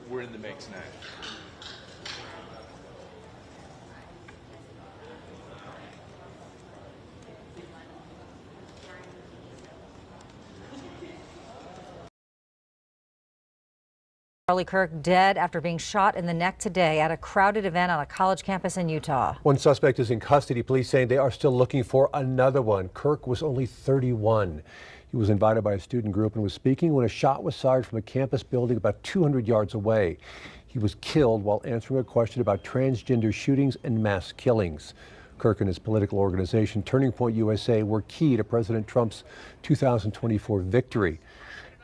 we're in the mix now. Charlie Kirk dead after being shot in the neck today at a crowded event on a college campus in Utah. One suspect is in custody. Police saying they are still looking for another one. Kirk was only 31. He was invited by a student group and was speaking when a shot was fired from a campus building about 200 yards away. He was killed while answering a question about transgender shootings and mass killings. Kirk and his political organization, Turning Point USA, were key to President Trump's 2024 victory.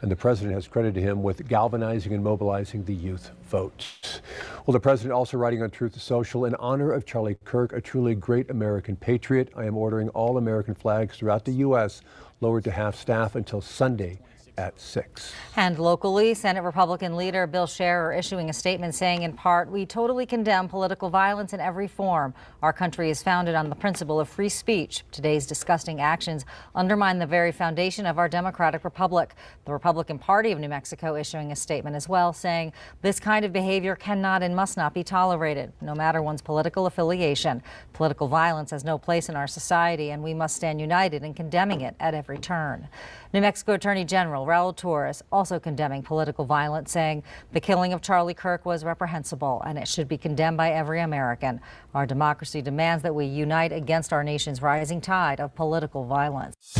And the president has credited him with galvanizing and mobilizing the youth vote. Well, the president also writing on Truth Social, in honor of Charlie Kirk, a truly great American patriot, I am ordering all American flags throughout the U.S. lowered to half staff until Sunday at 6. And locally, Senate Republican leader Bill Scherer issuing a statement saying, in part, we totally condemn political violence in every form. Our country is founded on the principle of free speech. Today's disgusting actions undermine the very foundation of our democratic republic. The Republican Party of New Mexico issuing a statement as well, saying this kind of behavior cannot and must not be tolerated, no matter one's political affiliation. Political violence has no place in our society, and we must stand united in condemning it at every turn. New Mexico Attorney General Raul Torres also condemning political violence, saying the killing of Charlie Kirk was reprehensible and it should be condemned by every American. Our democracy demands that we unite against our nation's rising tide of political violence.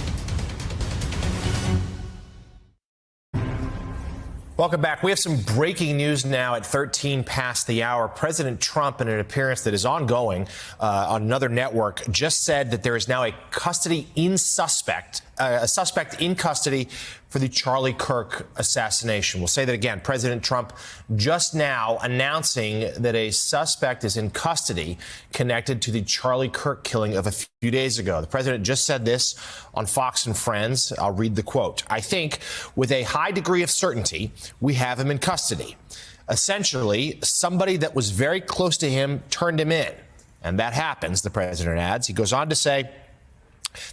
Welcome back. We have some breaking news now at 13 past the hour. President Trump, in an appearance that is ongoing on another network, just said that there is now a suspect in custody for the Charlie Kirk assassination. We'll say that again. President Trump just now announcing that a suspect is in custody connected to the Charlie Kirk killing of a few days ago. The president just said this on Fox and Friends. I'll read the quote. I think with a high degree of certainty, we have him in custody. Essentially, somebody that was very close to him turned him in. And that happens, the president adds. He goes on to say,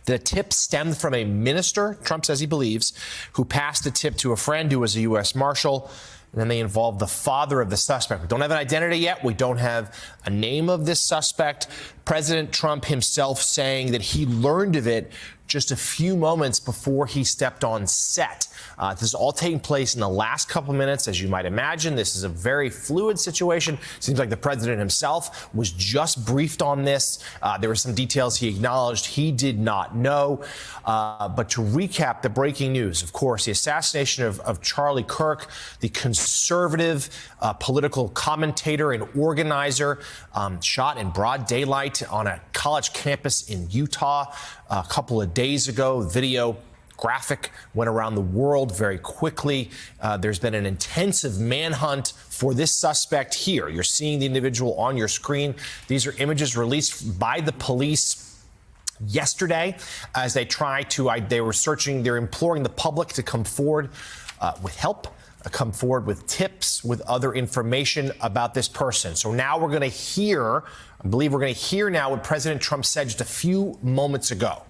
the tip stemmed from a minister, Trump says he believes, who passed the tip to a friend who was a U.S. Marshal. And then they involved the father of the suspect. We don't have an identity yet. We don't have a name of this suspect. President Trump himself saying that he learned of it just a few moments before he stepped on set. This is all taking place in the last couple minutes, as you might imagine. This is a very fluid situation. Seems like the president himself was just briefed on this. There were some details he acknowledged he did not know. But to recap the breaking news, of course, the assassination of Charlie Kirk, the conservative political commentator and organizer, shot in broad daylight on a college campus in Utah a couple of days ago. Video graphic went around the world very quickly. There's been an intensive manhunt for this suspect here. You're seeing the individual on your screen. These are images released by the police yesterday as they they're imploring the public to come forward with help, come forward with tips, with other information about this person. So now we're going to hear, I believe we're going to hear now what President Trump said just a few moments ago.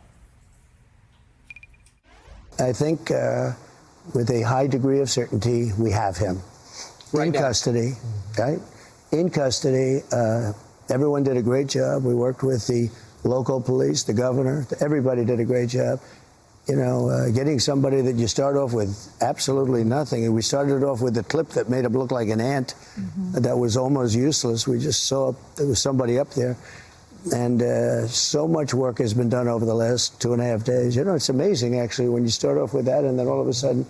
I think with a high degree of certainty, we have him in custody, right? In custody. Everyone did a great job. We worked with the local police, the governor. Everybody did a great job. You know, getting somebody that you start off with absolutely nothing. And we started off with a clip that made him look like an ant that was almost useless. We just saw there was somebody up there. And so much work has been done over the last 2.5 days. You know, it's amazing, actually, when you start off with that and then all of a sudden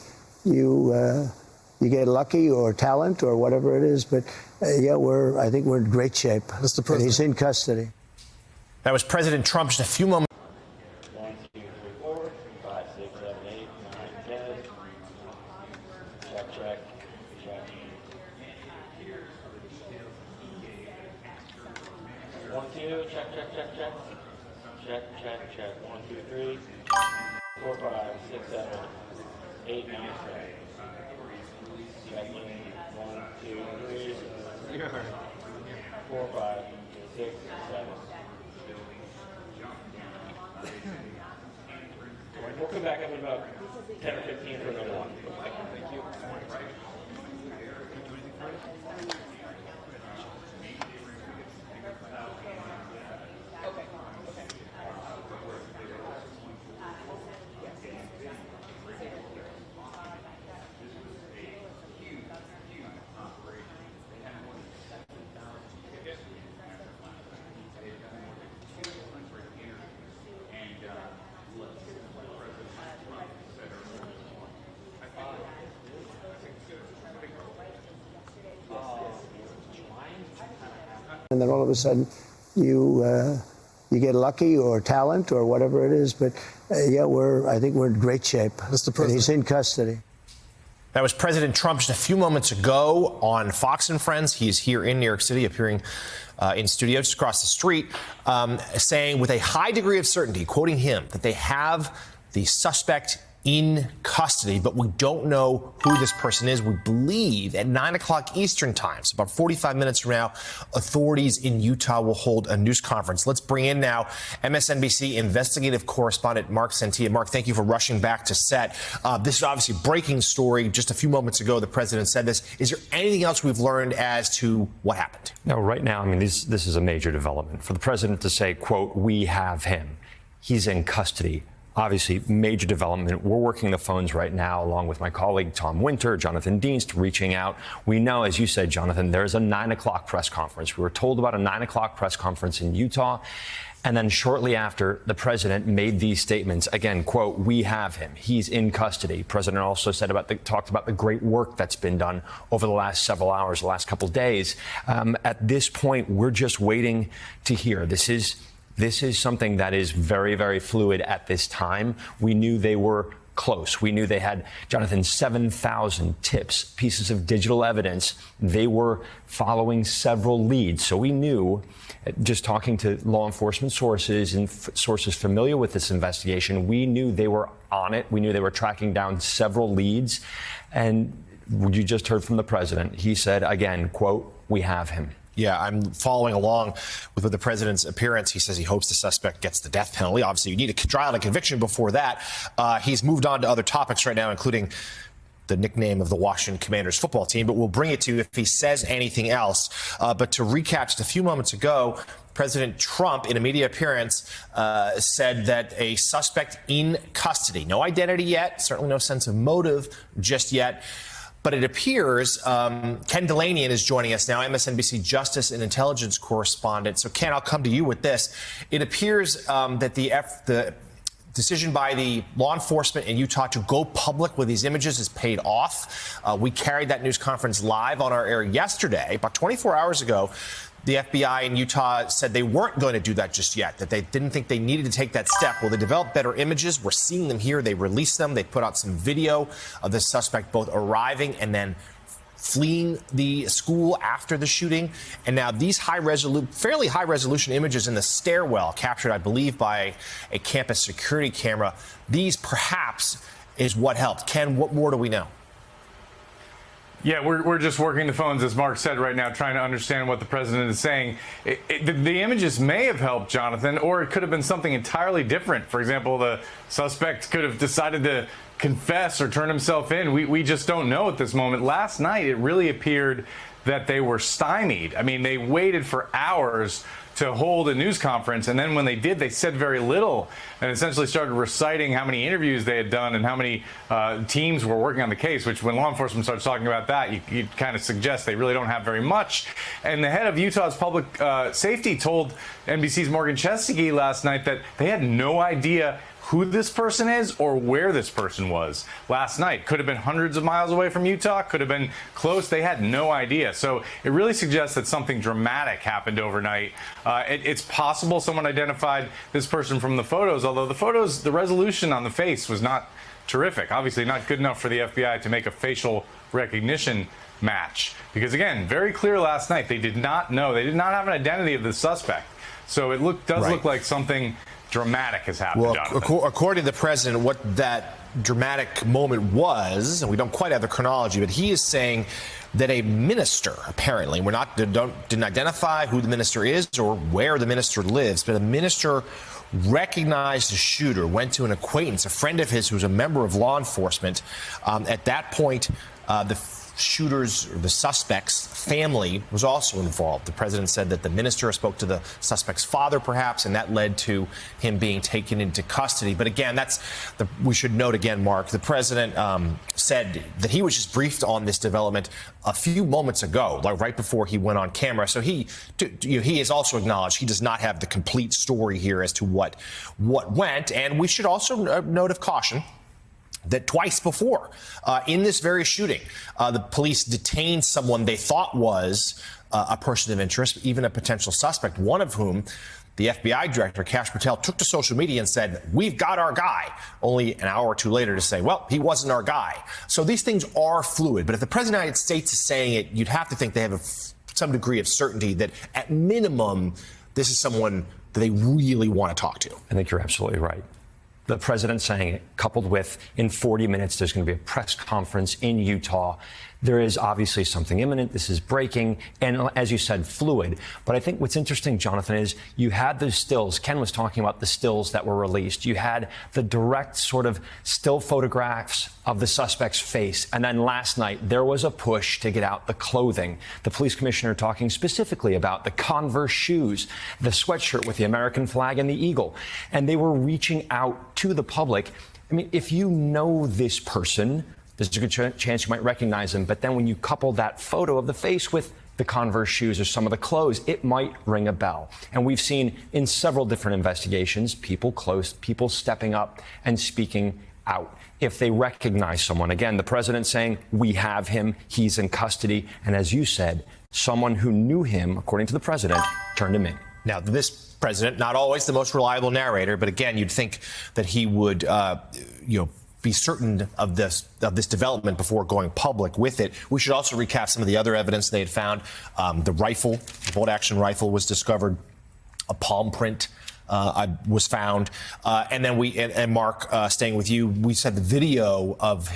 you get lucky or talent or whatever it is. But, yeah, I think we're in great shape. Mr. President. And he's in custody. That was President Trump just a few moments. 1, 2, 3, 4, 5, 6, 7, 8, 9, 10. Check, check, check. 1, 2, check, check, check, check. Check, check, check. 1, 2, 3, 4, 5, 6, 7, 8, 9, 10. Checking. 1, 2, 3, 4, 5, 6, 7. We'll come back up in about 10 or 15 for another one. Thank you. and then all of a sudden you get lucky or talent or whatever it is. But yeah, I think we're in great shape. Mr. President. And he's in custody. That was President Trump just a few moments ago on Fox and Friends. He is here in New York City, appearing in studio just across the street, saying with a high degree of certainty, quoting him, that they have the suspect in custody, but we don't know who this person is. We believe at 9 o'clock Eastern time, so about 45 minutes from now, authorities in Utah will hold a news conference. Let's bring in now MSNBC investigative correspondent Mark Santilla. Mark, thank you for rushing back to set. This is obviously a breaking story. Just a few moments ago, the president said this. Is there anything else we've learned as to what happened? No, right now, I mean, this is a major development. For the president to say, quote, we have him. He's in custody. Obviously, major development. We're working the phones right now, along with my colleague Tom Winter, Jonathan Dienst, reaching out. We know, as you said, Jonathan, there's a 9 o'clock press conference. We were told about a 9 o'clock press conference in Utah. And then shortly after, the president made these statements. Again, quote, we have him. He's in custody. President also said talked about the great work that's been done over the last several hours, the last couple of days. At this point, we're just waiting to hear. This is something that is very, very fluid at this time. We knew they were close. We knew they had, Jonathan, 7,000 tips, pieces of digital evidence. They were following several leads. So we knew, just talking to law enforcement sources and sources familiar with this investigation, we knew they were on it. We knew they were tracking down several leads. And you just heard from the president. He said, again, quote, we have him. Yeah, I'm following along with the president's appearance. He says he hopes the suspect gets the death penalty. Obviously, you need a trial and conviction before that. He's moved on to other topics right now, including the nickname of the Washington Commanders football team. But we'll bring it to you if he says anything else. But to recap, just a few moments ago, President Trump, in a media appearance, said that a suspect in custody. No identity yet, certainly no sense of motive just yet. But it appears Ken Delanian is joining us now, MSNBC Justice and Intelligence correspondent. So, Ken, I'll come to you with this. It appears that the decision by the law enforcement in Utah to go public with these images is paid off. We carried that news conference live on our air yesterday, about 24 hours ago. The FBI in Utah said they weren't going to do that just yet, that they didn't think they needed to take that step. Well, they developed better images. We're seeing them here. They released them. They put out some video of the suspect both arriving and then fleeing the school after the shooting. And now these fairly high-resolution images in the stairwell, captured, I believe, by a campus security camera, these perhaps is what helped. Ken, what more do we know? Yeah, we're just working the phones, as Mark said right now, trying to understand what the president is saying. The images may have helped, Jonathan, or it could have been something entirely different. For example, the suspect could have decided to confess or turn himself in. We just don't know at this moment. Last night, it really appeared that they were stymied. I mean, they waited for hours to hold a news conference, and then when they did, they said very little and essentially started reciting how many interviews they had done and how many teams were working on the case, which when law enforcement starts talking about that, you kind of suggest they really don't have very much. And the head of Utah's public safety told NBC's Morgan Chesky last night that they had no idea who this person is or where this person was last night. Could have been hundreds of miles away from Utah, could have been close. They had no idea. So it really suggests that something dramatic happened overnight. It's possible someone identified this person from the photos, although the photos, the resolution on the face was not terrific. Obviously not good enough for the FBI to make a facial recognition match. Because again, very clear last night, they did not know, they did not have an identity of the suspect. So it does look like something dramatic has happened. Well, according to the president, what that dramatic moment was, and we don't quite have the chronology, but he is saying that a minister, apparently, didn't identify who the minister is or where the minister lives, but a minister recognized the shooter, went to an acquaintance, a friend of his who's a member of law enforcement. At that point, the the suspect's family was also involved. The president said that the minister spoke to the suspect's father, perhaps, and that led to him being taken into custody. But again, we should note again, Mark, the president said that he was just briefed on this development a few moments ago, like right before he went on camera. So he has also acknowledged he does not have the complete story here as to what went. And we should also note of caution that twice before in this very shooting, the police detained someone they thought was a person of interest, even a potential suspect, one of whom the FBI director, Kash Patel, took to social media and said, "We've got our guy," only an hour or two later to say, well, he wasn't our guy. So these things are fluid. But if the President of the United States is saying it, you'd have to think they have some degree of certainty that at minimum, this is someone that they really want to talk to. I think you're absolutely right. The president saying it, coupled with in 40 minutes, there's going to be a press conference in Utah. There is obviously something imminent. This is breaking. And as you said, fluid. But I think what's interesting, Jonathan, is you had those stills. Ken was talking about the stills that were released. You had the direct sort of still photographs of the suspect's face. And then last night, there was a push to get out the clothing. The police commissioner talking specifically about the Converse shoes, the sweatshirt with the American flag and the eagle. And they were reaching out to the public. I mean, if you know this person, there's a good chance you might recognize him. But then when you couple that photo of the face with the Converse shoes or some of the clothes, it might ring a bell. And we've seen in several different investigations, people stepping up and speaking out if they recognize someone. Again, the president saying, we have him, he's in custody. And as you said, someone who knew him, according to the president, turned him in. Now, this president, not always the most reliable narrator, but again, you'd think that he would, be certain of this development before going public with it. We should also recap some of the other evidence they had found. The rifle, the bolt-action rifle, was discovered. A palm print was found, and then and Mark, staying with you, we said the video of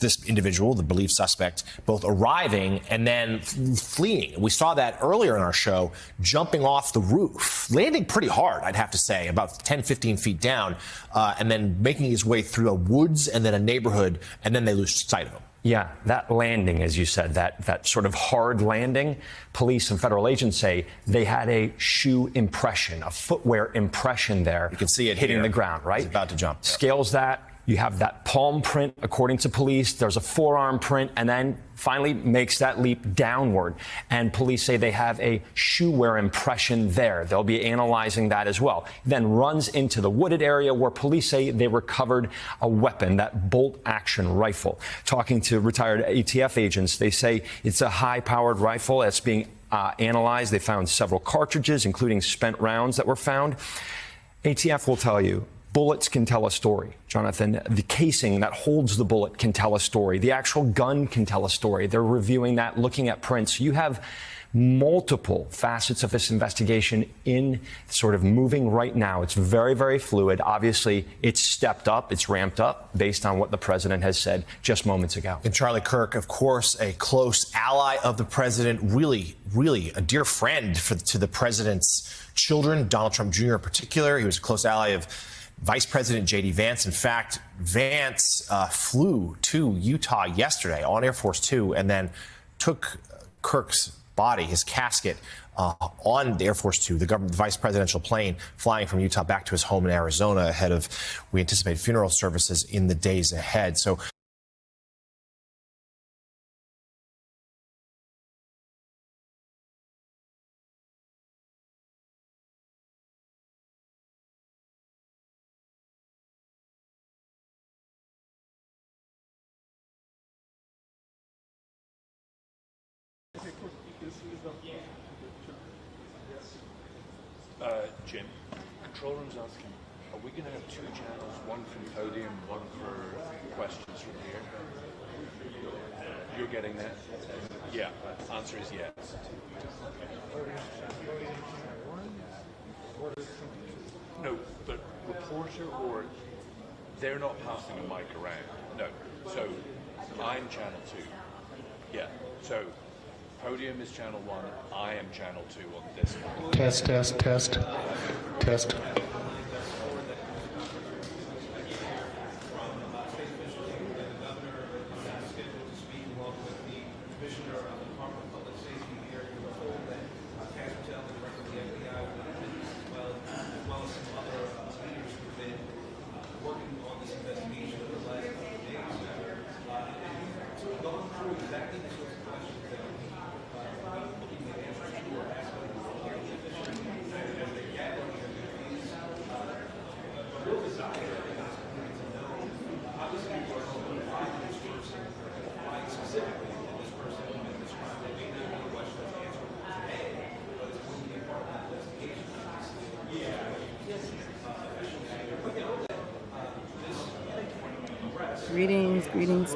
this individual, the believed suspect, both arriving and then fleeing. We saw that earlier in our show, jumping off the roof, landing pretty hard, I'd have to say, about 10, 15 feet down, and then making his way through a woods and then a neighborhood, and then they lose sight of him. Yeah, that landing, as you said, that sort of hard landing, police and federal agents say they had a shoe impression, a footwear impression there. You can see it hitting here. the ground, right? He's about to jump. Scales that. You have that palm print, according to police. There's a forearm print, and then finally makes that leap downward. And police say they have a shoe wear impression there. They'll be analyzing that as well. Then runs into the wooded area where police say they recovered a weapon, that bolt-action rifle. Talking to retired ATF agents, they say it's a high-powered rifle that's being analyzed. They found several cartridges, including spent rounds that were found. ATF will tell you, bullets can tell a story, Jonathan. The casing that holds the bullet can tell a story. The actual gun can tell a story. They're reviewing that, looking at prints. You have multiple facets of this investigation in sort of moving right now. It's very, very fluid. Obviously, it's stepped up, it's ramped up based on what the president has said just moments ago. And Charlie Kirk, of course, a close ally of the president, really, really a dear friend to the president's children, Donald Trump Jr. in particular. He was a close ally of Vice President J.D. Vance. In fact, Vance flew to Utah yesterday on Air Force Two and then took Kirk's body, his casket, on the Air Force Two, the vice presidential plane, flying from Utah back to his home in Arizona ahead of, we anticipate, funeral services in the days ahead. So Jim, control room's asking, are we going to have two channels, one from podium, one for questions from here? You're getting that? Yeah, answer is yes. No, but reporter or they're not passing a mic around. No, so I'm channel 2. Yeah, so podium is channel 1, I am channel 2 on this one. Test. Greetings,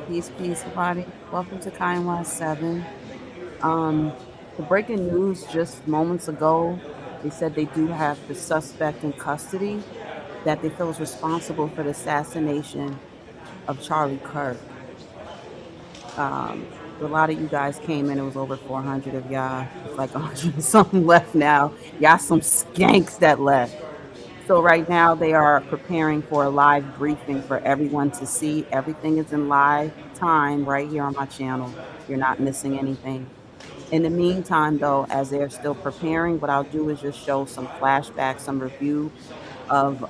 peace, everybody. Welcome to Kiy NY7. The breaking news just moments ago, they said they do have the suspect in custody that they feel is responsible for the assassination of Charlie Kirk. A lot of you guys came in, it was over 400 of y'all. It's like 100 and something left now. Y'all some skanks that left. So right now they are preparing for a live briefing for everyone to see. Everything is in live time right here on my channel. You're not missing anything. In the meantime, though, as they're still preparing, what I'll do is just show some flashbacks, some review of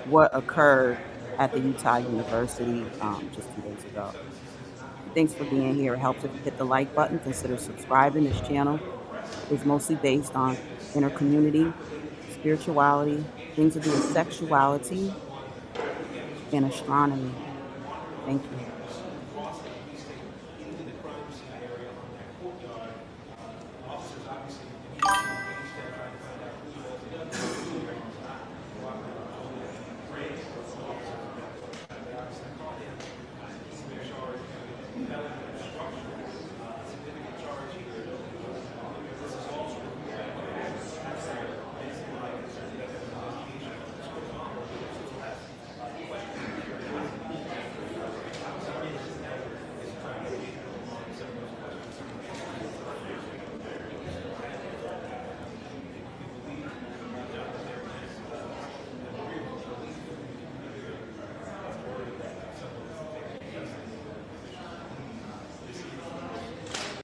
what occurred at the Utah University just 2 days ago. Thanks for being here. It helps if you hit the like button. Consider subscribing. This channel is mostly based on inner community, spirituality, things to do with sexuality, and astronomy. Thank you.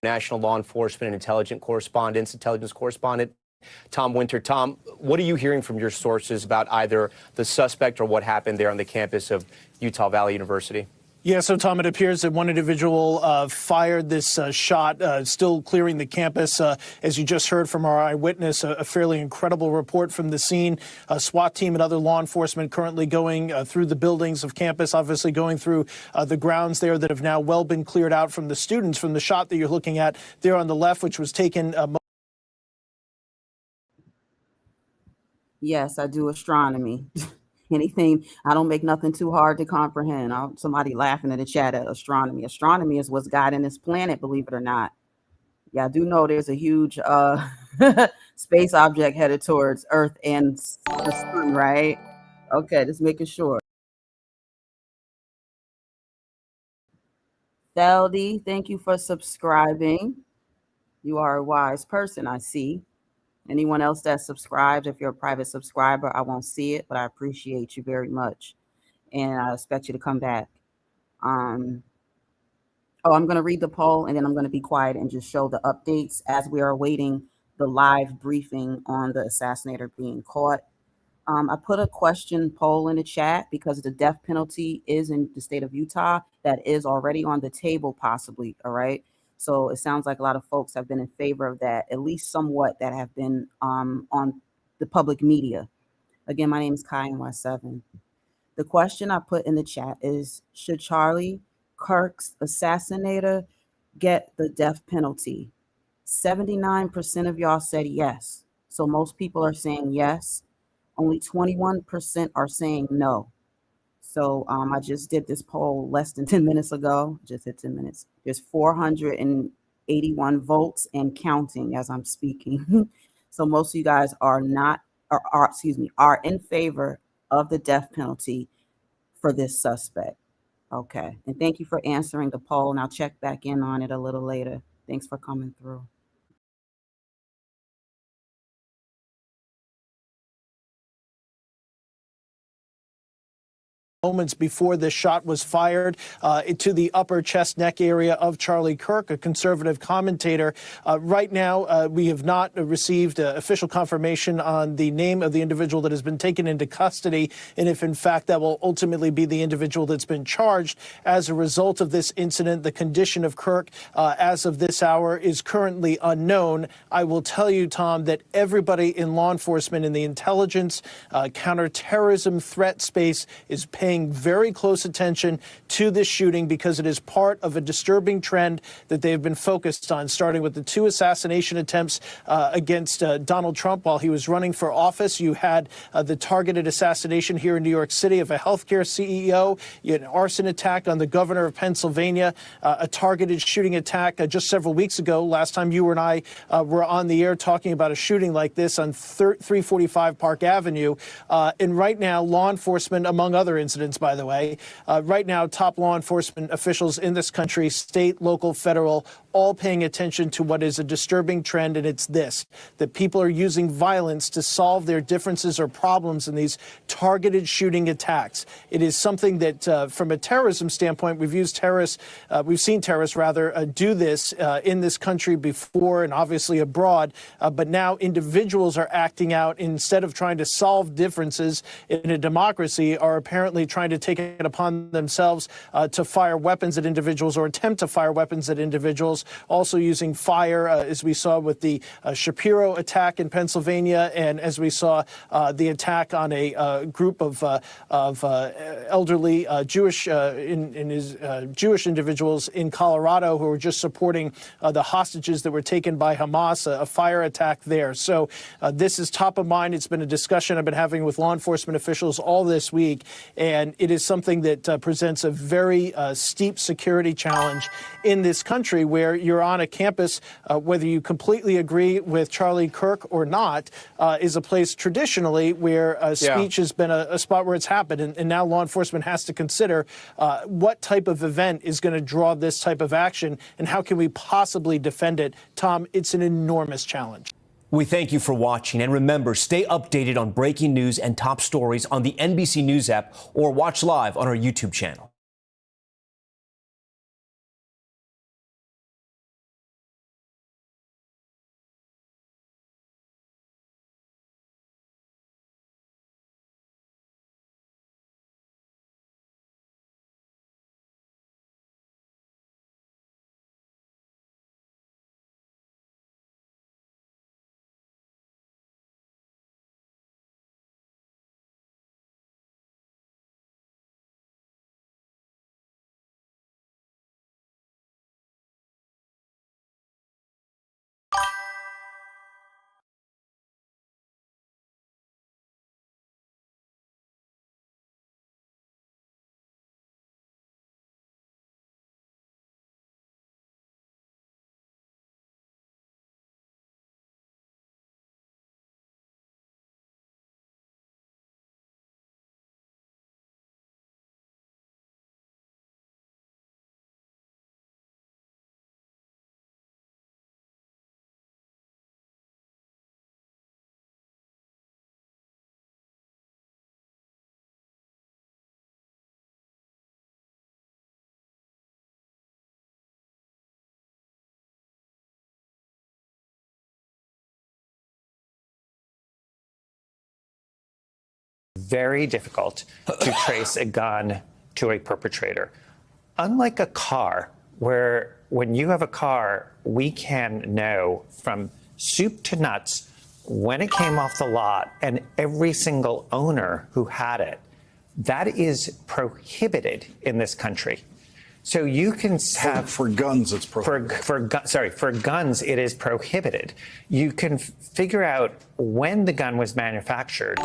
National law enforcement and intelligence correspondent Tom Winter. Tom, what are you hearing from your sources about either the suspect or what happened there on the campus of Utah Valley University? Yeah, so Tom, it appears that one individual fired this shot, still clearing the campus. As you just heard from our eyewitness, a fairly incredible report from the scene. A SWAT team and other law enforcement currently going through the buildings of campus, obviously going through the grounds there that have now well been cleared out from the students from the shot that you're looking at there on the left, which was taken. Yes, I do astronomy. Anything, I don't make nothing too hard to comprehend. Somebody laughing in the chat at astronomy. Astronomy is what's guiding this planet, believe it or not. Yeah, I do know there's a huge space object headed towards Earth and the sun, right? Okay, just making sure. Feldy, thank you for subscribing. You are a wise person, I see. Anyone else that subscribes, if you're a private subscriber, I won't see it, but I appreciate you very much. And I expect you to come back. I'm going to read the poll and then I'm going to be quiet and just show the updates as we are awaiting the live briefing on the assassinator being caught. I put a question poll in the chat because the death penalty is in the state of Utah. That is already on the table, possibly. All right. So it sounds like a lot of folks have been in favor of that, at least somewhat, that have been on the public media. Again, my name is Kiy NY7. The question I put in the chat is, should Charlie Kirk's assassinator get the death penalty? 79% of y'all said yes. So most people are saying yes. Only 21% are saying no. So I just did this poll less than 10 minutes ago, just hit 10 minutes. There's 481 votes and counting as I'm speaking. So most of you guys are are in favor of the death penalty for this suspect. Okay. And thank you for answering the poll, and I'll check back in on it a little later. Thanks for coming through. Moments before this shot was fired to the upper chest neck area of Charlie Kirk, a conservative commentator. Right now, we have not received official confirmation on the name of the individual that has been taken into custody, and if in fact that will ultimately be the individual that's been charged as a result of this incident. The condition of Kirk as of this hour is currently unknown. I will tell you, Tom, that everybody in law enforcement, in the intelligence, counterterrorism threat space is paying paying very close attention to this shooting because it is part of a disturbing trend that they've been focused on, starting with the 2 assassination attempts against Donald Trump while he was running for office. You had the targeted assassination here in New York City of a healthcare CEO. You had an arson attack on the governor of Pennsylvania, a targeted shooting attack just several weeks ago. Last time you and I were on the air talking about a shooting like this on 345 Park Avenue. And right now, law enforcement, among other incidents, by the way, right now, top law enforcement officials in this country, state, local, federal, all paying attention to what is a disturbing trend, and it's this, that people are using violence to solve their differences or problems in these targeted shooting attacks. It is something that, from a terrorism standpoint, we've seen terrorists do this in this country before and obviously abroad, but now individuals are acting out instead of trying to solve differences in a democracy, are apparently trying to take it upon themselves to fire weapons at individuals or attempt to fire weapons at individuals. Also using fire, as we saw with the Shapiro attack in Pennsylvania, and as we saw the attack on a group of elderly Jewish individuals in Colorado who were just supporting the hostages that were taken by Hamas, a fire attack there. So this is top of mind. It's been a discussion I've been having with law enforcement officials all this week, and it is something that presents a very steep security challenge in this country, where you're on a campus, whether you completely agree with Charlie Kirk or not, is a place traditionally where speech has been a spot where it's happened. And now law enforcement has to consider what type of event is going to draw this type of action and how can we possibly defend it. Tom, it's an enormous challenge. We thank you for watching, and remember, stay updated on breaking news and top stories on the NBC News app or watch live on our YouTube channel. Very difficult to trace a gun to a perpetrator. Unlike a car, where when you have a car, we can know from soup to nuts when it came off the lot and every single owner who had it. That is prohibited in this country. So you can have for guns, it's prohibited. For guns, it is prohibited. You can figure out when the gun was manufactured,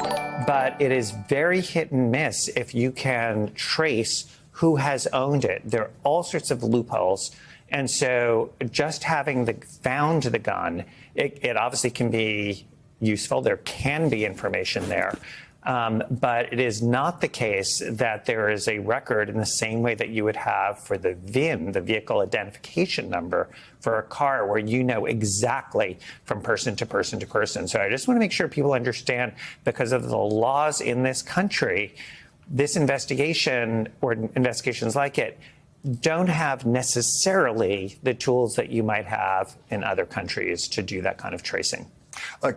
but it is very hit and miss if you can trace who has owned it. There are all sorts of loopholes, and so just having found the gun, it obviously can be useful. There can be information there. But it is not the case that there is a record in the same way that you would have for the VIN, the vehicle identification number, for a car where you know exactly from person to person to person. So I just want to make sure people understand, because of the laws in this country, this investigation or investigations like it don't have necessarily the tools that you might have in other countries to do that kind of tracing.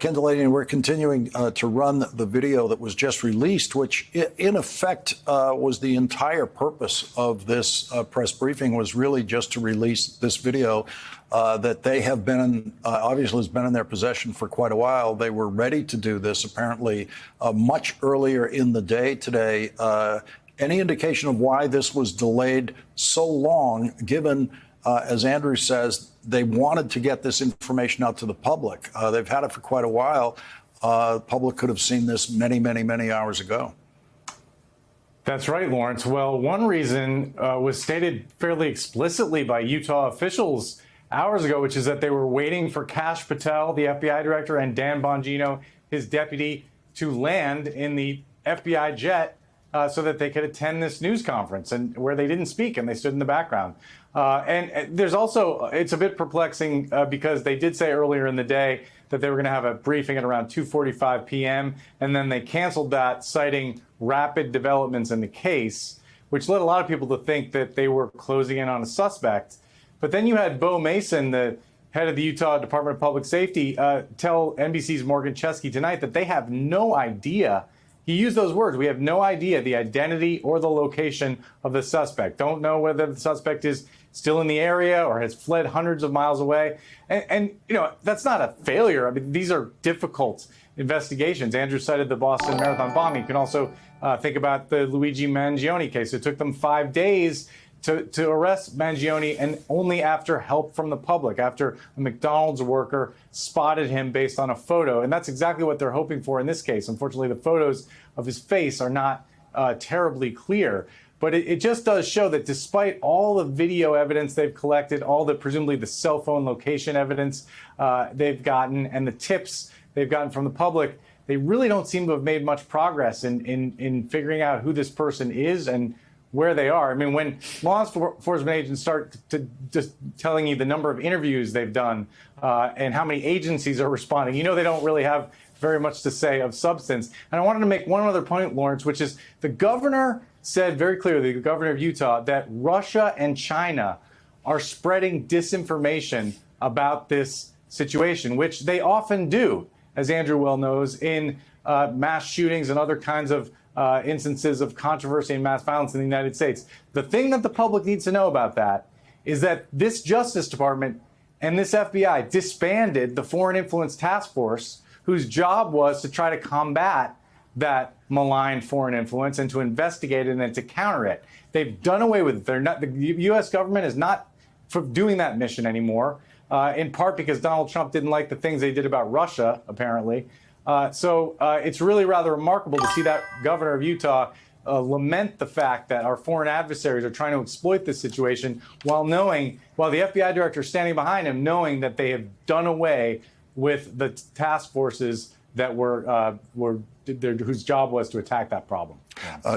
Ken Delaney, we're continuing to run the video that was just released, which in effect was the entire purpose of this press briefing, was really just to release this video that they have been, obviously has been in their possession for quite a while. They were ready to do this apparently much earlier in the day today. any indication of why this was delayed so long, given, as Andrew says, they wanted to get this information out to the public. They've had it for quite a while. The public could have seen this many, many, many hours ago. That's right, Lawrence. Well, one reason was stated fairly explicitly by Utah officials hours ago, which is that they were waiting for Kash Patel, the FBI director, and Dan Bongino, his deputy, to land in the FBI jet so that they could attend this news conference, and where they didn't speak and they stood in the background. And there's also, it's a bit perplexing because they did say earlier in the day that they were going to have a briefing at around 2:45 p.m. and then they canceled that, citing rapid developments in the case, which led a lot of people to think that they were closing in on a suspect. But then you had Bo Mason, the head of the Utah Department of Public Safety, tell NBC's Morgan Chesky tonight that they have no idea. He used those words. We have no idea the identity or the location of the suspect. Don't know whether the suspect is still in the area or has fled hundreds of miles away. And you know, that's not a failure. I mean, these are difficult investigations. Andrew cited the Boston Marathon bombing. You can also think about the Luigi Mangione case. It took them 5 days to arrest Mangione, and only after help from the public, after a McDonald's worker spotted him based on a photo. And that's exactly what they're hoping for in this case. Unfortunately, the photos of his face are not terribly clear. But it just does show that despite all the video evidence they've collected, all the presumably the cell phone location evidence they've gotten, and the tips they've gotten from the public, they really don't seem to have made much progress in figuring out who this person is and where they are. I mean, when law enforcement agents start to just telling you the number of interviews they've done and how many agencies are responding, you know they don't really have very much to say of substance. And I wanted to make one other point, Lawrence, which is the governor said very clearly, the governor of Utah, that Russia and China are spreading disinformation about this situation, which they often do, as Andrew well knows, in mass shootings and other kinds of instances of controversy and mass violence in the United States. The thing that the public needs to know about that is that this Justice Department and this FBI disbanded the Foreign Influence Task Force, whose job was to try to combat that malign foreign influence and to investigate it and to counter it. They've done away with it. They're not, the U.S. government is not doing that mission anymore, in part because Donald Trump didn't like the things they did about Russia, apparently. So it's really rather remarkable to see that governor of Utah lament the fact that our foreign adversaries are trying to exploit this situation while the FBI director is standing behind him, knowing that they have done away with the task forces that whose job was to attack that problem.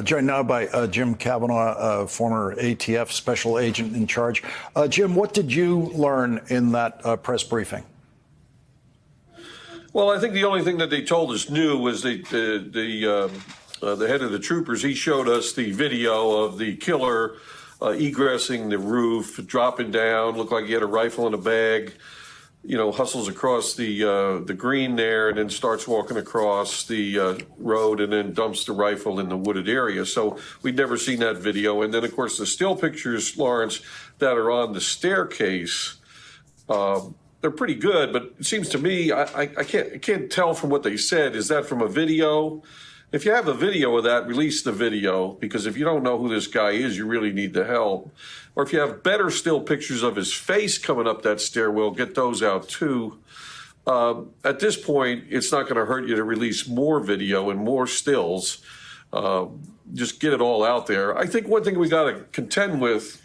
Joined now by Jim Kavanaugh, former ATF special agent in charge. Jim, what did you learn in that press briefing? Well, I think the only thing that they told us new was the head of the troopers. He showed us the video of the killer egressing the roof, dropping down, looked like he had a rifle in a bag, hustles across the green there and then starts walking across the road and then dumps the rifle in the wooded area. So we'd never seen that video. And then, of course, the still pictures, Lawrence, that are on the staircase, they're pretty good, but it seems to me, I can't tell from what they said. Is that from a video? If you have a video of that, release the video, because if you don't know who this guy is, you really need the help. Or if you have better still pictures of his face coming up that stairwell, get those out too. At this point, it's not going to hurt you to release more video and more stills. Just get it all out there. I think one thing we got to contend with,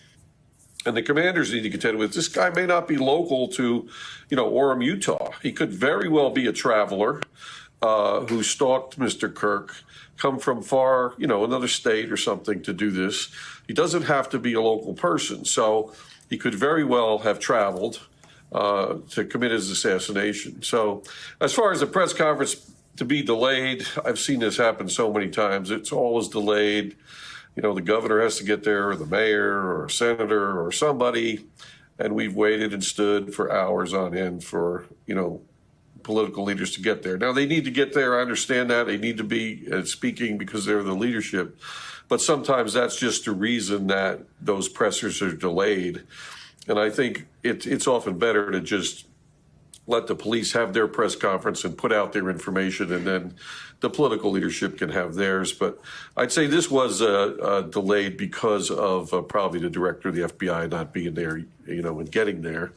and the commanders need to contend with, this guy may not be local to, Orem, Utah. He could very well be a traveler who stalked Mr. Kirk, come from far, another state or something to do this. He doesn't have to be a local person. So he could very well have traveled to commit his assassination. So as far as the press conference to be delayed, I've seen this happen so many times. It's always delayed. The governor has to get there, or the mayor, or a senator, or somebody, and we've waited and stood for hours on end for, political leaders to get there. Now, they need to get there. I understand that. They need to be speaking because they're the leadership. But sometimes that's just a reason that those pressers are delayed. And I think it's often better to just let the police have their press conference and put out their information, and then the political leadership can have theirs. But I'd say this was delayed because of probably the director of the FBI not being there, and getting there.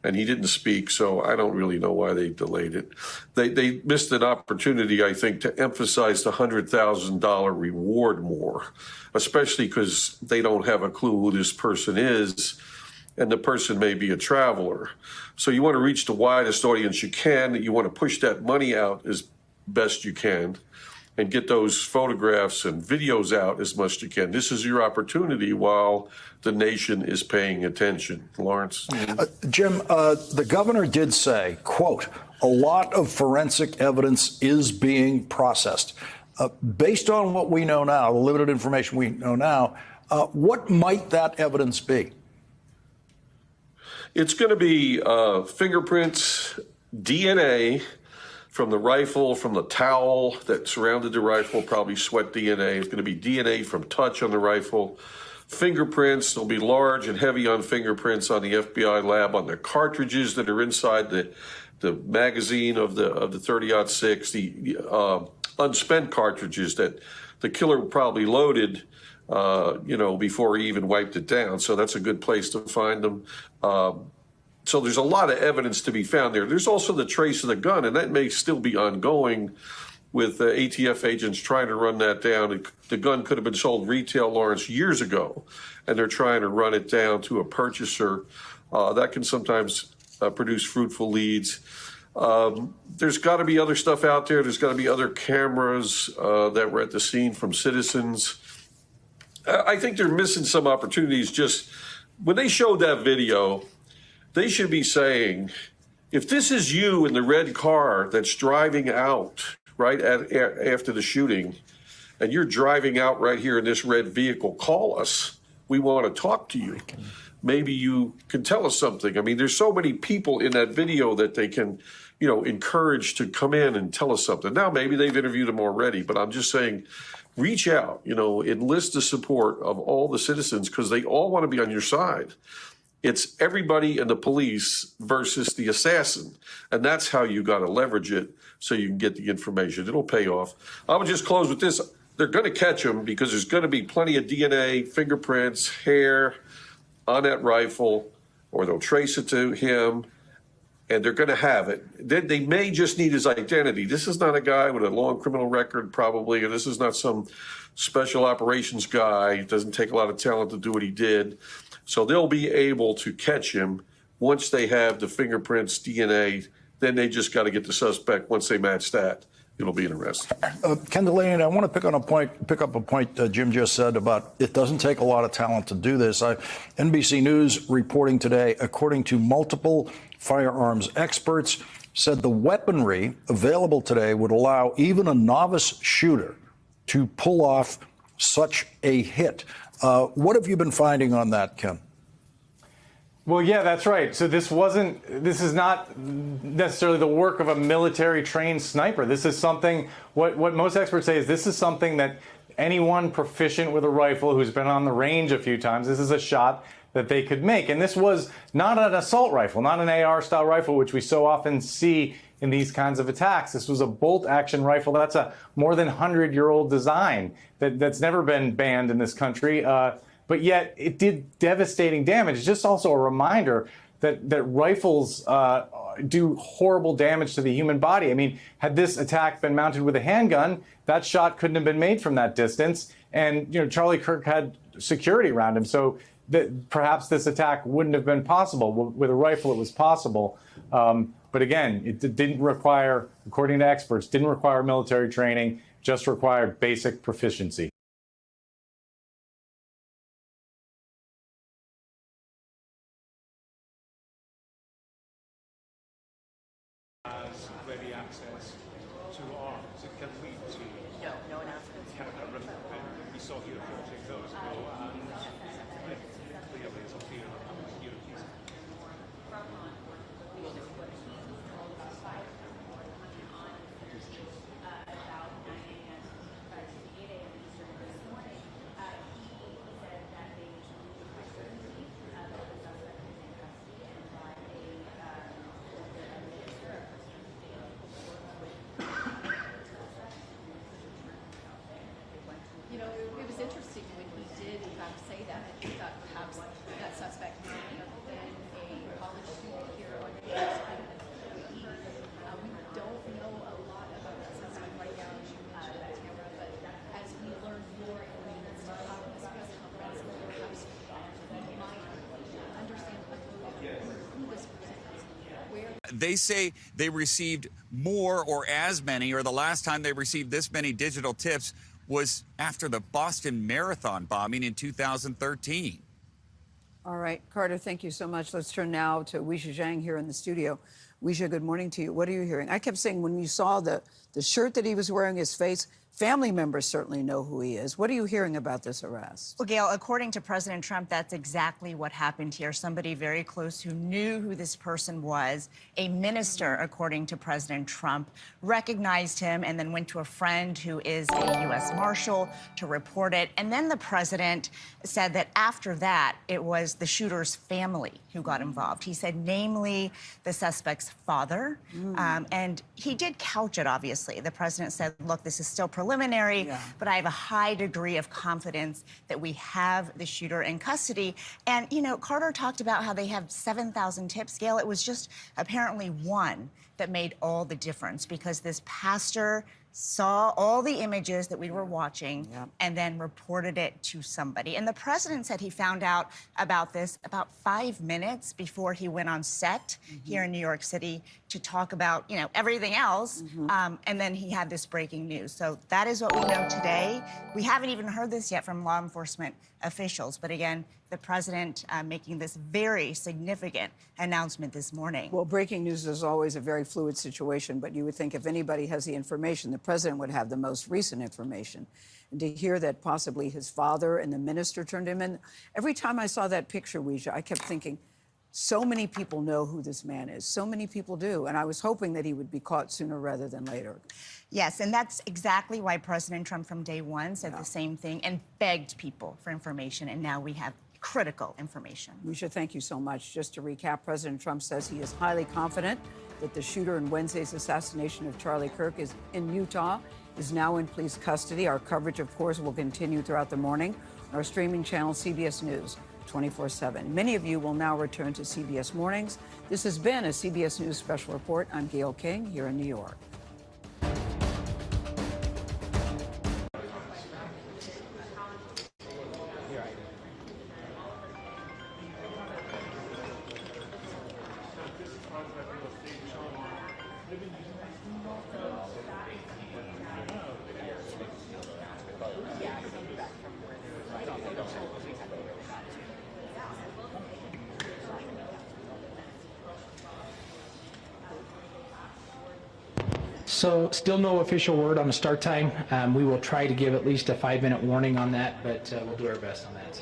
And he didn't speak, so I don't really know why they delayed it. They missed an opportunity, I think, to emphasize the $100,000 reward more, especially because they don't have a clue who this person is, and the person may be a traveler. So you want to reach the widest audience you can. You want to push that money out as best you can and get those photographs and videos out as much as you can. This is your opportunity while the nation is paying attention. Lawrence? Jim, the governor did say, quote, a lot of forensic evidence is being processed. Based on what we know now, the limited information we know now, what might that evidence be? It's going to be fingerprints, DNA from the rifle, from the towel that surrounded the rifle, probably sweat DNA. It's going to be DNA from touch on the rifle. Fingerprints, there'll be large and heavy on fingerprints on the FBI lab, on the cartridges that are inside the magazine of the 30-06, the unspent cartridges that the killer probably loaded before he even wiped it down. So that's a good place to find them. So there's a lot of evidence to be found there. There's also the trace of the gun, and that may still be ongoing with ATF agents trying to run that down. The gun could have been sold retail, Lawrence, years ago, and they're trying to run it down to a purchaser. That can sometimes produce fruitful leads. There's got to be other stuff out there. There's got to be other cameras that were at the scene from citizens. I think they're missing some opportunities. Just when they showed that video, they should be saying, if this is you in the red car that's driving out right after the shooting, and you're driving out right here in this red vehicle, call us. We want to talk to you. Maybe you can tell us something. I mean, there's so many people in that video that they can, encourage to come in and tell us something. Now, maybe they've interviewed them already, but I'm just saying, reach out, enlist the support of all the citizens because they all want to be on your side. It's everybody in the police versus the assassin. And that's how you got to leverage it so you can get the information. It'll pay off. I would just close with this. They're going to catch him because there's going to be plenty of DNA, fingerprints, hair on that rifle, or they'll trace it to him, and they're going to have it. They may just need his identity. This is not a guy with a long criminal record, probably, and this is not some special operations guy. It doesn't take a lot of talent to do what he did. So they'll be able to catch him once they have the fingerprints, DNA. Then they just got to get the suspect. Once they match that, it'll be an arrest. Ken Delaney, I want to pick up a point Jim just said about it doesn't take a lot of talent to do this. NBC News reporting today, according to multiple firearms experts, said the weaponry available today would allow even a novice shooter to pull off such a hit. What have you been finding on that, Ken? Well, yeah, that's right. So this is not necessarily the work of a military trained sniper. This is something, what most experts say is this is something that anyone proficient with a rifle who's been on the range a few times, this is a shot that they could make. And this was not an assault rifle, not an AR style rifle, which we so often see in these kinds of attacks. This was a bolt action rifle. That's a more than 100-year-old design that's never been banned in this country. But yet it did devastating damage. It's just also a reminder that rifles do horrible damage to the human body. I mean, had this attack been mounted with a handgun, that shot couldn't have been made from that distance. And, Charlie Kirk had security around him. So that perhaps this attack wouldn't have been possible. With a rifle, it was possible. But again, it didn't require, according to experts, didn't require military training, just required basic proficiency. Ready access to arms. It can lead to no announcements. We saw you approaching those and clearly it's a fear of ambiguities. They say they received more or as many, or the last time they received this many digital tips was after the Boston Marathon bombing in 2013. All right, Carter, thank you so much. Let's turn now to Weisha Zhang here in the studio. Weisha, good morning to you. What are you hearing? I kept saying when you saw the shirt that he was wearing, his face, family members certainly know who he is. What are you hearing about this arrest? Well, Gail, according to President Trump, that's exactly what happened here. Somebody very close who knew who this person was, a minister, according to President Trump, recognized him and then went to a friend who is a U.S. Marshal to report it. And then the president said that after that, it was the shooter's family who got involved. He said, namely, the suspect's father. And he did couch it, obviously. The president said, look, this is still preliminary, but I have a high degree of confidence that we have the shooter in custody. And, you know, Carter talked about how they have 7,000 tips. Gail, it was just apparently one that made all the difference because this pastor saw all the images that we were watching and then reported it to somebody. And the president said he found out about this about 5 minutes before he went on set here in New York City to talk about, you know, everything else. And then he had this breaking news. So that is what we know today. We haven't even heard this yet from law enforcement officials. But again, the president making this very significant announcement this morning. Well, breaking news is always a very fluid situation, but you would think if anybody has the information, the president would have the most recent information. And to hear that possibly his father and the minister turned him in, every time I saw that picture, Weisha, I kept thinking, so many people know who this man is. So many people do. And I was hoping that he would be caught sooner rather than later. Yes, and that's exactly why President Trump from day one said the same thing and begged people for information. And now we have critical information. Weisha, thank you so much. Just to recap, President Trump says he is highly confident that the shooter in Wednesday's assassination of Charlie Kirk is in Utah, is now in police custody. Our coverage, of course, will continue throughout the morning on our streaming channel, CBS News 24/7. Many of you will now return to CBS Mornings. This has been a CBS News Special Report. I'm Gail King here in New York. So still no official word on the start time. We will try to give at least a 5-minute warning on that, but we'll do our best on that.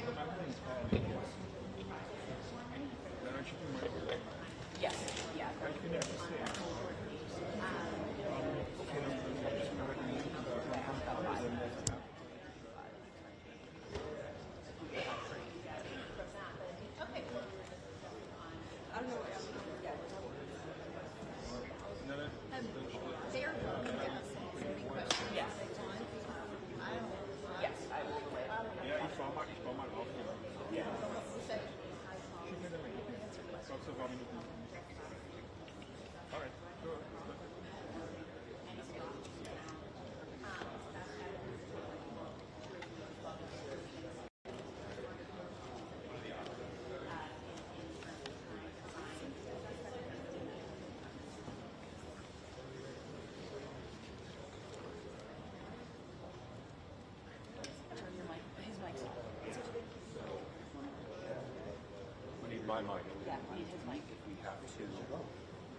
My mic. Yeah, we need his mic. We have to.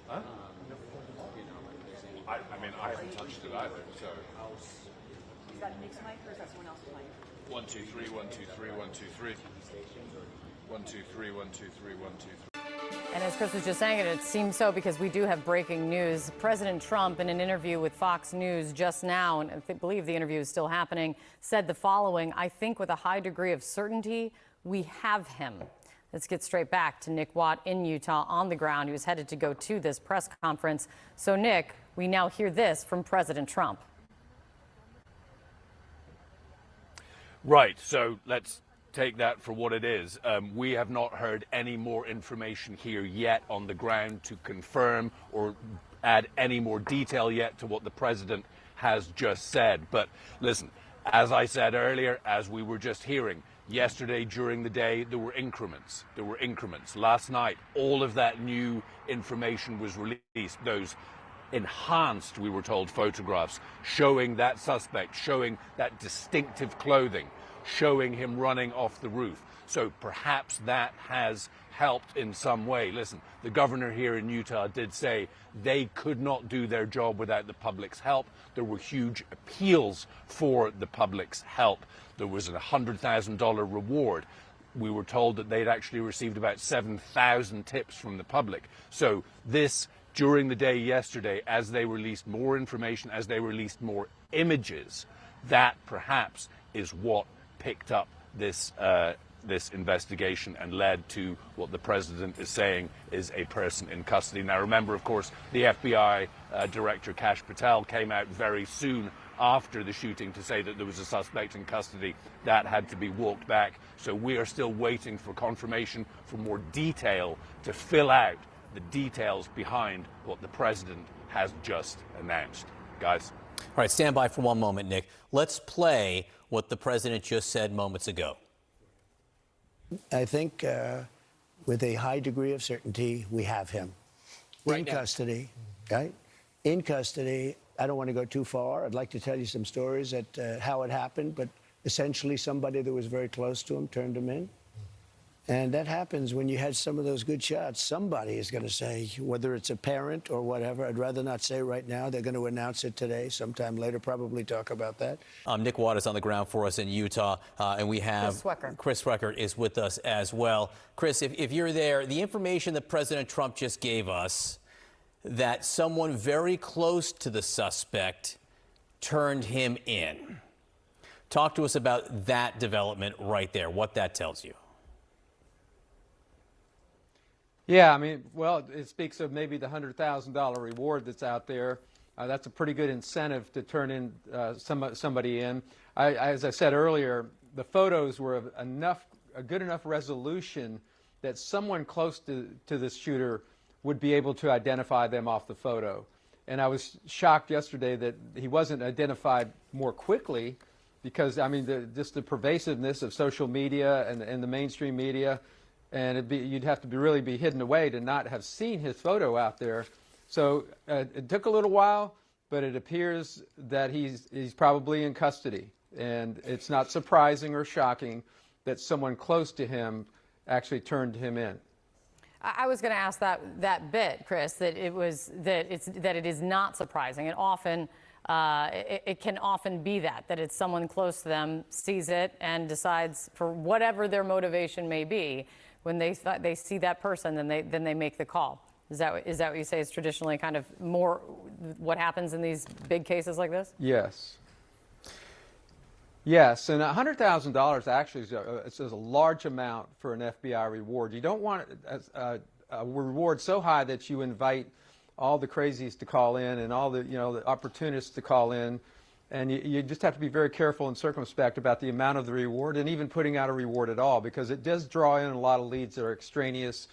Huh? I mean, I haven't touched it either, so. Is that Nick's mic or is that someone else's mic? 1, 2, 3, 1, 2, 3, 1, 2, 3. 1, 2, 3, 1, 2, 3, 1, 2, 3. And as Chris was just saying it seems so because we do have breaking news. President Trump, in an interview with Fox News just now, and I believe the interview is still happening, said the following: I think with a high degree of certainty, we have him. Let's get straight back to Nick Watt in Utah on the ground. He was headed to go to this press conference. So, Nick, we now hear this from President Trump. Right. So let's take that for what it is. We have not heard any more information here yet on the ground to confirm or add any more detail yet to what the president has just said. But listen, as I said earlier, as we were just hearing, Yesterday, during the day, there were increments. Last night, all of that new information was released. Those enhanced, we were told, photographs showing that suspect, showing that distinctive clothing, showing him running off the roof. So perhaps that has helped in some way. Listen, the governor here in Utah did say they could not do their job without the public's help. There were huge appeals for the public's help. There was a $100,000 reward. We were told that they'd actually received about 7,000 tips from the public. So this, during the day yesterday, as they released more information, as they released more images, that perhaps is what picked up this this investigation and led to what the president is saying is a person in custody. Now, remember, of course, the FBI Director Kash Patel came out very soon after the shooting to say that there was a suspect in custody. That had to be walked back. So we are still waiting for confirmation, for more detail to fill out the details behind what the president has just announced. Guys. All right, stand by for one moment, Nick. Let's play what the president just said moments ago. I think with a high degree of certainty, we have him in custody, right? In custody. I don't want to go too far. I'd like to tell you some stories at how it happened, but essentially somebody that was very close to him turned him in. And that happens when you had some of those good shots. Somebody is going to say, whether it's a parent or whatever, I'd rather not say right now. They're going to announce it today, sometime later, probably talk about that. Nick Waters on the ground for us in Utah, and we have Chris Sweckert is with us as well. Chris, if you're there, the information that President Trump just gave us, that someone very close to the suspect turned him in. Talk to us about that development right there, what that tells you. Yeah, I mean, well, it speaks of maybe the $100,000 reward that's out there. That's a pretty good incentive to turn in somebody in. As I said earlier, the photos were of a good enough resolution that someone close to this shooter would be able to identify them off the photo. And I was shocked yesterday that he wasn't identified more quickly because, I mean, just the pervasiveness of social media and the mainstream media. And you'd have to really be hidden away to not have seen his photo out there. So it took a little while, but it appears that he's probably in custody. And it's not surprising or shocking that someone close to him actually turned him in. I was going to ask that bit, Chris, that it is not surprising. And often it can often be that it's someone close to them sees it and decides, for whatever their motivation may be, when they see that person, then they make the call. Is that what you say is traditionally kind of more what happens in these big cases like this? Yes. Yes, and $100,000 actually is a large amount for an FBI reward. You don't want a reward so high that you invite all the crazies to call in and all the opportunists to call in. And you just have to be very careful and circumspect about the amount of the reward and even putting out a reward at all, because it does draw in a lot of leads that are extraneous,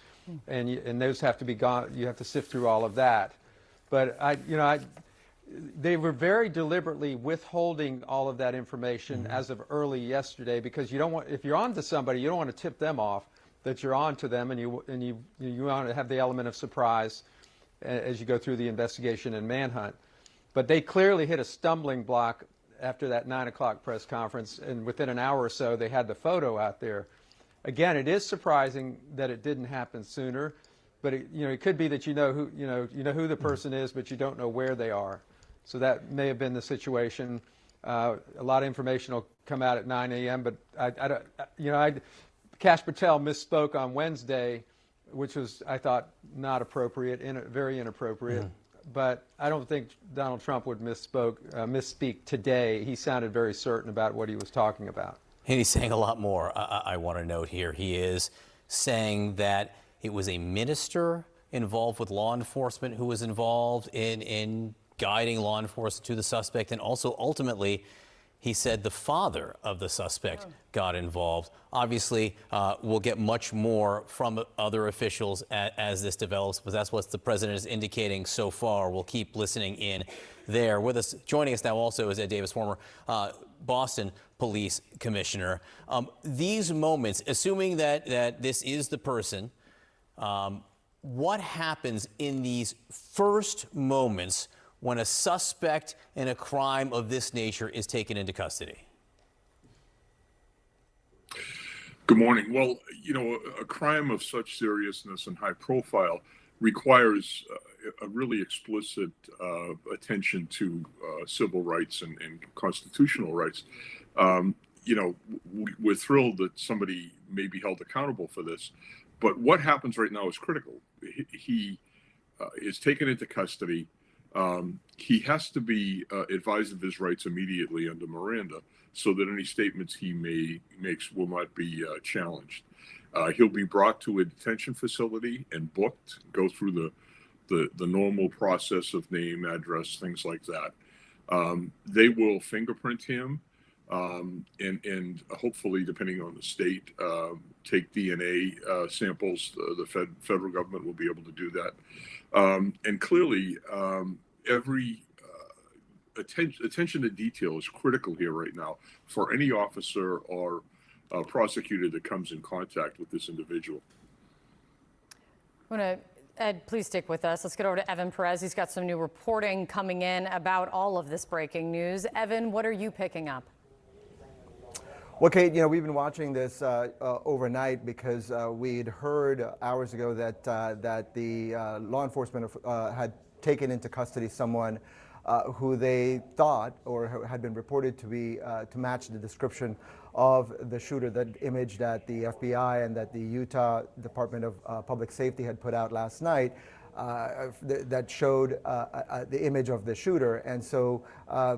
and those have to be gone. You have to sift through all of that. But they were very deliberately withholding all of that information as of early yesterday, because you don't want, if you're on to somebody, you don't want to tip them off that you're on to them, and you want to have the element of surprise as you go through the investigation and manhunt. But they clearly hit a stumbling block after that 9 o'clock press conference, and within an hour or so, they had the photo out there. Again, it is surprising that it didn't happen sooner, but it could be that you know who the person is, but you don't know where they are. So that may have been the situation. A lot of information will come out at 9 a.m., but Kash Patel misspoke on Wednesday, which was, I thought, not appropriate, very inappropriate. But I don't think Donald Trump would misspeak today. He sounded very certain about what he was talking about. And he's saying a lot more. I want to note here, he is saying that it was a minister involved with law enforcement who was involved in guiding law enforcement to the suspect, and also ultimately he said the father of the suspect got involved. Obviously, we'll get much more from other officials as this develops, but that's what the president is indicating so far. We'll keep listening in there. With us, joining us now also is Ed Davis, former Boston police commissioner. These moments, assuming that this is the person, what happens in these first moments when a suspect in a crime of this nature is taken into custody? Good morning. Well, you know, a crime of such seriousness and high profile requires a really explicit attention to civil rights and constitutional rights. You know, we're thrilled that somebody may be held accountable for this, but what happens right now is critical. He is taken into custody. He has to be advised of his rights immediately under Miranda, so that any statements he makes will not be challenged. He'll be brought to a detention facility and booked, go through the normal process of name, address, things like that. They will fingerprint him and hopefully, depending on the state, take DNA samples. The federal government will be able to do that. And clearly, every attention to detail is critical here right now for any officer or prosecutor that comes in contact with this individual. Ed, please stick with us. Let's get over to Evan Perez. He's got some new reporting coming in about all of this breaking news. Evan, what are you picking up? Well, Kate, you know, we've been watching this overnight because we'd heard hours ago that the law enforcement had taken into custody someone who they thought or had been reported to be to match the description of the shooter, that image that the FBI and that the Utah Department of Public Safety had put out last night that showed the image of the shooter. And so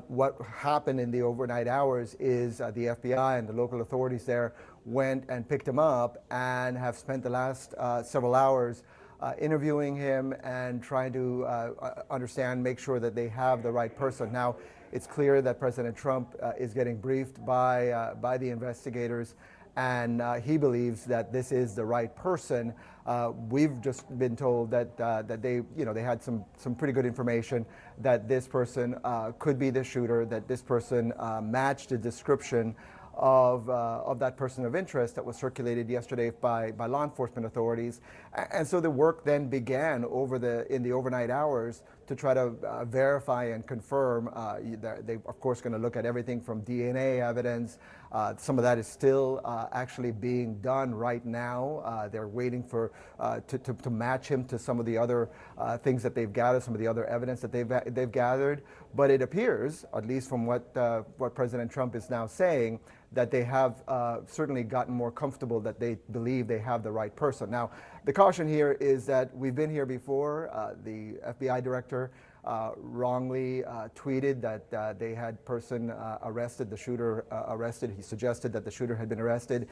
what happened in the overnight hours is the FBI and the local authorities there went and picked him up and have spent the last several hours interviewing him and trying to understand, make sure that they have the right person. Now, it's clear that President Trump is getting briefed by the investigators, and he believes that this is the right person. We've just been told that they had some pretty good information that this person could be the shooter, that this person matched the description of that person of interest that was circulated yesterday by law enforcement authorities. And so the work then began in the overnight hours to try to verify and confirm. They, of course, going to look at everything from DNA evidence. Some of that is still actually being done right now. They're waiting for to match him to some of the other things that they've gathered, some of the other evidence that they've gathered. But it appears, at least from what President Trump is now saying, that they have certainly gotten more comfortable that they believe they have the right person. Now, the caution here is that we've been here before. The FBI director wrongly tweeted that they had person arrested, the shooter arrested. He suggested that the shooter had been arrested,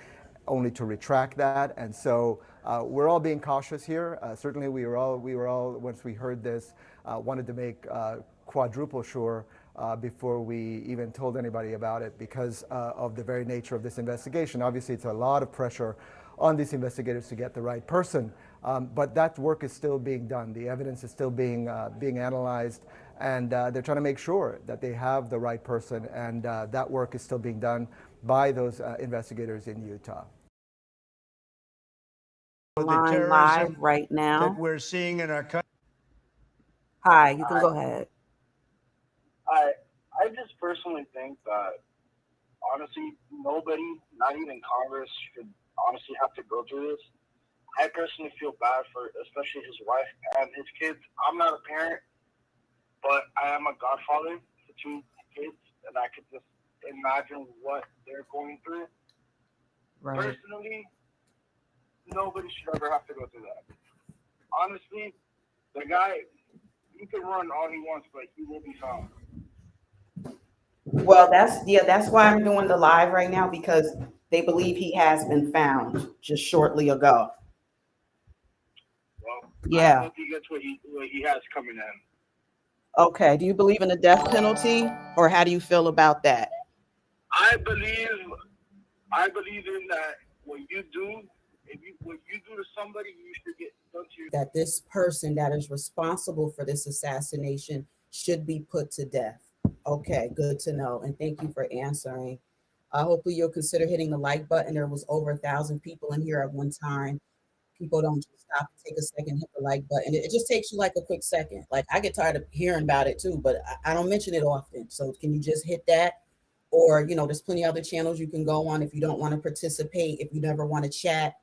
only to retract that. And so we're all being cautious here. Certainly we were all, once we heard this, wanted to make quadruple sure before we even told anybody about it, because of the very nature of this investigation. Obviously, it's a lot of pressure on these investigators to get the right person, but that work is still being done. The evidence is still being analyzed, and they're trying to make sure that they have the right person, and that work is still being done by those investigators in Utah. Live right now that we're seeing in our country. Hi, you can go ahead. I just personally think that, honestly, nobody, not even Congress, should honestly have to go through this. I personally feel bad for especially his wife and his kids. I'm not a parent, but I am a godfather to two kids, and I could just imagine what they're going through. Right. Personally, nobody should ever have to go through that. Honestly, the guy, he can run all he wants, but he will be found. Well, that's why I'm doing the live right now, because they believe he has been found just shortly ago. Well, Yeah. I hope he gets what he has coming in. Okay. Do you believe in the death penalty, or how do you feel about that? I believe in that. What you do, what you do to somebody, you should get done to you. That this person that is responsible for this assassination should be put to death. Okay, good to know. And thank you for answering. Hopefully you'll consider hitting the like button. There was over 1,000 people in here at one time. People don't just stop and take a second, hit the like button. It just takes you like a quick second. Like I get tired of hearing about it too, but I don't mention it often. So can you just hit that? Or, there's plenty of other channels you can go on if you don't want to participate, if you never want to chat.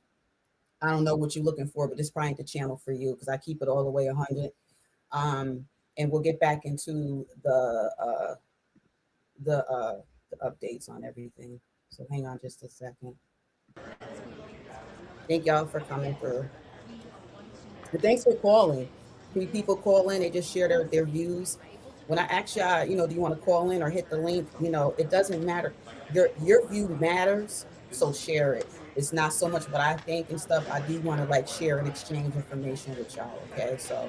I don't know what you're looking for, but this probably ain't the channel for you because I keep it all the way 100. And we'll get back into the updates on everything. So hang on just a second. Thank y'all for coming through. And thanks for calling. People call in, they just share their views. When I ask y'all, do you want to call in or hit the link? It doesn't matter. Your view matters, so share it. It's not so much what I think and stuff. I do want to like share and exchange information with y'all. Okay, so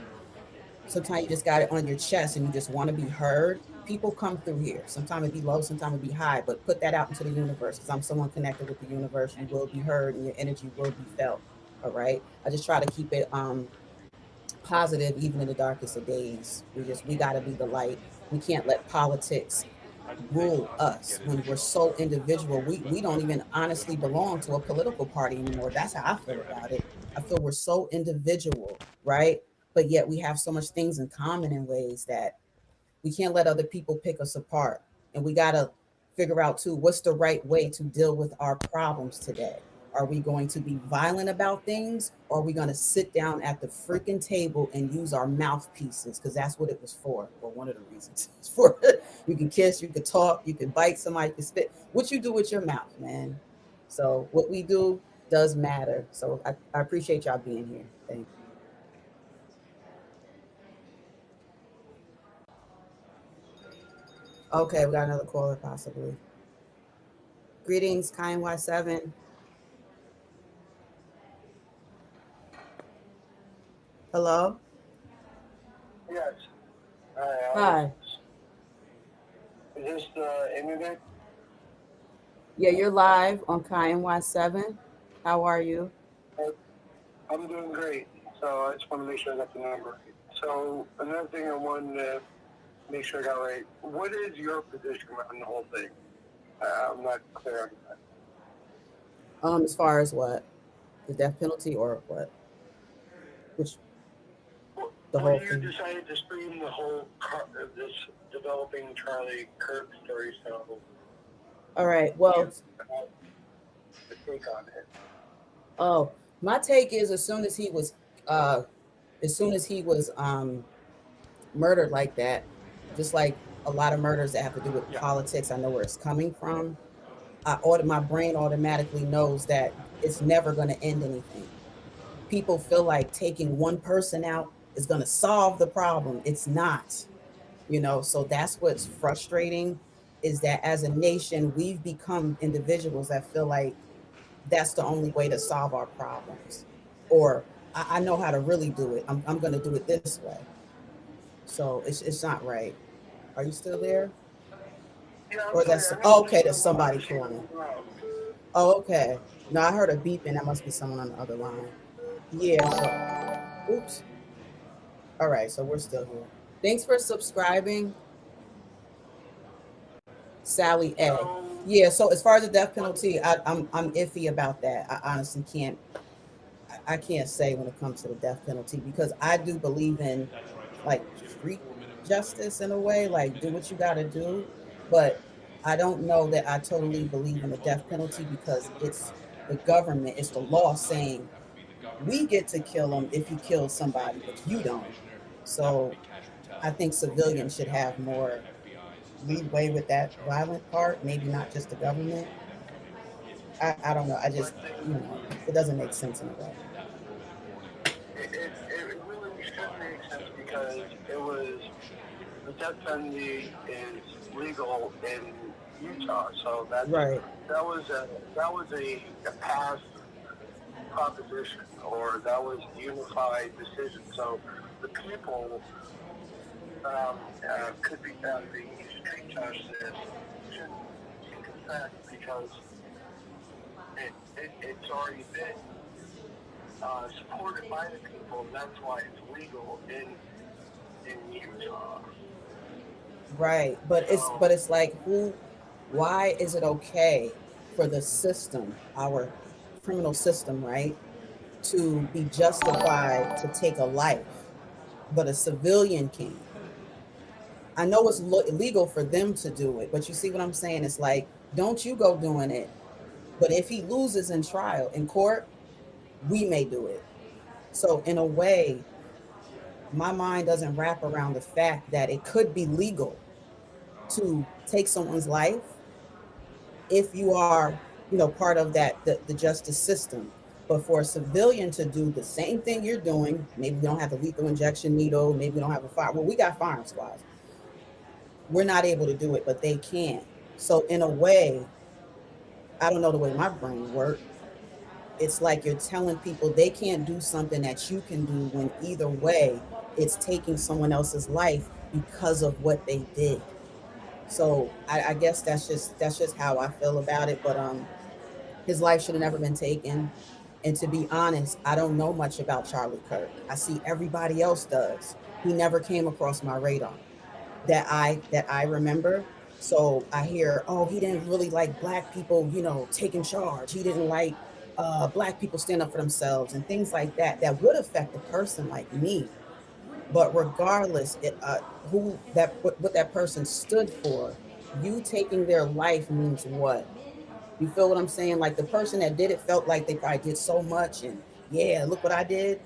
sometimes you just got it on your chest and you just want to be heard. People come through here. Sometimes it be low, sometimes it be high, but put that out into the universe because I'm someone connected with the universe. You will be heard and your energy will be felt. All right. I just try to keep it positive even in the darkest of days. We got to be the light. We can't let politics rule us when we're so individual. We don't even honestly belong to a political party anymore. That's how I feel about it. I feel we're so individual, right? But yet we have so much things in common in ways that we can't let other people pick us apart. And we got to figure out too, what's the right way to deal with our problems today? Are we going to be violent about things? Or are we going to sit down at the freaking table and use our mouthpieces? Because that's what it was for. Well, one of the reasons it's for. You can kiss, you can talk, you can bite somebody, you can spit. What you do with your mouth, man. So what we do does matter. So I appreciate y'all being here. Thank you. Okay, we got another caller possibly. Greetings, Kiy NY7. Hello? Yes. Hi. Is this the internet? Yeah, you're live on Kiy NY7. How are you? I'm doing great. So I just want to make sure I got the number. So another thing I wanted to make sure I got right. What is your position on the whole thing? I'm not clear on that. As far as what? The death penalty or what? Which the whole You thing. decided to stream the whole this developing Charlie Kirk story. So All right. Well, the take on it. oh, my take is as soon as he was murdered like that, just like a lot of murders that have to do with politics, I know where it's coming from. My brain automatically knows that it's never going to end anything. People feel like taking one person out is going to solve the problem. It's not, so that's what's frustrating is that as a nation, we've become individuals that feel like that's the only way to solve our problems. Or I know how to really do it. I'm going to do it this way. So it's not right. Are you still there? Or that's okay. There's somebody calling. Oh, okay. No, I heard a beeping. That must be someone on the other line. Yeah. So, oops. All right. So we're still here. Thanks for subscribing, Sally A. Yeah. So as far as the death penalty, I'm iffy about that. I honestly can't. I can't say when it comes to the death penalty because I do believe in like street justice in a way, like do what you got to do. But I don't know that I totally believe in the death penalty because it's the government, it's the law saying we get to kill them if he kills somebody, but you don't. So I think civilians should have more leeway with that violent part, maybe not just the government. I don't know. I just, it doesn't make sense in a way. It really should make sense because it was the death penalty is legal in Utah, so that Right. that was a past proposition, or that was a unified decision. So the people could be the street justice should take effect because it's already been supported by the people, and that's why it's legal in Utah. Right, but it's like who Why is it okay for the system, our criminal system, right, to be justified to take a life, but a civilian can't? I know it's illegal for them to do it, but you see what I'm saying? It's like, don't you go doing it. But if he loses in trial, in court, we may do it. So in a way, my mind doesn't wrap around the fact that it could be legal to take someone's life if you are, part of the justice system. But for a civilian to do the same thing you're doing, maybe we don't have a lethal injection needle, maybe we don't have a fire. Well, we got firing squads. We're not able to do it, but they can. So in a way, I don't know the way my brain works. It's like you're telling people they can't do something that you can do, when either way, it's taking someone else's life because of what they did. So I guess that's just how I feel about it. But his life should have never been taken. And to be honest, I don't know much about Charlie Kirk. I see everybody else does. He never came across my radar that I remember. So I hear, oh, he didn't really like Black people, taking charge. He didn't like Black people stand up for themselves and things like that. That would affect a person like me. But regardless, what that person stood for, you taking their life means what? You feel what I'm saying? Like the person that did it felt like they probably did so much, and yeah, look what I did.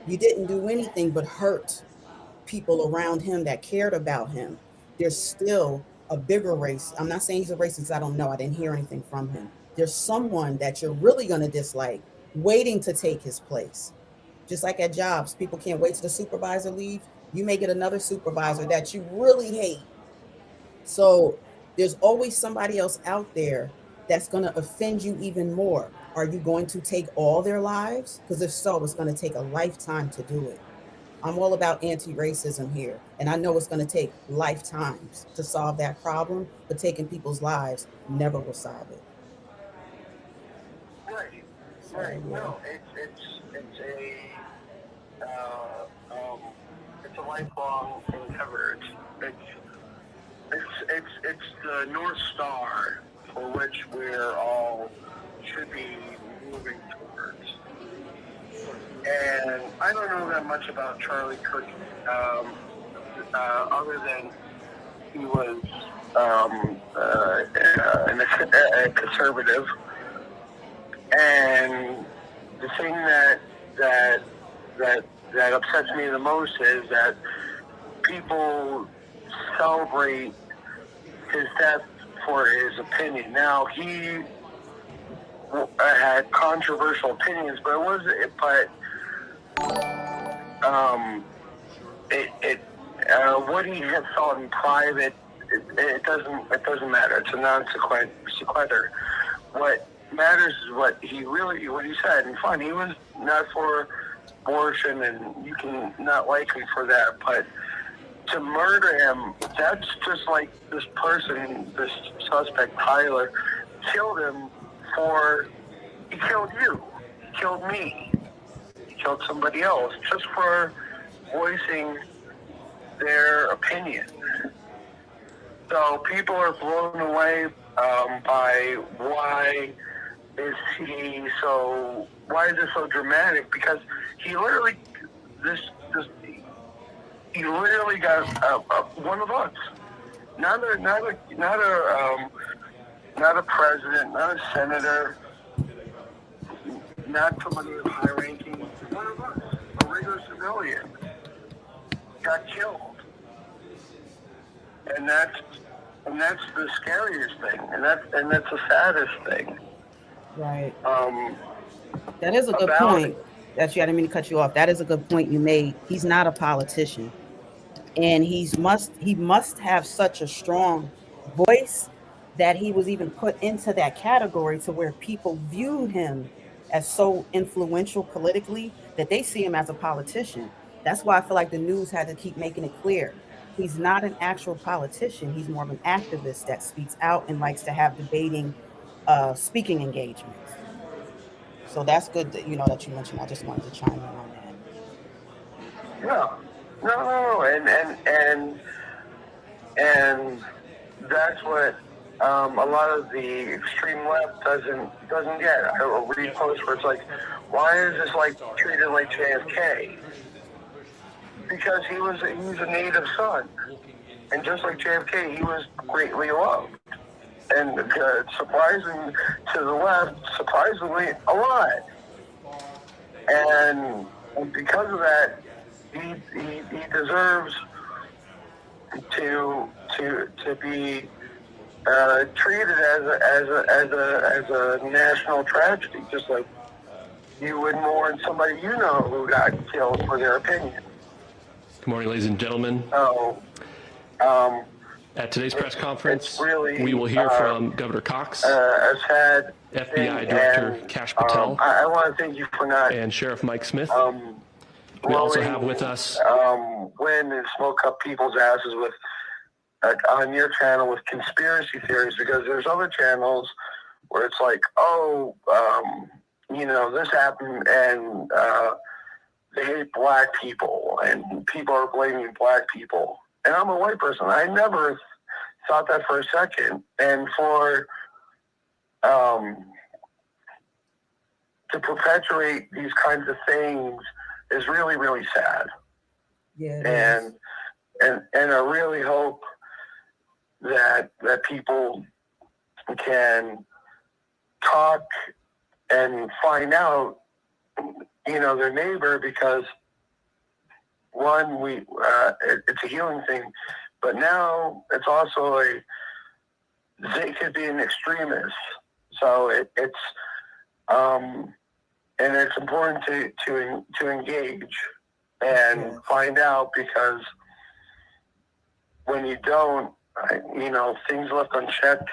You didn't do anything but hurt people around him that cared about him. There's still a bigger race. I'm not saying he's a racist. I don't know. I didn't hear anything from him. There's someone that you're really going to dislike waiting to take his place. Just like at jobs, people can't wait till the supervisor leaves. You may get another supervisor that you really hate. So there's always somebody else out there that's going to offend you even more. Are you going to take all their lives? Because if so, it's going to take a lifetime to do it. I'm all about anti-racism here, and I know it's going to take lifetimes to solve that problem, but taking people's lives never will solve it. Right. So, Right. yeah. No, it's a lifelong endeavor. It's the North Star for which we're all should be moving towards. And I don't know that much about Charlie Kirk, other than he was a conservative. And the thing that upsets me the most is that people celebrate his death for his opinion. Now, he had controversial opinions, but what he had thought in private, it doesn't matter. It's a non sequitur. What matters is what he said. And fine, he was not for abortion, and you can not like him for that, but to murder him, that's just like this person, this suspect Tyler, killed him he killed you, he killed me, he killed somebody else just for voicing their opinion. So people are blown away by why is it so dramatic? Because he literally got one of us, not a president, not a senator, not somebody with high ranking. One of us, a regular civilian, got killed, and that's the scariest thing, and that's the saddest thing. Right. That is a good point. I didn't mean to cut you off. That is a good point you made. He's not a politician, and he must have such a strong voice that he was even put into that category to where people viewed him as so influential politically that they see him as a politician. That's why I feel like the news had to keep making it clear. He's not an actual politician. He's more of an activist that speaks out and likes to have debating, speaking engagements. So that's good that you mentioned. I just wanted to chime in on that. No, and that's what a lot of the extreme left doesn't get. A repost where it's like, why is this like treated like JFK? Because he was a native son, and just like JFK, he was greatly loved. And surprising to the left, surprisingly a lot. And because of that, he deserves to be treated as a national tragedy, just like you would mourn somebody you know who got killed for their opinion. Good morning, ladies and gentlemen. So, at today's press conference, really, we will hear from Governor Cox, a sad FBI Director Kash Patel, I want to thank you for not and Sheriff Mike Smith. We also have with us wind and smoke up people's asses with on your channel with conspiracy theories, because there's other channels where it's like, this happened and they hate black people and people are blaming black people. And I'm a white person. I never thought that for a second. And for to perpetuate these kinds of things is really, really sad. Yeah. And I really hope that people can talk and find out, their neighbor, because one, it's a healing thing, but now it's also they could be an extremist. So it's and it's important to engage and find out, because when you don't, things left unchecked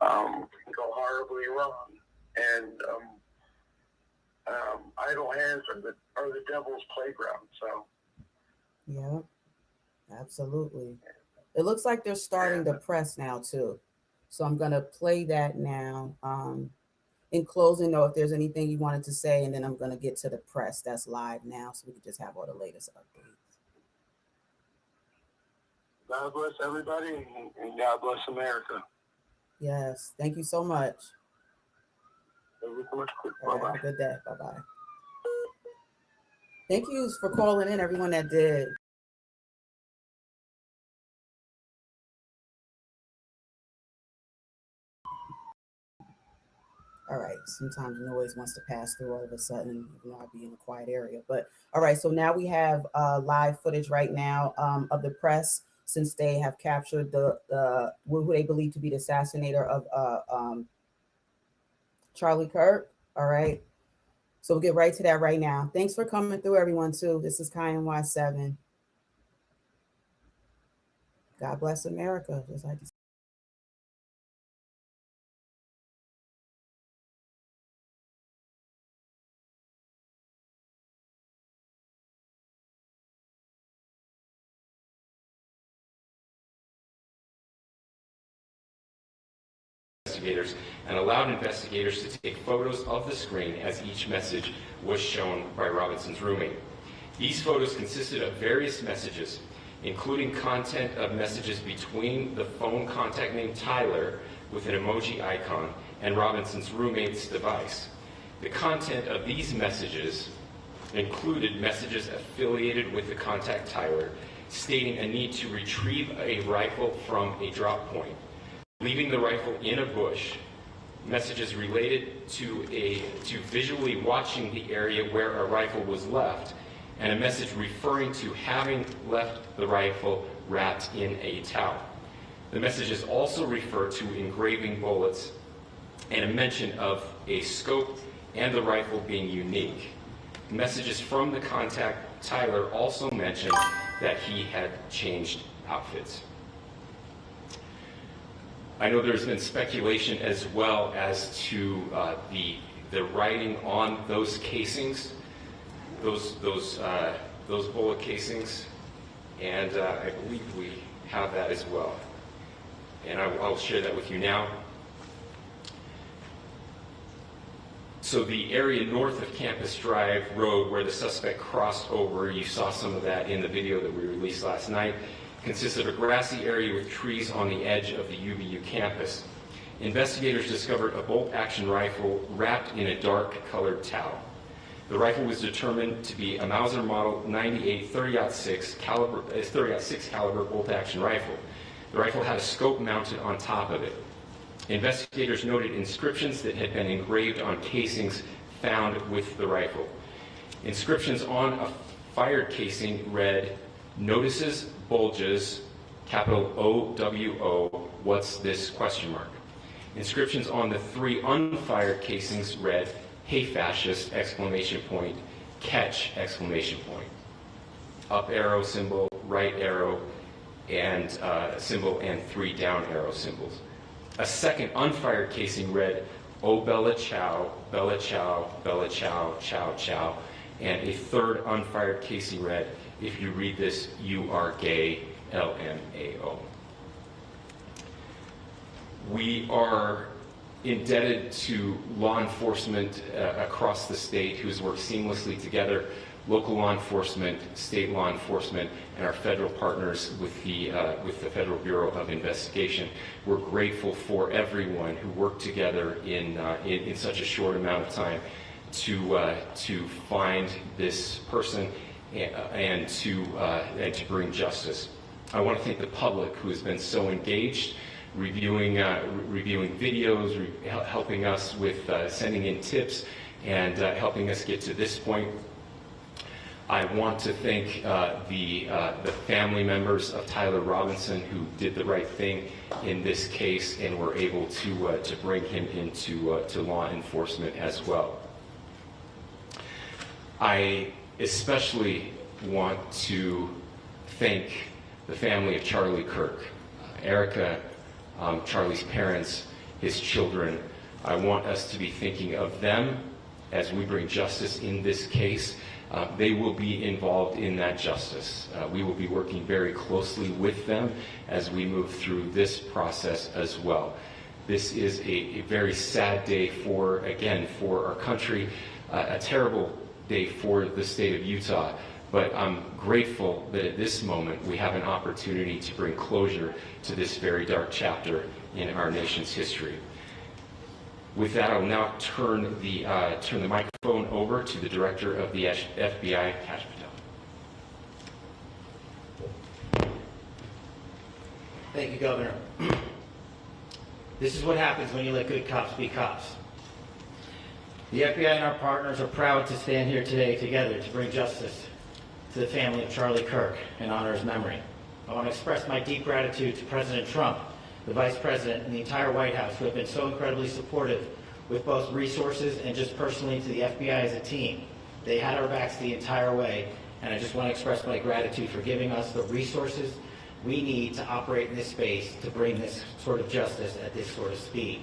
can go horribly wrong. And idle hands are the devil's playground. So. Yeah, absolutely. It looks like they're starting the press now too. So I'm going to play that now. In closing, though, if there's anything you wanted to say, and then I'm going to get to the press that's live now, so we can just have all the latest updates. God bless everybody, and God bless America. Yes, thank you so much. Thank you so much. Right, have a good day. Bye-bye. Thank you for calling in, everyone that did. All right, sometimes noise wants to pass through all of a sudden, I'll be in a quiet area. But all right, so now we have live footage right now of the press, since they have captured the who they believe to be the assassinator of Charlie Kirk. All right, so we'll get right to that right now. Thanks for coming through, everyone, too. This is Kiy NY7. God bless America, just like you said. Investigators and allowed investigators to take photos of the screen as each message was shown by Robinson's roommate. These photos consisted of various messages, including content of messages between the phone contact named Tyler with an emoji icon and Robinson's roommate's device. The content of these messages included messages affiliated with the contact Tyler, stating a need to retrieve a rifle from a drop point, leaving the rifle in a bush, messages related to visually watching the area where a rifle was left, and a message referring to having left the rifle wrapped in a towel. The messages also refer to engraving bullets and a mention of a scope and the rifle being unique. Messages from the contact Tyler also mentioned that he had changed outfits. I know there's been speculation as well as to the writing on those casings, those bullet casings, and I believe we have that as well. And I'll share that with you now. So the area north of Campus Drive Road where the suspect crossed over, you saw some of that in the video that we released last night, consists of a grassy area with trees on the edge of the UVU campus. Investigators discovered a bolt-action rifle wrapped in a dark-colored towel. The rifle was determined to be a Mauser Model 98 30-06 caliber bolt-action rifle. The rifle had a scope mounted on top of it. Investigators noted inscriptions that had been engraved on casings found with the rifle. Inscriptions on a fired casing read, "Notices, bulges, capital OWO, what's this, question mark." Inscriptions on the 3 unfired casings read, "Hey fascist, exclamation point, catch, exclamation point." Up arrow symbol, right arrow, and symbol, and 3 down arrow symbols. A second unfired casing read, "Oh Bella Chow, Bella Chow, Bella Chow, Chow Chow." And a third unfired casing read, "If you read this, you are gay, LMAO." We are indebted to law enforcement across the state who's worked seamlessly together, local law enforcement, state law enforcement, and our federal partners with the Federal Bureau of Investigation. We're grateful for everyone who worked together in such a short amount of time to find this person and to bring justice. I want to thank the public who has been so engaged, reviewing videos, helping us with sending in tips, and helping us get to this point. I want to thank the family members of Tyler Robinson who did the right thing in this case and were able to bring him into to law enforcement as well. I especially want to thank the family of Charlie Kirk, Erica, Charlie's parents, his children. I want us to be thinking of them as we bring justice in this case. They will be involved in that justice. We will be working very closely with them as we move through this process as well. This is a very sad day for our country, a terrible day for the state of Utah, but I'm grateful that at this moment we have an opportunity to bring closure to this very dark chapter in our nation's history. With that, I will now turn the microphone over to the Director of the FBI, Kash Patel. Thank you, Governor. This is what happens when you let good cops be cops. The FBI and our partners are proud to stand here today together to bring justice to the family of Charlie Kirk and honor his memory. I want to express my deep gratitude to President Trump, the Vice President, and the entire White House who have been so incredibly supportive with both resources and just personally to the FBI as a team. They had our backs the entire way, and I just want to express my gratitude for giving us the resources we need to operate in this space to bring this sort of justice at this sort of speed.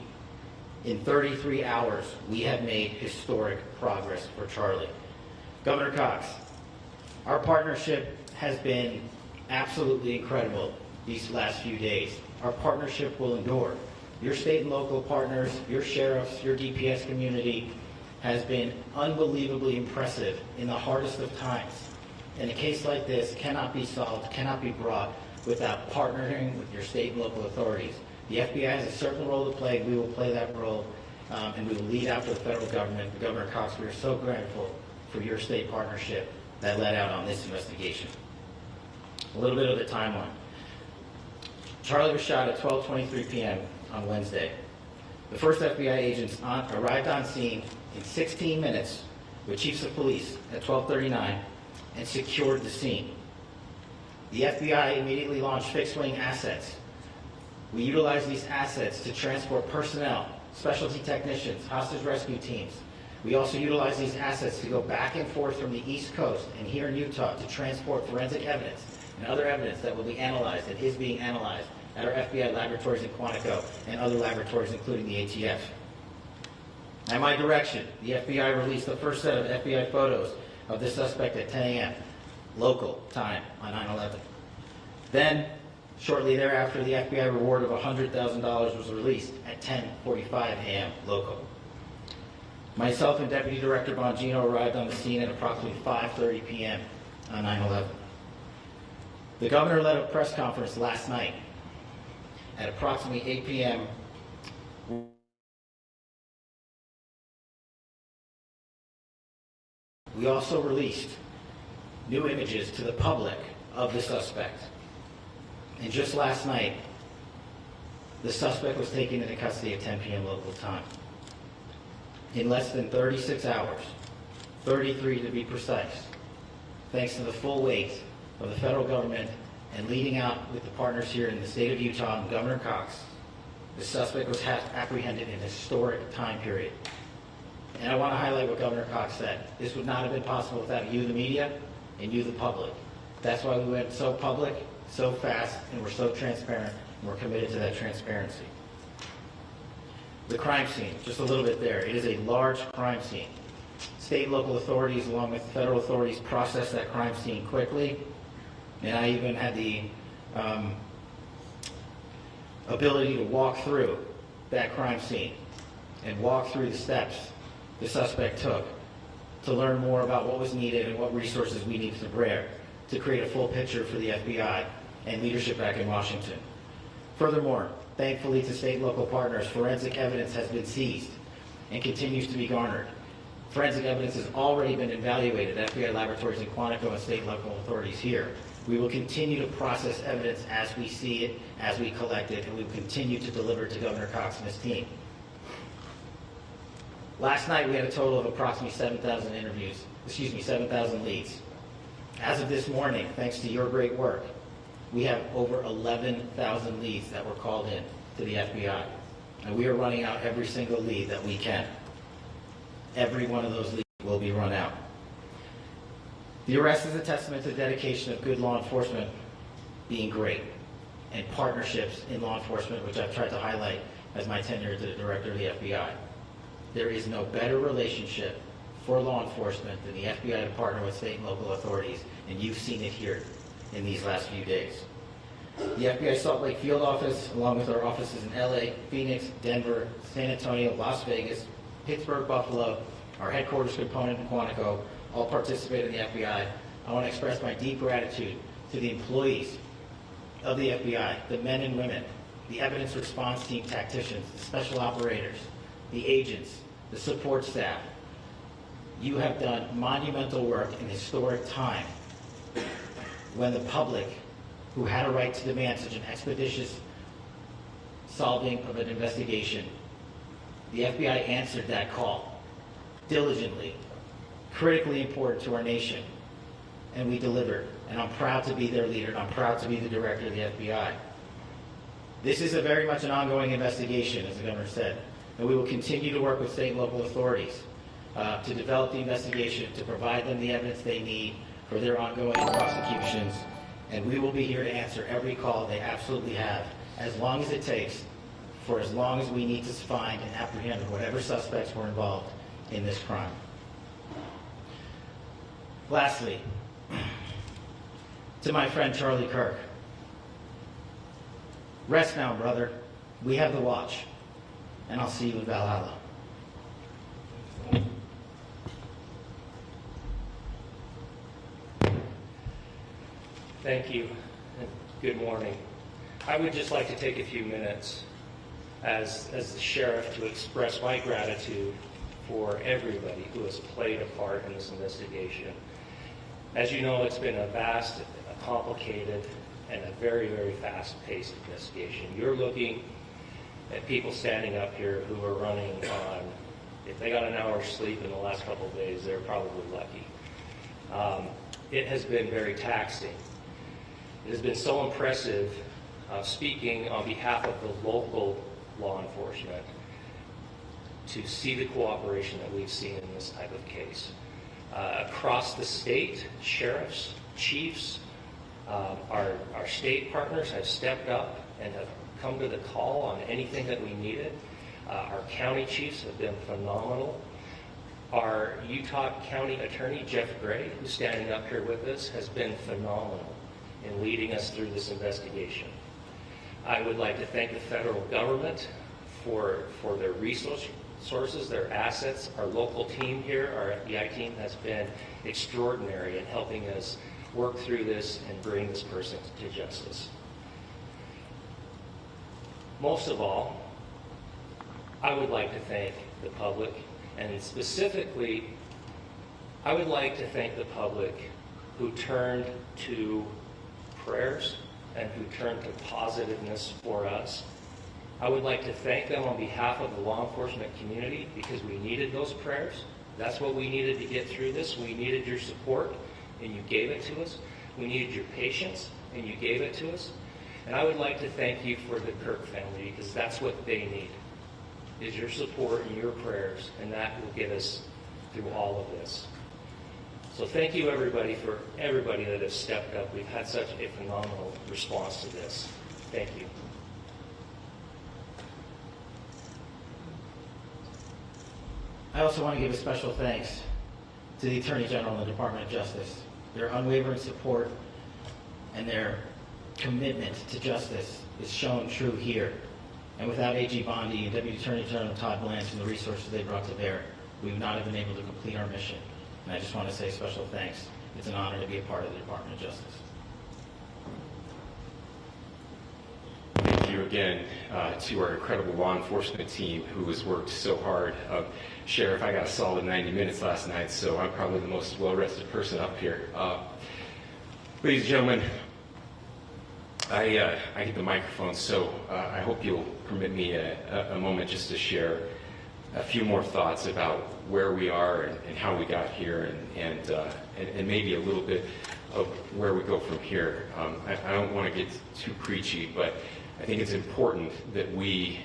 In 33 hours, we have made historic progress for Charlie. Governor Cox, our partnership has been absolutely incredible these last few days. Our partnership will endure. Your state and local partners, your sheriffs, your DPS community has been unbelievably impressive in the hardest of times. And a case like this cannot be solved, cannot be brought without partnering with your state and local authorities. The FBI has a certain role to play. We will play that role, and we will lead after the federal government. Governor Cox, we are so grateful for your state partnership that led out on this investigation. A little bit of the timeline. Charlie was shot at 12:23 p.m. on Wednesday. The first FBI agents arrived on scene in 16 minutes with chiefs of police at 12:39 and secured the scene. The FBI immediately launched fixed-wing assets. We utilized these assets to transport personnel, specialty technicians, hostage rescue teams. We also utilized these assets to go back and forth from the East Coast and here in Utah to transport forensic evidence and other evidence that will be analyzed and is being analyzed at our FBI laboratories in Quantico and other laboratories, including the ATF. At my direction, the FBI released the first set of FBI photos of the suspect at 10 a.m. local time on 9/11. Then, shortly thereafter, the FBI reward of $100,000 was released at 10:45 a.m. local. Myself and Deputy Director Bongino arrived on the scene at approximately 5:30 p.m. on 9/11. The governor led a press conference last night at approximately 8 p.m. We also released new images to the public of the suspect. And just last night, the suspect was taken into custody at 10 p.m. local time. In less than 36 hours, 33 to be precise, thanks to the full weight of the federal government and leading out with the partners here in the state of Utah and Governor Cox, the suspect was apprehended in a historic time period. And I want to highlight what Governor Cox said. This would not have been possible without you, the media, and you, the public. That's why we went so public, so fast, and we're so transparent, and we're committed to that transparency. The crime scene, just a little bit there. It is a large crime scene. State and local authorities, along with federal authorities, processed that crime scene quickly. And I even had the ability to walk through that crime scene and walk through the steps the suspect took to learn more about what was needed and what resources we needed to prepare to create a full picture for the FBI and leadership back in Washington. Furthermore, thankfully to state and local partners, forensic evidence has been seized and continues to be garnered. Forensic evidence has already been evaluated at FBI laboratories in Quantico and state and local authorities here. We will continue to process evidence as we see it, as we collect it, and we will continue to deliver to Governor Cox and his team. Last night we had a total of approximately 7,000 leads. As of this morning, thanks to your great work, we have over 11,000 leads that were called in to the FBI. And we are running out every single lead that we can. Every one of those leads will be run out. The arrest is a testament to the dedication of good law enforcement being great, and partnerships in law enforcement, which I've tried to highlight as my tenure as the director of the FBI. There is no better relationship for law enforcement than the FBI to partner with state and local authorities, and you've seen it here in these last few days. The FBI Salt Lake field office, along with our offices in LA, Phoenix, Denver, San Antonio, Las Vegas, Pittsburgh, Buffalo, our headquarters component in Quantico, all participate in the FBI. I want to express my deep gratitude to the employees of the FBI, the men and women, the evidence response team tacticians, the special operators, the agents, the support staff. You have done monumental work in historic time when the public, who had a right to demand such an expeditious solving of an investigation, the FBI answered that call diligently, critically important to our nation, and we delivered. And I'm proud to be their leader, and I'm proud to be the director of the FBI. This is very much an ongoing investigation, as the governor said, and we will continue to work with state and local authorities to develop the investigation, to provide them the evidence they need for their ongoing prosecutions, and we will be here to answer every call they absolutely have, as long as it takes, for as long as we need to find and apprehend whatever suspects were involved in this crime. Lastly, to my friend Charlie Kirk, rest now, brother. We have the watch, and I'll see you in Valhalla. Thank you, and good morning. I would just like to take a few minutes as the sheriff to express my gratitude for everybody who has played a part in this investigation. As you know, it's been a vast, a complicated, and a very, very fast-paced investigation. You're looking at people standing up here who are running on, if they got an hour's sleep in the last couple of days, they're probably lucky. It has been very taxing. It has been so impressive speaking on behalf of the local law enforcement to see the cooperation that we've seen in this type of case. Across the state, sheriffs, chiefs, our state partners have stepped up and have come to the call on anything that we needed. Our county chiefs have been phenomenal. Our Utah County Attorney, Jeff Gray, who's standing up here with us, has been phenomenal in leading us through this investigation. I would like to thank the federal government for their resources, their assets. Our local team here, our FBI team, has been extraordinary in helping us work through this and bring this person to justice. Most of all, I would like to thank the public, and specifically, I would like to thank the public who turned to prayers and who turned to positiveness for us. I would like to thank them on behalf of the law enforcement community because we needed those prayers. That's what we needed to get through this. We needed your support, and you gave it to us. We needed your patience, and you gave it to us. And I would like to thank you for the Kirk family because that's what they need, is your support and your prayers, and that will get us through all of this. So thank you everybody for everybody that has stepped up. We've had such a phenomenal response to this. Thank you. I also want to give a special thanks to the Attorney General and the Department of Justice. Their unwavering support and their commitment to justice is shown true here. And without AG Bondi and Deputy Attorney General Todd Blanche and the resources they brought to bear, we would not have been able to complete our mission. And I just want to say special thanks. It's an honor to be a part of the Department of Justice. Thank you again to our incredible law enforcement team who has worked so hard. Sheriff, I got a solid 90 minutes last night, so I'm probably the most well-rested person up here. Ladies and gentlemen, I get the microphone, so I hope you'll permit me a moment just to share a few more thoughts about where we are and how we got here, and maybe a little bit of where we go from here. I don't want to get too preachy, but I think it's important that we,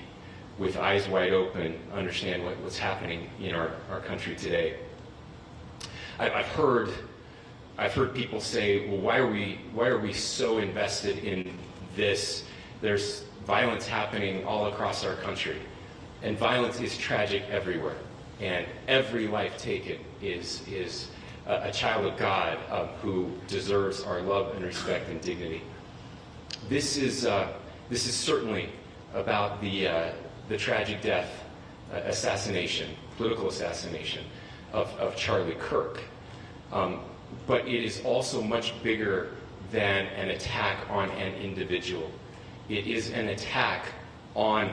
with eyes wide open, understand what's happening in our country today. I've heard people say, well, why are we so invested in this? There's violence happening all across our country, and violence is tragic everywhere, and every life taken is a child of God who deserves our love and respect and dignity. This is certainly about the tragic death, political assassination of Charlie Kirk. But it is also much bigger than an attack on an individual. It is an attack on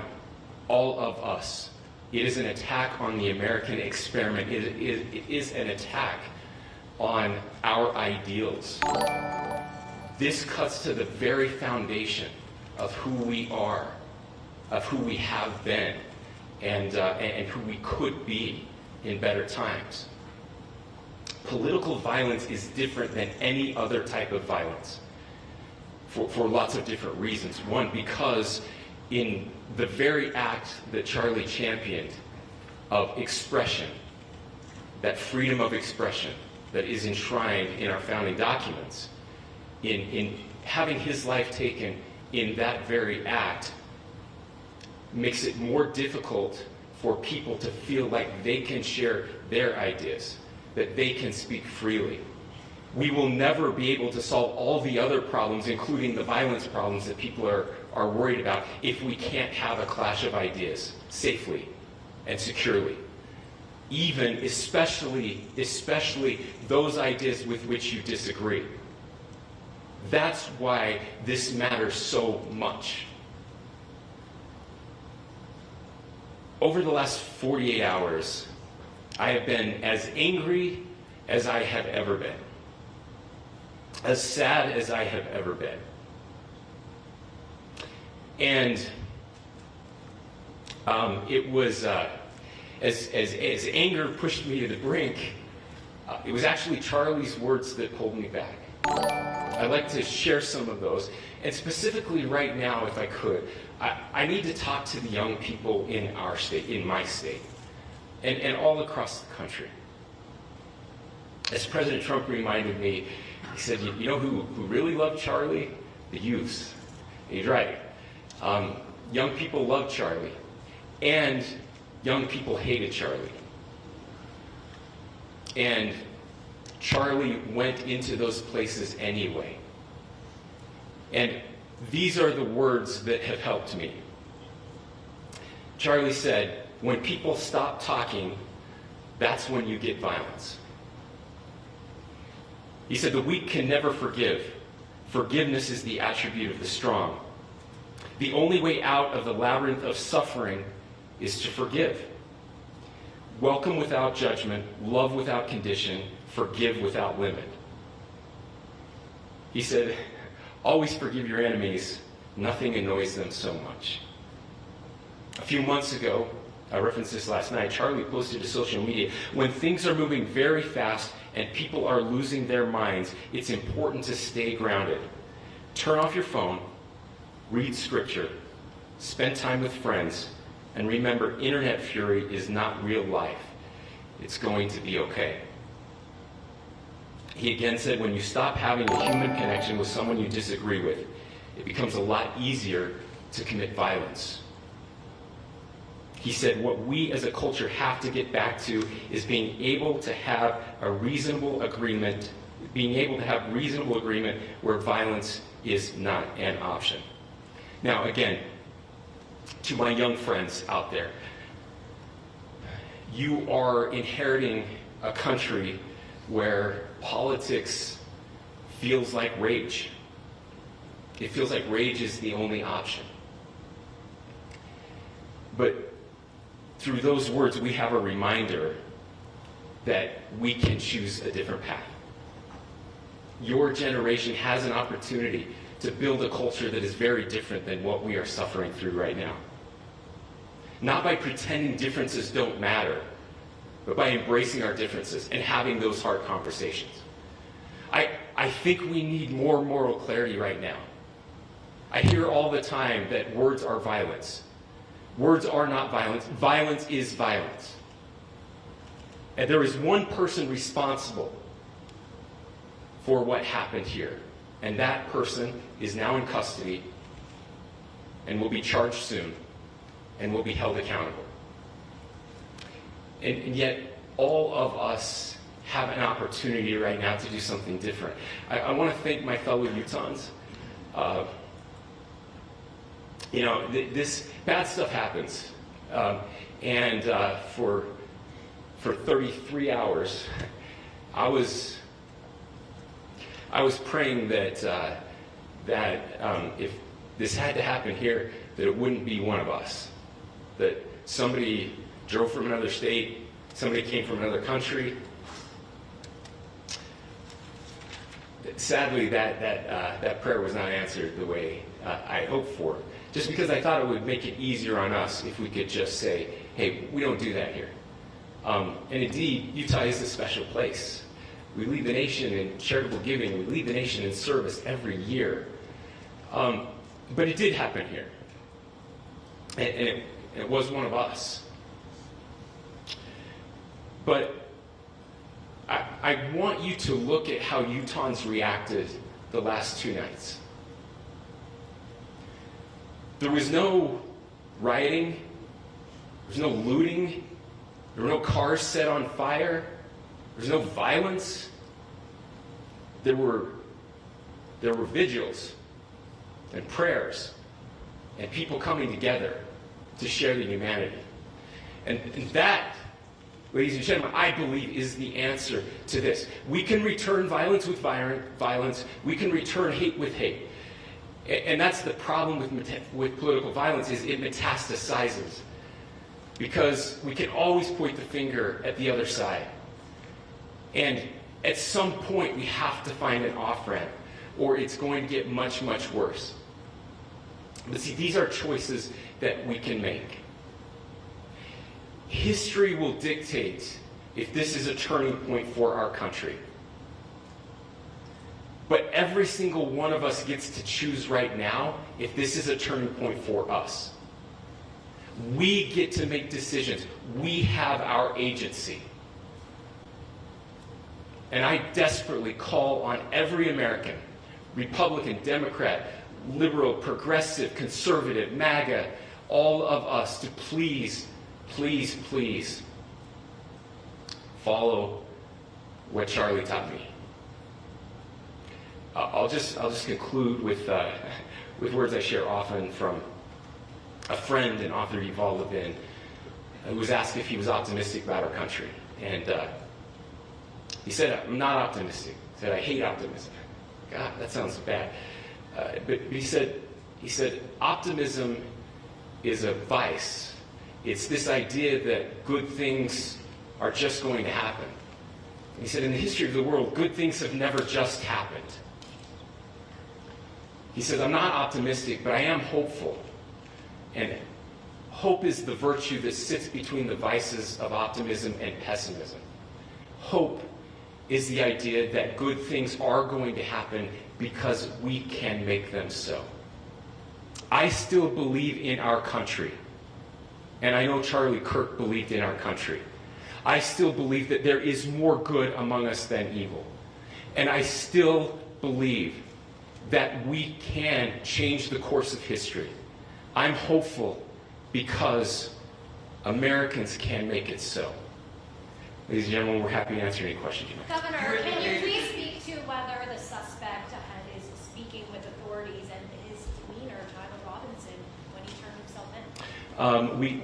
all of us. It is an attack on the American experiment. It is an attack on our ideals. This cuts to the very foundation of who we are, of who we have been, and who we could be in better times. Political violence is different than any other type of violence for lots of different reasons. One, because in the very act that Charlie championed of expression, that freedom of expression that is enshrined in our founding documents, in having his life taken in that very act, makes it more difficult for people to feel like they can share their ideas, that they can speak freely. We will never be able to solve all the other problems, including the violence problems that people are worried about, if we can't have a clash of ideas safely and securely. Especially those ideas with which you disagree. That's why this matters so much. Over the last 48 hours, I have been as angry as I have ever been, as sad as I have ever been. And it was, as anger pushed me to the brink, it was actually Charlie's words that pulled me back. I'd like to share some of those. And specifically right now, if I could, I need to talk to the young people in our state, in my state, and all across the country. As President Trump reminded me, he said, you know who really loved Charlie? The youths. And he's right. Young people loved Charlie, and young people hated Charlie. And Charlie went into those places anyway. And these are the words that have helped me. Charlie said, when people stop talking, that's when you get violence. He said, the weak can never forgive. Forgiveness is the attribute of the strong. The only way out of the labyrinth of suffering is to forgive. Welcome without judgment, love without condition, forgive without limit. He said, always forgive your enemies. Nothing annoys them so much. A few months ago, I referenced this last night, Charlie posted to social media, when things are moving very fast and people are losing their minds, it's important to stay grounded. Turn off your phone, read scripture, spend time with friends, and remember, internet fury is not real life. It's going to be okay. He again said, when you stop having a human connection with someone you disagree with, it becomes a lot easier to commit violence. He said, what we as a culture have to get back to is being able to have a reasonable agreement, where violence is not an option. Now, again, to my young friends out there, you are inheriting a country where politics feels like rage. It feels like rage is the only option. But through those words, we have a reminder that we can choose a different path. Your generation has an opportunity to build a culture that is very different than what we are suffering through right now. Not by pretending differences don't matter, but by embracing our differences and having those hard conversations. I think we need more moral clarity right now. I hear all the time that words are violence. Words are not violence. Violence is violence. And there is one person responsible for what happened here. And that person is now in custody and will be charged soon and will be held accountable. And yet, all of us have an opportunity right now to do something different. I want to thank my fellow Utahns. This bad stuff happens. For 33 hours, I was praying that if this had to happen here, that it wouldn't be one of us. That somebody drove from another state, somebody came from another country. Sadly, that prayer was not answered the way I hoped for. Just because I thought it would make it easier on us if we could just say, hey, we don't do that here. And indeed, Utah is a special place. We lead the nation in charitable giving. We lead the nation in service every year. But it did happen here. And it was one of us. But I want you to look at how Utahns reacted the last two nights. There was no rioting. There was no looting. There were no cars set on fire. There was no violence. There were vigils and prayers and people coming together to share the humanity. And that, ladies and gentlemen, I believe is the answer to this. We can return violence with violence. We can return hate with hate. And that's the problem with political violence, is it metastasizes. Because we can always point the finger at the other side. And at some point, we have to find an off-ramp, or it's going to get much, much worse. But see, these are choices that we can make. History will dictate if this is a turning point for our country. But every single one of us gets to choose right now if this is a turning point for us. We get to make decisions. We have our agency. And I desperately call on every American, Republican, Democrat, liberal, progressive, conservative, MAGA, all of us to please, please, please follow what Charlie taught me. I'll just conclude with words I share often from a friend and author, Yuval Levin, who was asked if he was optimistic about our country. And he said, I'm not optimistic. He said, I hate optimism. God, that sounds bad. But he said, optimism is a vice. It's this idea that good things are just going to happen. And he said, in the history of the world, good things have never just happened. He said, I'm not optimistic, but I am hopeful. And hope is the virtue that sits between the vices of optimism and pessimism. Hope is the idea that good things are going to happen because we can make them so. I still believe in our country. And I know Charlie Kirk believed in our country. I still believe that there is more good among us than evil. And I still believe that we can change the course of history. I'm hopeful because Americans can make it so. Ladies and gentlemen, we're happy to answer any questions you might have. Governor, can you please speak to whether the suspect is speaking with authorities and his demeanor, Tyler Robinson, when he turned himself in?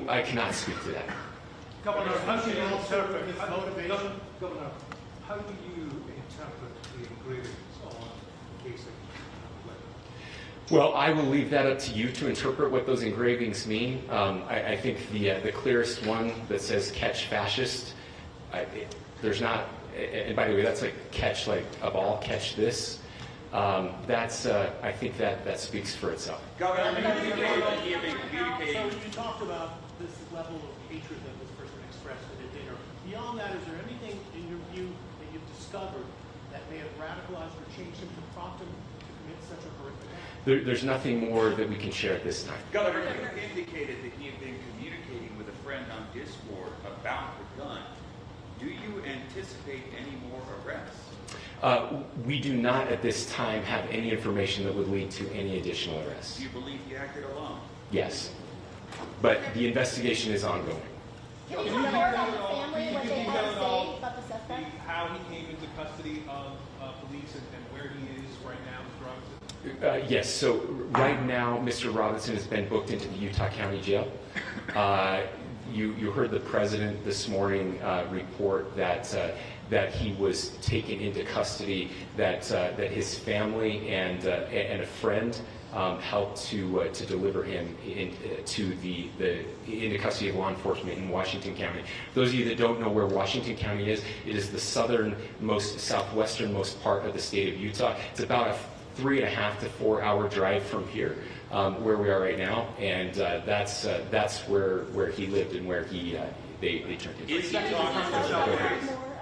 I cannot speak to that. Governor, how do you interpret his motivation? Governor, how do you interpret the engravings on the case of Well, I will leave that up to you to interpret what those engravings mean. I think the clearest one that says "catch fascist," there's not, and by the way, that's like catch like a ball, catch this. That's I think that speaks for itself. Governor, you talked about this level of hatred that this person expressed at a dinner. Beyond that, is there anything in your view that you've discovered that may have radicalized or changed him to prompt him to commit such a horrific act? There's nothing more that we can share at this time. Governor, you indicated that he had been communicating with a friend on Discord about the gun. Do you anticipate any more arrests? We do not at this time have any information that would lead to any additional arrests. Do you believe he acted alone? Yes, but the investigation is ongoing. Can you tell more about the family, what they had to say about the suspect? How he came into custody of police and where he is right now, Mr. Robinson? Yes, so right now, Mr. Robinson has been booked into the Utah County Jail. You heard the president this morning report that he was taken into custody, that his family and a friend helped to deliver him into custody of law enforcement in Washington County. Those of you that don't know where Washington County is, it is the southernmost, southwesternmost part of the state of Utah. It's about a 3.5 to 4 hour drive from here, where we are right now, and that's where he lived and where they turned him. Is he talking more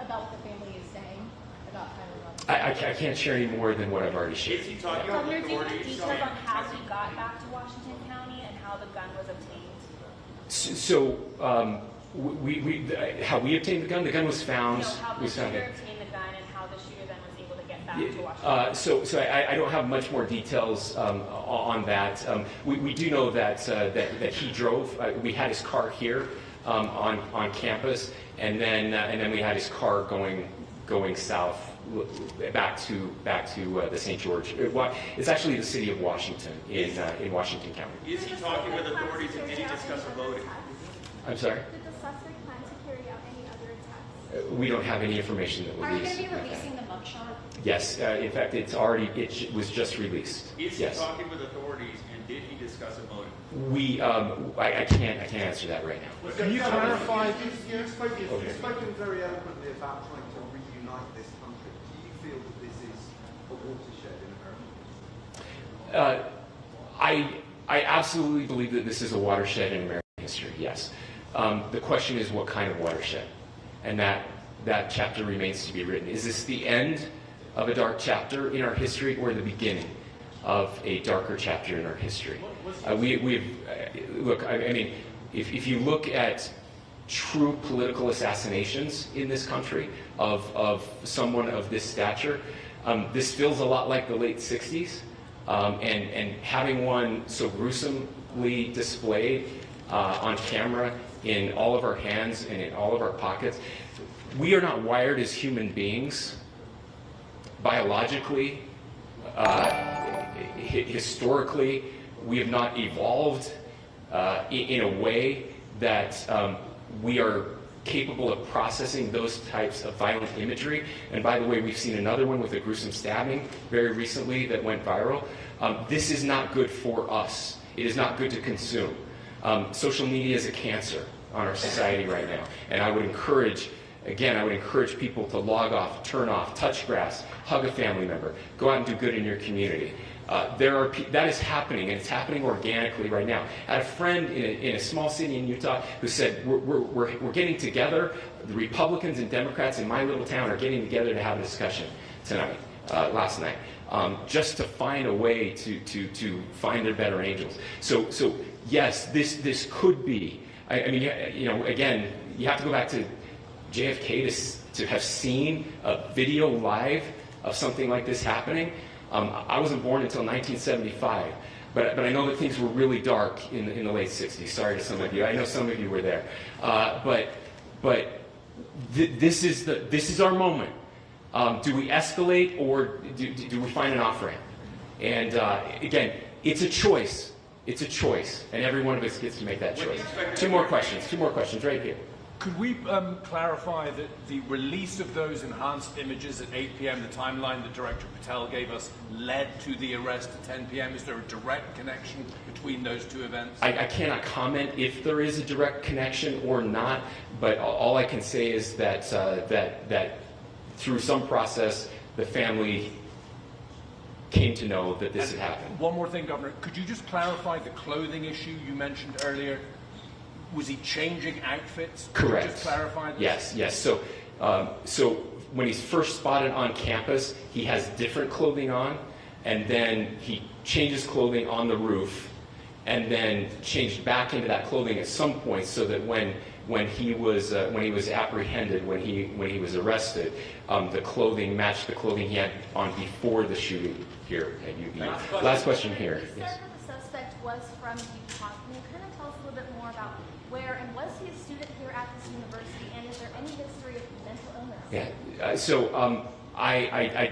about what the family is saying about Tyler Robinson? I can't share any more than what I've already shared. Is he talking Governor, about do you have details on how he got back to Washington County and how the gun was obtained? So how we obtained the gun? The gun was found. No, how the shooter obtained the gun and how the shooter then was able to get back to Washington. So I don't have much more details on that. We do know that he drove. We had his car here on campus, and then we had his car going south back to the St. George. It's actually the city of Washington in Washington County. Is he talking with authorities and did he discuss a loading? I'm sorry? Did the suspect plan to carry out any other attacks? We don't have any information that will Are you release. going to be releasing the mugshot? Yes, in fact, it was just released. Is Yes. he talking with authorities and did he discuss a motive? I can't answer that right now. Can you clarify? You've spoken very eloquently about trying to reunite this country. Do you feel that this is a watershed in American history? I absolutely believe that this is a watershed in American history. Yes. The question is what kind of watershed, and that chapter remains to be written. Is this the end of a dark chapter in our history, or the beginning of a darker chapter in our history? Look, I mean, if you look at true political assassinations in this country of someone of this stature, this feels a lot like the late 60s, and having one so gruesomely displayed on camera in all of our hands and in all of our pockets. We are not wired as human beings biologically, historically. We have not evolved in a way that we are capable of processing those types of violent imagery. And by the way, we've seen another one with a gruesome stabbing very recently that went viral. This is not good for us. It is not good to consume. Social media is a cancer on our society right now. And I would encourage people to log off, turn off, touch grass, hug a family member, go out and do good in your community. That is happening, and it's happening organically right now. I had a friend in a small city in Utah who said, we're getting together, the Republicans and Democrats in my little town are getting together to have a discussion tonight, last night, just to find a way to find their better angels. So yes, this could be, I mean, you know, again, you have to go back to JFK to have seen a video live of something like this happening. I wasn't born until 1975, but I know that things were really dark in the late 60s. Sorry to some of you. I know some of you were there. This is our moment. Do we escalate, or do we find an off-ramp? And again, it's a choice. It's a choice, and every one of us gets to make that choice. Two more questions right here. Could we clarify that the release of those enhanced images at 8 p.m., the timeline that Director Patel gave us, led to the arrest at 10 p.m.? Is there a direct connection between those two events? I cannot comment if there is a direct connection or not, but all I can say is that that through some process, the family came to know that this had happened. One more thing, Governor. Could you just clarify the clothing issue you mentioned earlier? Was he changing outfits? Correct. Just clarify this? Yes. So when he's first spotted on campus, he has different clothing on, and then he changes clothing on the roof, and then changed back into that clothing at some point, so that when he was apprehended, when he was arrested, the clothing matched the clothing he had on before the shooting here at UVU. Last question here. You said that the suspect was from Utah. Can you kind of tell us a little bit more about where, and was he a student here at this university, and is there any history of mental illness? Yeah. So I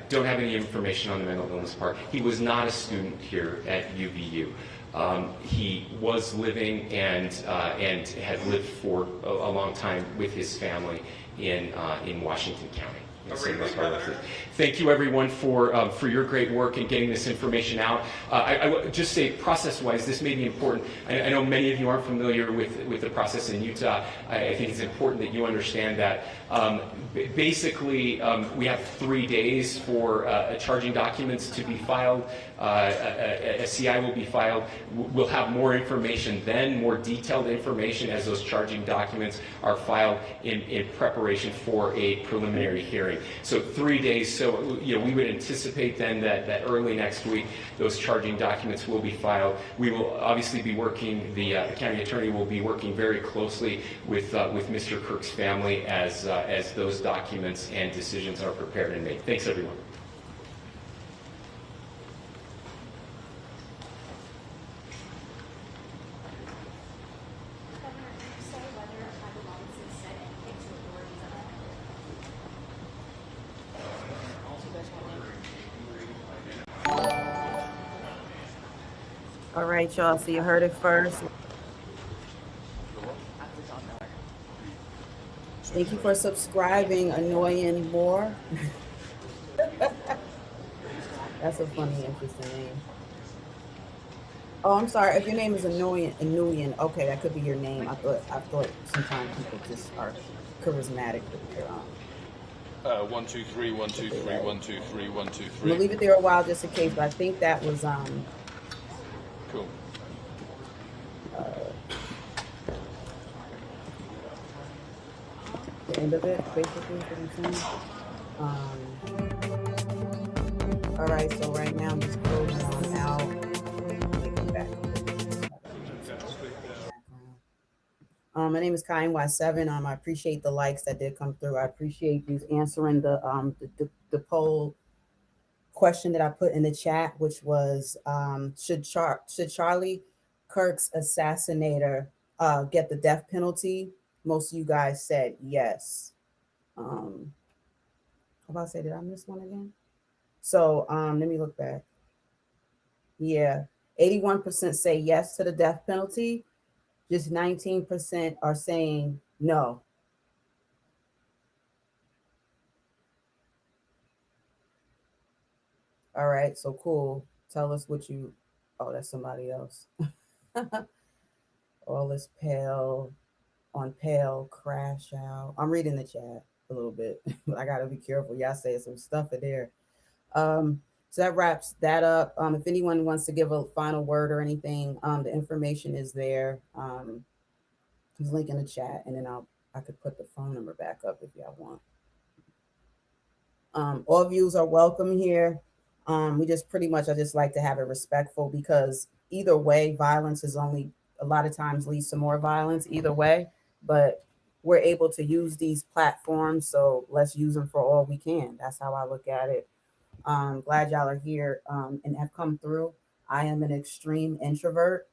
don't have any information on the mental illness part. He was not a student here at UVU. He was living and had lived for a long time with his family in Washington County. Thank you, everyone, for your great work in getting this information out. I would just say, process-wise, this may be important. I know many of you aren't familiar with the process in Utah. I think it's important that you understand that. Basically, we have 3 days for charging documents to be filed. A CI will be filed. We'll have more information then, more detailed information as those charging documents are filed in preparation for a preliminary hearing. So 3 days. So we would anticipate then that early next week those charging documents will be filed. We will obviously be working. The county attorney will be working very closely with Mr. Kirk's family as those documents and decisions are prepared and made. Thanks, everyone. All right, y'all. So you heard it first. Thank you for subscribing, Annoying More. That's a funny, interesting name. Oh, I'm sorry. If your name is Annoying, okay, that could be your name. I thought sometimes people just are charismatic with their 1 2 3 1 2 3 1 2 3 1 2 3. I'm gonna leave it there a while just in case, but I think that was cool. The end of it, basically, what I'm saying. All right, so right now I'm just closing on out. My name is Kiy NY7. I appreciate the likes that did come through. I appreciate you answering the poll question that I put in the chat, which was should Charlie Kirk's assassinator get the death penalty? Most of you guys said yes. How about to say, did I miss one again? So let me look back. Yeah, 81% say yes to the death penalty. Just 19% are saying no. All right, so cool. Tell us what you. Oh, that's somebody else. All is pale on pale crash out. I'm reading the chat a little bit, but I gotta be careful. Y'all say some stuff in there. So that wraps that up. If anyone wants to give a final word or anything, the information is there. There's a link in the chat, and then I could put the phone number back up if y'all want. All views are welcome here. We just pretty much, I just like to have it respectful, because either way, violence is only a lot of times leads to more violence either way, but we're able to use these platforms. So let's use them for all we can. That's how I look at it. Glad y'all are here and have come through. I am an extreme introvert.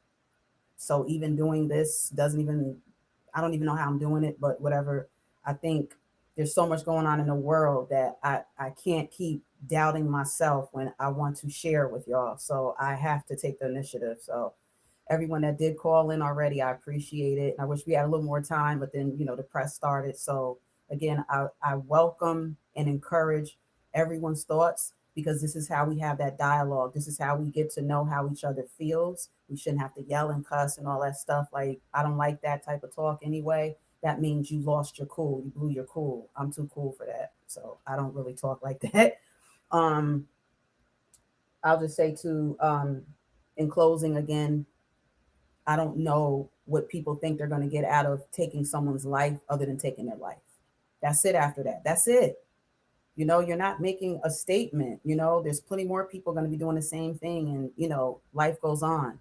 So even doing this I don't even know how I'm doing it, but whatever. I think there's so much going on in the world that I can't keep doubting myself when I want to share with y'all. So I have to take the initiative. So everyone that did call in already, I appreciate it. I wish we had a little more time, but then, the press started. So again, I welcome and encourage everyone's thoughts, because this is how we have that dialogue. This is how we get to know how each other feels. We shouldn't have to yell and cuss and all that stuff. Like, I don't like that type of talk anyway. That means you lost your cool. You blew your cool. I'm too cool for that. So I don't really talk like that. I'll just say in closing again, I don't know what people think they're going to get out of taking someone's life other than taking their life. That's it after that. That's it. You're not making a statement. There's plenty more people going to be doing the same thing, and, life goes on.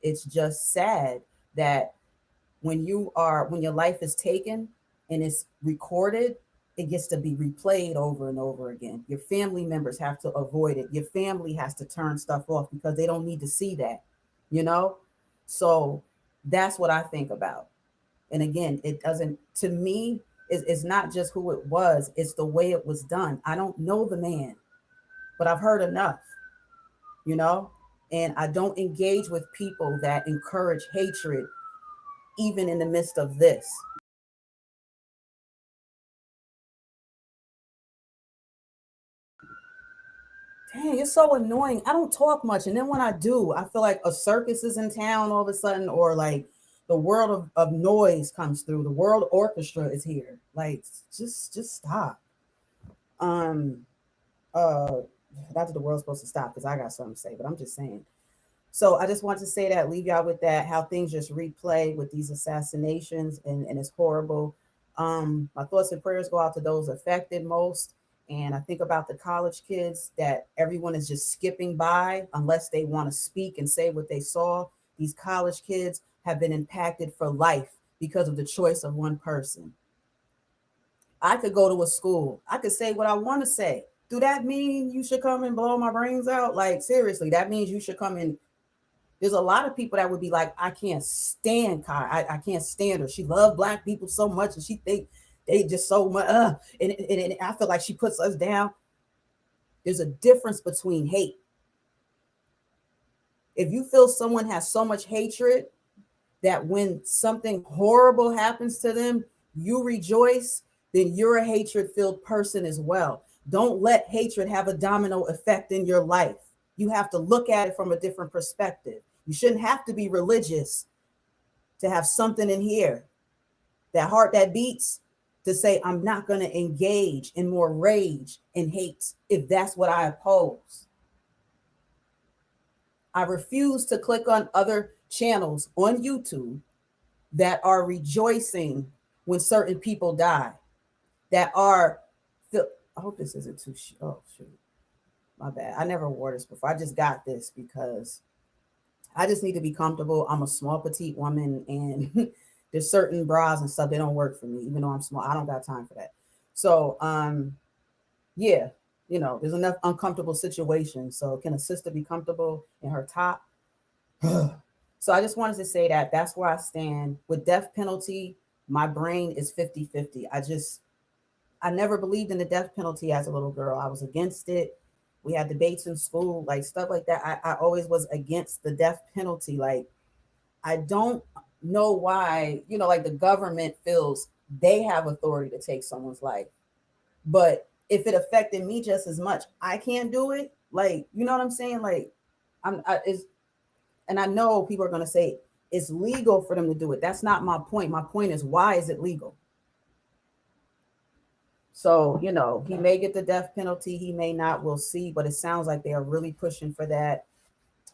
It's just sad that when your life is taken and it's recorded, it gets to be replayed over and over again. Your family members have to avoid it. Your family has to turn stuff off because they don't need to see that, So that's what I think about. And again, it doesn't, to me, it's not just who it was, it's the way it was done. I don't know the man, but I've heard enough, and I don't engage with people that encourage hatred, even in the midst of this. Dang, it's so annoying. I don't talk much. And then when I do, I feel like a circus is in town all of a sudden, or like the world of noise comes through. The world orchestra is here. Like, just stop. Not that the world's supposed to stop, because I got something to say, but I'm just saying. So I just want to say that, leave y'all with that, how things just replay with these assassinations, and it's horrible. My thoughts and prayers go out to those affected most. And I think about the college kids that everyone is just skipping by unless they want to speak and say what they saw. These college kids have been impacted for life because of the choice of one person. I could go to a school. I could say what I want to say. Do that mean you should come and blow my brains out? Like, seriously, that means you should come and. There's a lot of people that would be like, I can't stand Kiy. I can't stand her. She loved Black people so much, and she think they just so much. And I feel like she puts us down. There's a difference between hate. If you feel someone has so much hatred that when something horrible happens to them, you rejoice, then you're a hatred-filled person as well. Don't let hatred have a domino effect in your life. You have to look at it from a different perspective. You shouldn't have to be religious to have something in here, that heart that beats, to say, I'm not going to engage in more rage and hate if that's what I oppose. I refuse to click on other channels on YouTube that are rejoicing when certain people die, that are, I hope this isn't too, oh shoot, my bad. I never wore this before. I just got this because I just need to be comfortable. I'm a small, petite woman, and there's certain bras and stuff that don't work for me, even though I'm small. I don't got time for that. So, yeah, there's enough uncomfortable situations. So can a sister be comfortable in her top? So I just wanted to say that that's where I stand. With death penalty, my brain is 50-50. I never believed in the death penalty as a little girl. I was against it. We had debates in school, like stuff like that. I always was against the death penalty. Like, I don't know why, like the government feels they have authority to take someone's life. But if it affected me just as much, I can't do it. Like, you know what I'm saying? Like, and I know people are going to say it's legal for them to do it. That's not my point. My point is, why is it legal? So, you know, he may get the death penalty, he may not, we'll see, but it sounds like they are really pushing for that,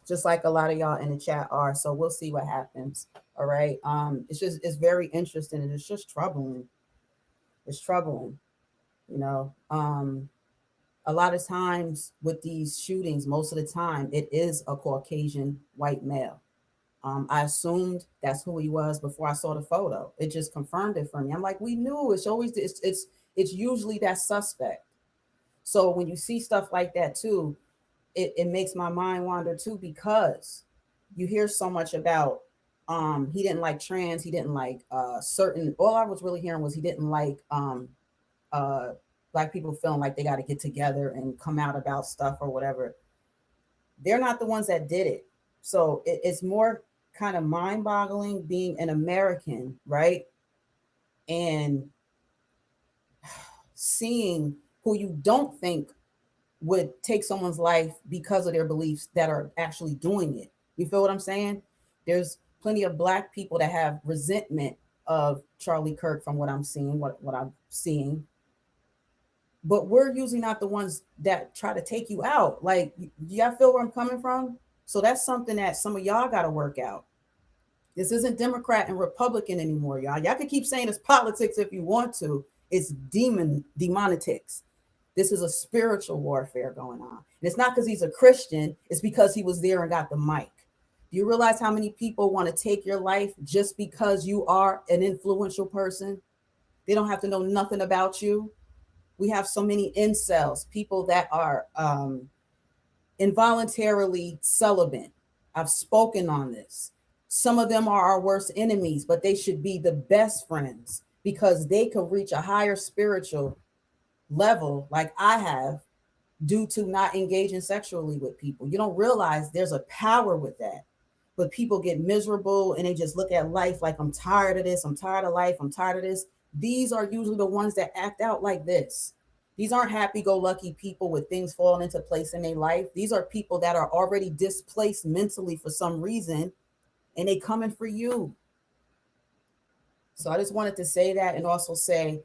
just like a lot of y'all in the chat are. So we'll see what happens. All right. It's very interesting, and it's just troubling. It's troubling, you know. A lot of times with these shootings, most of the time it is a Caucasian white male. I assumed that's who he was before I saw the photo. It just confirmed it for me. I'm like, we knew. It's always it's usually that suspect. So when you see stuff like that too, it makes my mind wander too, because you hear so much about he didn't like trans, he didn't like certain. All I was really hearing was he didn't like Black people feeling like they got to get together and come out about stuff or whatever. They're not the ones that did it. So it's more kind of mind-boggling being an American, right? And seeing who you don't think would take someone's life because of their beliefs that are actually doing it. You feel what I'm saying? There's plenty of Black people that have resentment of Charlie Kirk from what I'm seeing, what I'm seeing. But we're usually not the ones that try to take you out. Like, y'all feel where I'm coming from? So that's something that some of y'all got to work out. This isn't Democrat and Republican anymore, y'all. Y'all can keep saying it's politics if you want to. It's demonetics. This is a spiritual warfare going on. And it's not because he's a Christian. It's because he was there and got the mic. Do you realize how many people want to take your life just because you are an influential person? They don't have to know nothing about you. We have so many incels, people that are involuntarily celibate. I've spoken on this. Some of them are our worst enemies, but they should be the best friends because they could reach a higher spiritual level like I have due to not engaging sexually with people. You don't realize there's a power with that. But people get miserable and they just look at life like, I'm tired of this. I'm tired of life. I'm tired of this. These are usually the ones that act out like this. These aren't happy-go-lucky people with things falling into place in their life. These are people that are already displaced mentally for some reason, and they coming for you. So I just wanted to say that, and also say,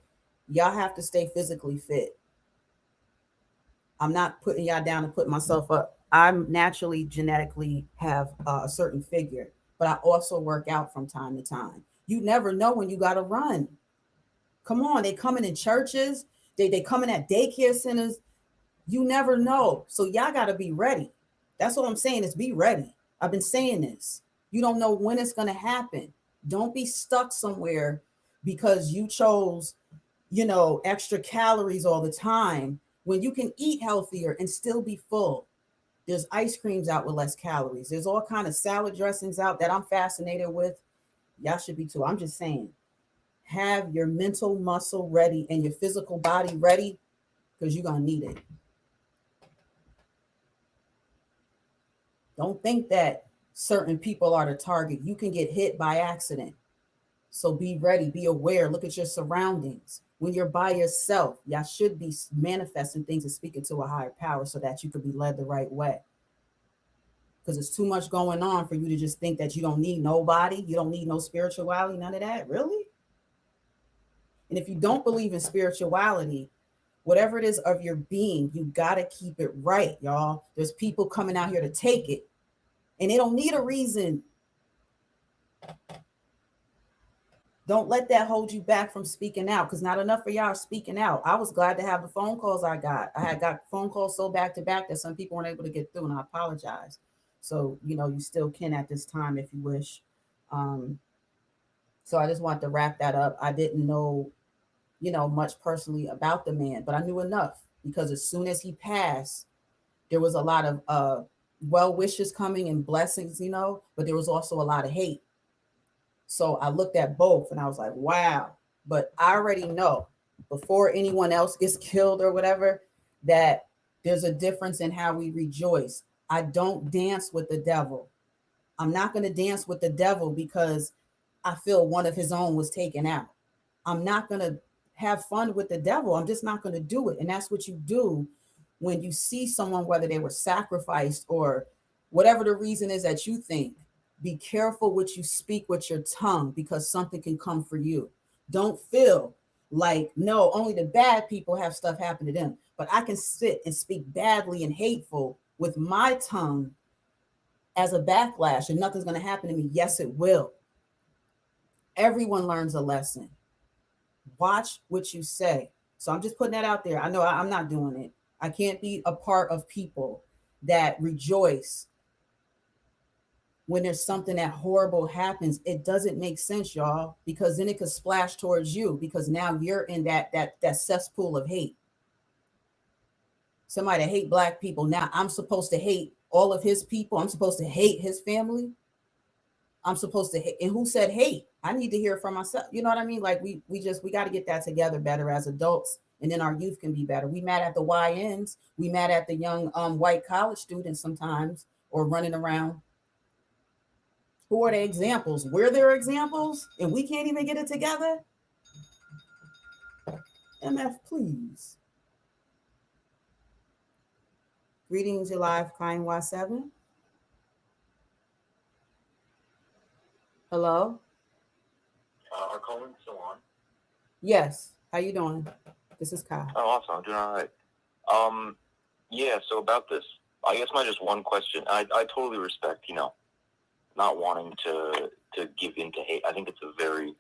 y'all have to stay physically fit. I'm not putting y'all down and putting myself up. I'm naturally, genetically have a certain figure, but I also work out from time to time. You never know when you got to run. Come on, they coming in churches. They coming at daycare centers. You never know. So y'all got to be ready. That's what I'm saying, is be ready. I've been saying this. You don't know when it's going to happen. Don't be stuck somewhere because you chose, extra calories all the time when you can eat healthier and still be full. There's ice creams out with less calories. There's all kind of salad dressings out that I'm fascinated with. Y'all should be too. I'm just saying, have your mental muscle ready and your physical body ready, because you're going to need it. Don't think that certain people are the target. You can get hit by accident. So be ready, be aware, look at your surroundings. When you're by yourself, y'all should be manifesting things and speaking to a higher power so that you could be led the right way. Because it's too much going on for you to just think that you don't need nobody, you don't need no spirituality, none of that. Really? And if you don't believe in spirituality, whatever it is of your being, you got to keep it right, y'all. There's people coming out here to take it, and they don't need a reason. Don't let that hold you back from speaking out, because not enough of y'all are speaking out. I was glad to have the phone calls I got. I had got phone calls so back to back that some people weren't able to get through, and I apologize. So, you still can at this time if you wish. So I just wanted to wrap that up. I didn't know, much personally about the man, but I knew enough, because as soon as he passed, there was a lot of well wishes coming and blessings, but there was also a lot of hate. So I looked at both and I was like, wow. But I already know before anyone else gets killed or whatever, that there's a difference in how we rejoice. I don't dance with the devil. I'm not going to dance with the devil because I feel one of his own was taken out. I'm not going to have fun with the devil. I'm just not going to do it. And that's what you do when you see someone, whether they were sacrificed or whatever the reason is that you think, be careful what you speak with your tongue, because something can come for you. Don't feel like, no, only the bad people have stuff happen to them. But I can sit and speak badly and hateful with my tongue as a backlash, and nothing's going to happen to me. Yes, it will. Everyone learns a lesson. Watch what you say. So I'm just putting that out there. I know I'm not doing it. I can't be a part of people that rejoice when there's something that horrible happens. It doesn't make sense, y'all, because then it could splash towards you, because now you're in that cesspool of hate. Somebody that hate Black people. Now I'm supposed to hate all of his people. I'm supposed to hate his family. I'm supposed to hate. And who said hate? I need to hear it from myself. You know what I mean? Like we got to get that together better as adults, and then our youth can be better. We mad at the YNs. We mad at the young white college students sometimes, or running around. Who are the examples? We're their examples, and we can't even get it together. MF, please. Greetings, your live, Kiy NY7. Hello? Are calling still on? Yes. How you doing? This is Kiy. Oh, awesome. I'm doing all right. Yeah, so about this, I guess my just one question. I totally respect, not wanting to give in to hate. I think it's a very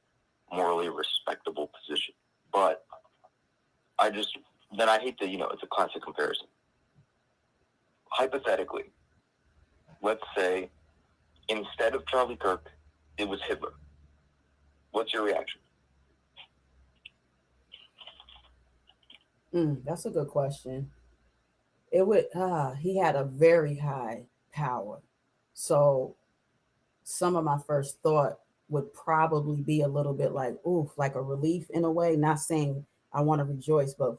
morally respectable position. But I hate that, it's a classic comparison. Hypothetically, let's say instead of Charlie Kirk, it was Hitler. What's your reaction? That's a good question. It would, he had a very high power. So some of my first thought would probably be a little bit like, oof, like a relief in a way. Not saying I want to rejoice, but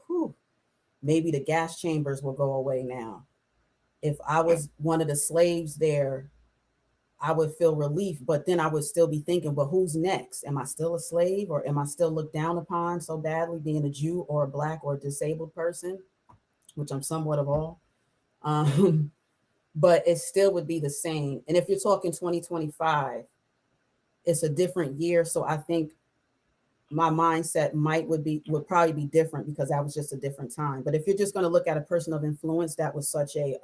maybe the gas chambers will go away now. If I was one of the slaves there, I would feel relief, but then I would still be thinking, but who's next? Am I still a slave, or am I still looked down upon so badly, being a Jew or a Black or a disabled person, which I'm somewhat of all. But it still would be the same. And if you're talking 2025, it's a different year. So I think my mindset would probably be different, because that was just a different time. But if you're just going to look at a person of influence that was such an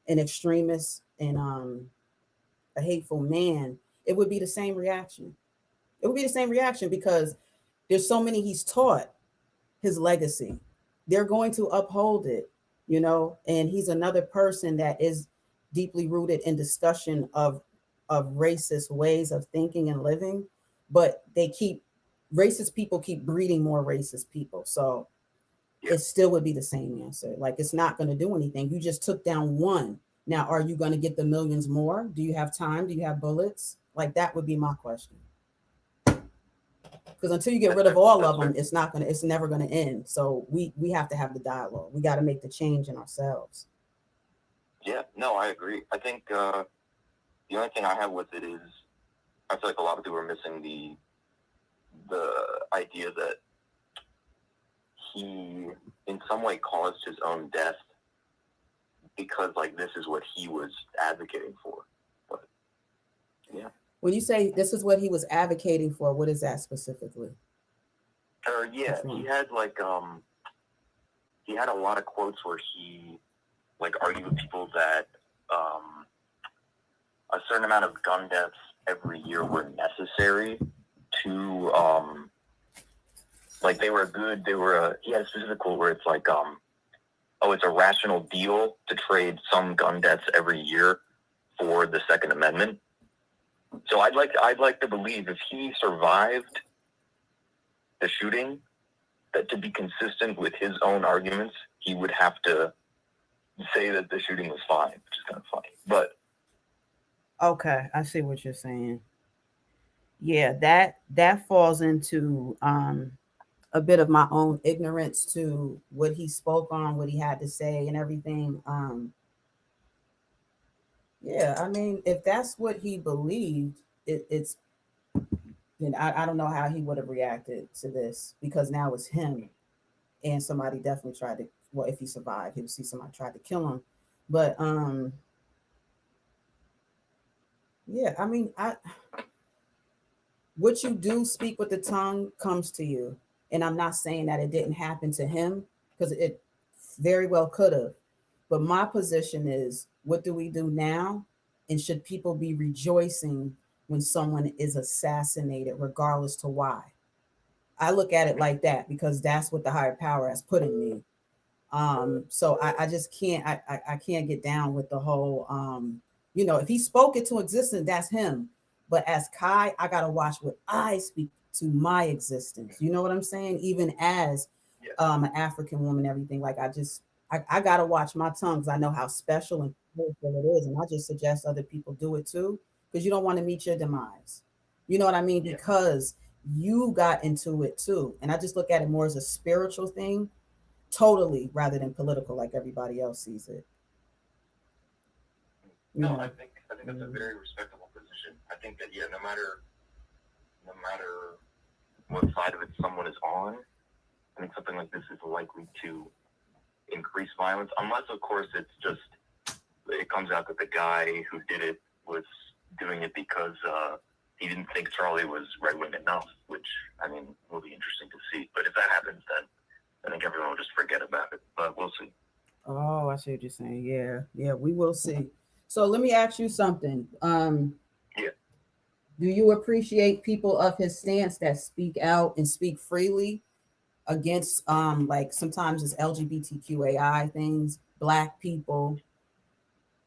extremist and a hateful man, it would be the same reaction. It would be the same reaction, because there's so many he's taught his legacy. They're going to uphold it, and he's another person that is deeply rooted in discussion of racist ways of thinking and living, but racist people keep breeding more racist people. So it still would be the same answer. Like, it's not going to do anything. You just took down one. Now, are you going to get the millions more? Do you have time? Do you have bullets? Like, that would be my question. Because until you get rid of all of them, it's never going to end. So we have to have the dialogue. We got to make the change in ourselves. Yeah, no, I agree. I think the only thing I have with it is I feel like a lot of people are missing the idea that he in some way caused his own death, because like this is what he was advocating for. But yeah. When you say this is what he was advocating for, what is that specifically? Yeah, he had he had a lot of quotes where he argued with people that a certain amount of gun deaths every year were necessary to he had a specific quote where it's like it's a rational deal to trade some gun deaths every year for the Second Amendment. So I'd like to believe if he survived the shooting, that to be consistent with his own arguments, he would have to say that the shooting was fine, which is kind of funny. But okay, I see what you're saying. Yeah, that falls into a bit of my own ignorance to what he spoke on, what he had to say, and everything. Yeah, I mean, if that's what he believed, it's then I don't know how he would have reacted to this, because now it's him, and somebody definitely tried to well, if he survived, he would see somebody tried to kill him. But yeah, I mean, what you do speak with the tongue comes to you. And I'm not saying that it didn't happen to him, because it very well could have. But my position is, what do we do now? And should people be rejoicing when someone is assassinated, regardless to why? I look at it like that, because that's what the higher power has put in me. So I just can't, I can't get down with the whole, if he spoke it to existence, that's him. But as Kiy, I gotta watch what I speak to my existence. You know what I'm saying? Even as an African woman, everything. Like I gotta watch my tongue, because I know how special and powerful it is. And I just suggest other people do it too, because you don't want to meet your demise. You know what I mean? Because you got into it too. And I just look at it more as a spiritual thing, totally, rather than political like everybody else sees it. No, I think that's a very respectable position. I think that no matter what side of it someone is on, I think something like this is likely to increase violence, unless of course it comes out that the guy who did it was doing it because he didn't think Charlie was right-wing enough, which, I mean, will be interesting to see. But if that happens, then I think everyone will just forget about it, but we'll see. Oh, I see what you're saying. Yeah, we will see. So let me ask you something. Do you appreciate people of his stance that speak out and speak freely against like sometimes it's LGBTQAI things, Black people?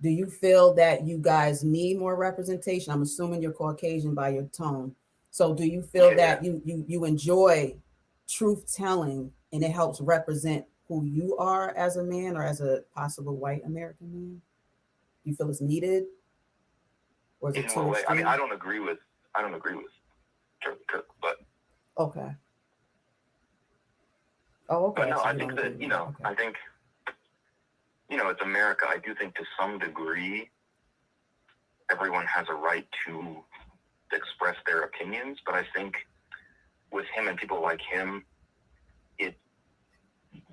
Do you feel that you guys need more representation? I'm assuming you're Caucasian by your tone. So do you feel that you enjoy truth telling and it helps represent who you are as a man or as a possible white American man? Do you feel it's needed? Or is it too extreme? I mean, I don't agree with Kirk, but okay. Oh, okay. But no, So I think that I think it's America. I do think to some degree everyone has a right to express their opinions, but I think with him and people like him,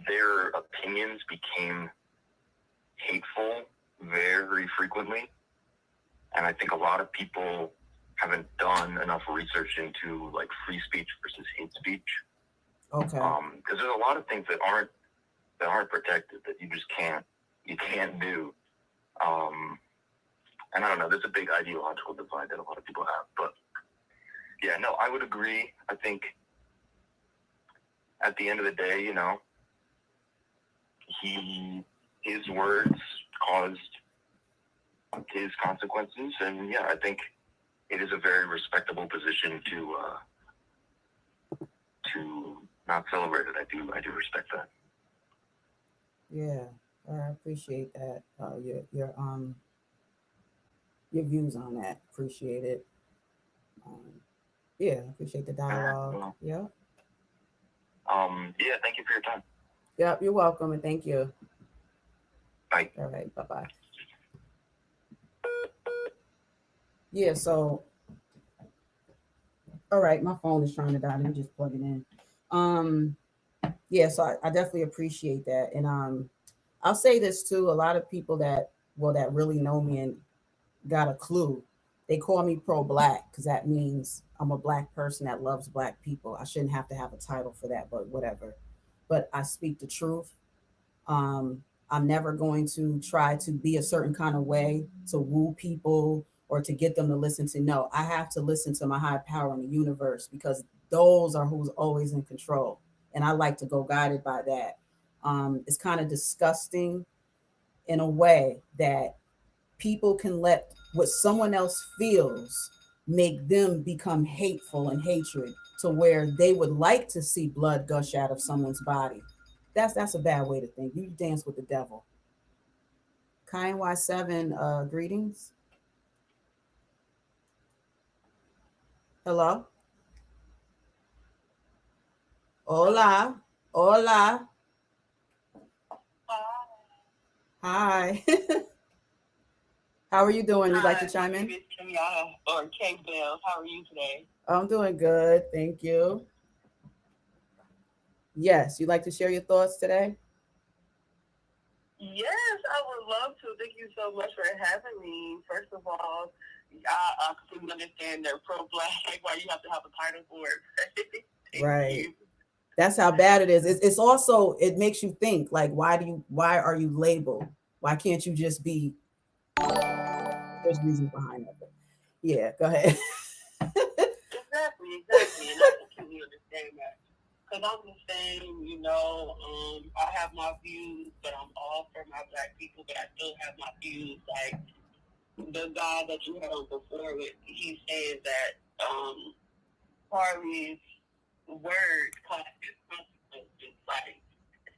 their opinions became hateful very frequently. And I think a lot of people haven't done enough research into like free speech versus hate speech. Okay. Because there's a lot of things that aren't protected that you just can't do. And I don't know, there's a big ideological divide that a lot of people have. But yeah, no, I would agree. I think at the end of the day, his words caused his consequences, and yeah, I think it is a very respectable position to not celebrate it. I do respect that. Yeah, I appreciate that. Your views on that. Appreciate it. Yeah, appreciate the dialogue. Yeah. Yeah, thank you for your time. Yep, you're welcome, and thank you. Bye. All right, bye-bye. Yeah, so all right, my phone is trying to die. Let me just plug it in. Yeah, so I definitely appreciate that. And I'll say this too, a lot of people that really know me and got a clue, they call me pro-Black because that means I'm a Black person that loves Black people. I shouldn't have to have a title for that, but whatever. But I speak the truth. I'm never going to try to be a certain kind of way to woo people or to get them to listen to. No, I have to listen to my higher power in the universe, because those are who's always in control. And I like to go guided by that. It's kind of disgusting in a way that people can let what someone else feels make them become hateful and hatred to where they would like to see blood gush out of someone's body. That's a bad way to think. You dance with the devil. Kiy NY7, greetings. Hello. Hola. Hola. Hi. How are you doing? You'd like to chime in? Or K Bell. How are you today? I'm doing good. Thank you. Yes, you'd like to share your thoughts today? Yes, I would love to. Thank you so much for having me. First of all, I completely understand they're pro-black. Why you have to have a title for it. Right. That's how bad it is. It's also, it makes you think, like, why are you labeled? Why can't you just be, there's reasons behind that. Yeah, go ahead. Exactly. And I completely understand that. Because I'm the same, I have my views, but I'm all for my black people, but I still have my views. Like, the guy that you had on before, he says that Harley's words cause his consequences. Like,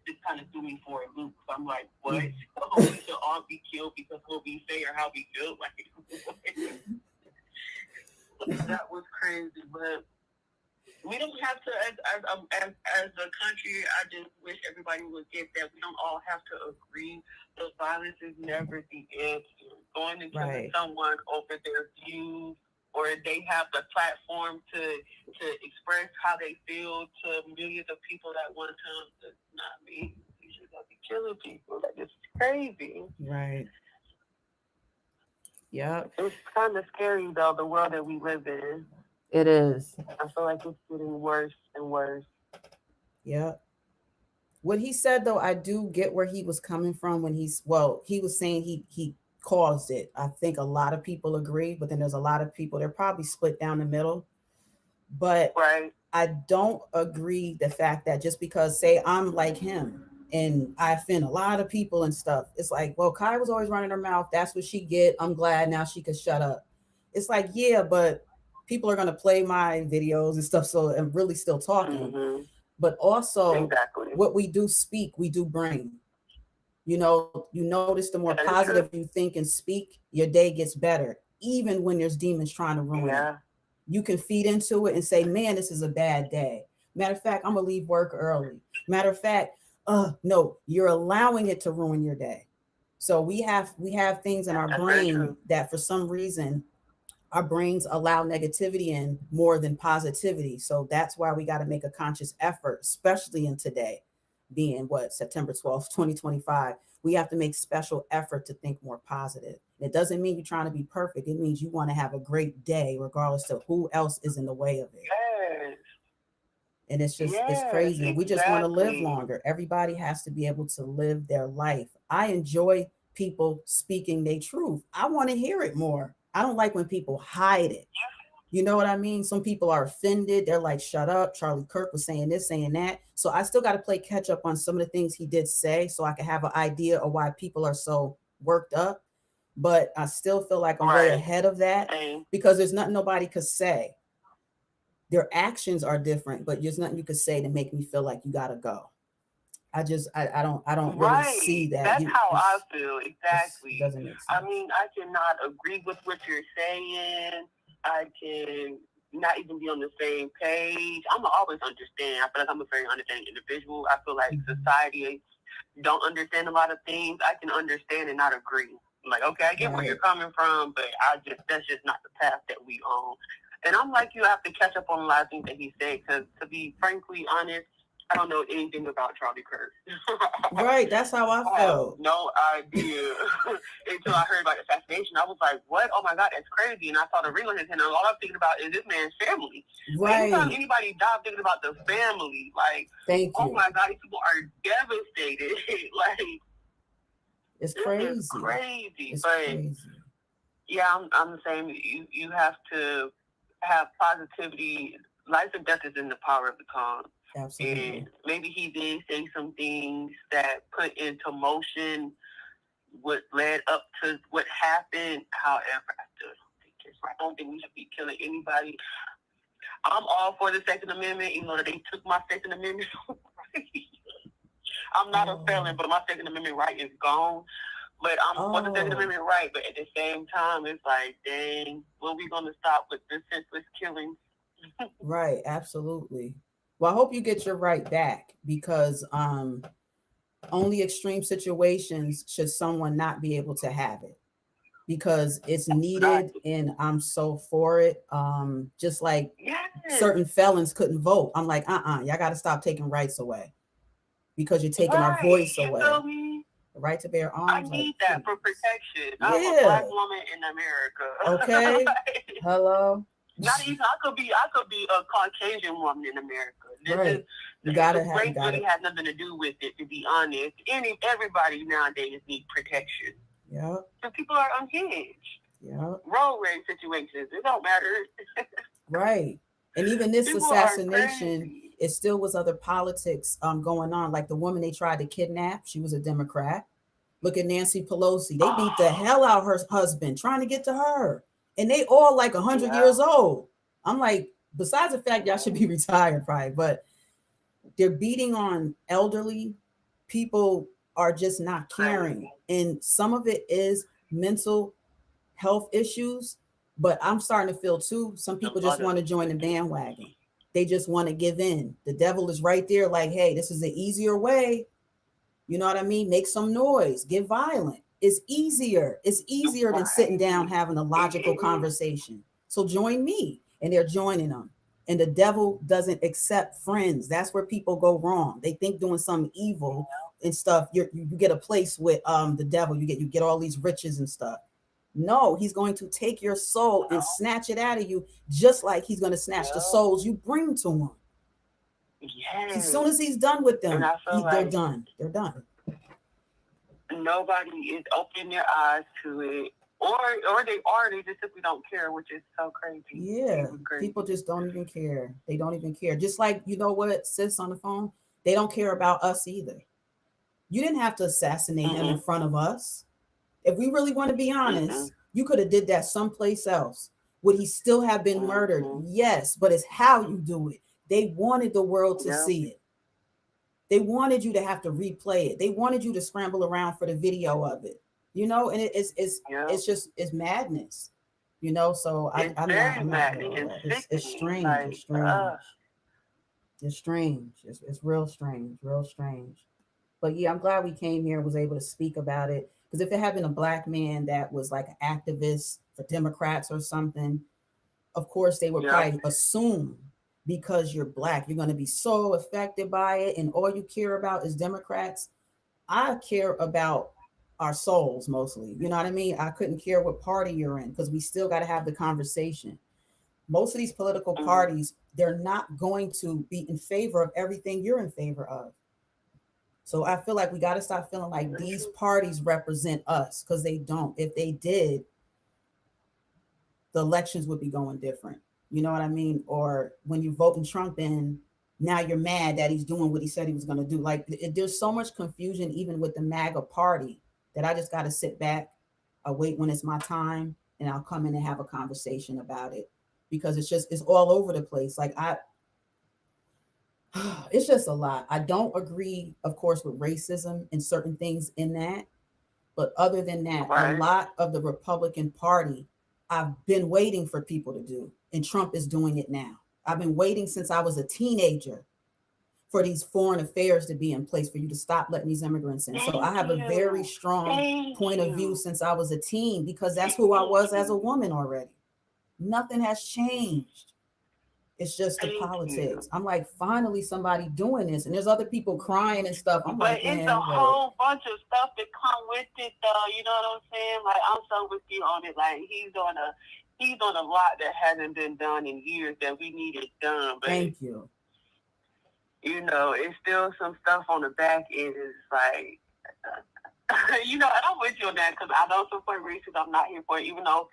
it kind of threw me for a loop. So I'm like, what? Oh, we should all be killed because what we say or how we feel? Like, that was crazy. But we don't have to, as a country, I just wish everybody would get that. We don't all have to agree. But violence is never the answer. Going and killing someone over their views, or they have the platform to express how they feel to millions of people at one time, does not mean you should not be killing people. Like, it's crazy. Right. Yeah. It's kind of scary, though, the world that we live in. It is. I feel like it's getting worse and worse. Yeah. What he said, though, I do get where he was coming from when he was saying he caused it. I think a lot of people agree, but then there's a lot of people, they're probably split down the middle. But I don't agree the fact that just because, say, I'm like him and I offend a lot of people and stuff, it's like, well, Kiy was always running her mouth. That's what she get. I'm glad now she could shut up. It's like, yeah, but people are going to play my videos and stuff. So I'm really still talking. But also what we do speak, we do bring. You notice the more positive you think and speak, your day gets better, even when there's demons trying to ruin it. You can feed into it and say, man, this is a bad day. Matter of fact, I'm going to leave work early. Matter of fact, no, you're allowing it to ruin your day. So we have things in our brain that for some reason our brains allow negativity in more than positivity. So that's why we got to make a conscious effort, especially in today, being September 12th, 2025. We have to make special effort to think more positive. It doesn't mean you're trying to be perfect. It means you want to have a great day, regardless of who else is in the way of it. Yes. And it's just, it's crazy. We just want to live longer. Everybody has to be able to live their life. I enjoy people speaking their truth. I want to hear it more. I don't like when people hide it. You know what I mean? Some people are offended. They're like, shut up. Charlie Kirk was saying this, saying that. So I still got to play catch up on some of the things he did say so I can have an idea of why people are so worked up. But I still feel like I'm way ahead of that because there's nothing nobody could say. Their actions are different, but there's nothing you could say to make me feel like you got to go. I don't really see that. That's how I feel. Exactly. Doesn't make sense. I mean, I cannot agree with what you're saying. I can not even be on the same page. I'm always understand. I feel like I'm a very understanding individual. I feel like society don't understand a lot of things. I can understand and not agree. I'm like, okay, I get where you're coming from, but that's just not the path that we own. And I'm like, you have to catch up on a lot of things that he said, because to be frankly honest, I don't know anything about Charlie Kirk. Right, that's how I felt. No idea until I heard about the assassination. I was like, what? Oh my God, that's crazy. And I saw the ring on his hand, and all I'm thinking about is this man's family. Right. Anytime anybody dies, I'm thinking about the family. Like, oh my God, these people are devastated. Like, it's crazy. It's crazy. It's but crazy. Yeah, I'm the same. You have to have positivity. Life and death is in the power of the tongue. Absolutely. And maybe he did say some things that put into motion what led up to what happened. However, I still don't think it's right. I don't think we should be killing anybody. I'm all for the Second Amendment, even though they took my Second Amendment right. I'm not a felon, but my Second Amendment right is gone. But I'm for the Second Amendment right. But at the same time, it's like, dang, when are we going to stop with this senseless killing? Right, absolutely. Well, I hope you get your right back, because only extreme situations should someone not be able to have it, because it's needed, and I'm so for it. Just like certain felons couldn't vote. I'm like, y'all got to stop taking rights away, because you're taking our voice away. The right to bear arms. I need that for protection. I'm Yeah. a black woman in America. Okay. Hello. Not even. I could be a Caucasian woman in America. Right. You gotta race really has nothing to do with it. To be honest, everybody nowadays needs protection. Yeah. So people are unhinged. Yeah. Road rage situations. It don't matter. Right. And even this People assassination, it still was other politics going on. Like the woman they tried to kidnap, she was a Democrat. Look at Nancy Pelosi. They beat the hell out of her husband trying to get to her. And they all like 100 years old. I'm like, besides the fact y'all should be retired, probably, but they're beating on elderly people are just not caring. And some of it is mental health issues, but I'm starting to feel too, some people just want to join the bandwagon. They just want to give in. The devil is right there like, hey, this is an easier way. You know what I mean? Make some noise, get violent. It's easier. It's easier than sitting down having a logical conversation. So join me. And they're joining them. And the devil doesn't accept friends. That's where people go wrong. They think doing something evil and stuff, you get a place with the devil. You get all these riches and stuff. No, he's going to take your soul and snatch it out of you, just like he's going to snatch the souls you bring to him. Yes. As soon as he's done with them, they're done. They're done. Nobody is opening their eyes to it, or they just simply don't care, which is so crazy. Yeah, people just don't even care. They don't even care. Just like, you know what, sis on the phone, they don't care about us either. You didn't have to assassinate him in front of us. If we really want to be honest, you could have did that someplace else. Would he still have been murdered? Yes, but it's how you do it. They wanted the world to see it. They wanted you to have to replay it. They wanted you to scramble around for the video of it, you know, and it's madness, you know. So I'm not it's strange. It's strange. It's strange. It's real strange, real strange. But yeah, I'm glad we came here and was able to speak about it. Because if it had been a black man that was like an activist for Democrats or something, of course they would probably assume because you're black, you're going to be so affected by it, and all you care about is Democrats. I care about our souls mostly. You know what I mean? I couldn't care what party you're in because we still got to have the conversation. Most of these political parties, they're not going to be in favor of everything you're in favor of. So I feel like we got to stop feeling like these parties represent us, because they don't. If they did, the elections would be going different. You know what I mean? Or when you voting Trump in, now you're mad that he's doing what he said he was going to do. Like there's so much confusion even with the MAGA party that I just got to sit back. I'll wait when it's my time and I'll come in and have a conversation about it, because it's all over the place. Like it's just a lot. I don't agree, of course, with racism and certain things in that. But other than that, a lot of the Republican Party, I've been waiting for people to do, and Trump is doing it now. I've been waiting since I was a teenager for these foreign affairs to be in place, for you to stop letting these immigrants in. So I have a very strong point of view since I was a teen, because that's who I was as a woman already. Nothing has changed. It's just the politics. I'm like, finally somebody doing this, and there's other people crying and stuff. I'm like, it's a whole bunch of stuff that come with it, though. You know what I'm saying? Like, I'm so with you on it. Like, he's on a lot that hasn't been done in years that we needed done. But thank you. You know, it's still some stuff on the back end. It's like, you know, and I'm with you on that, because I don't support racism. I'm not here for it, even though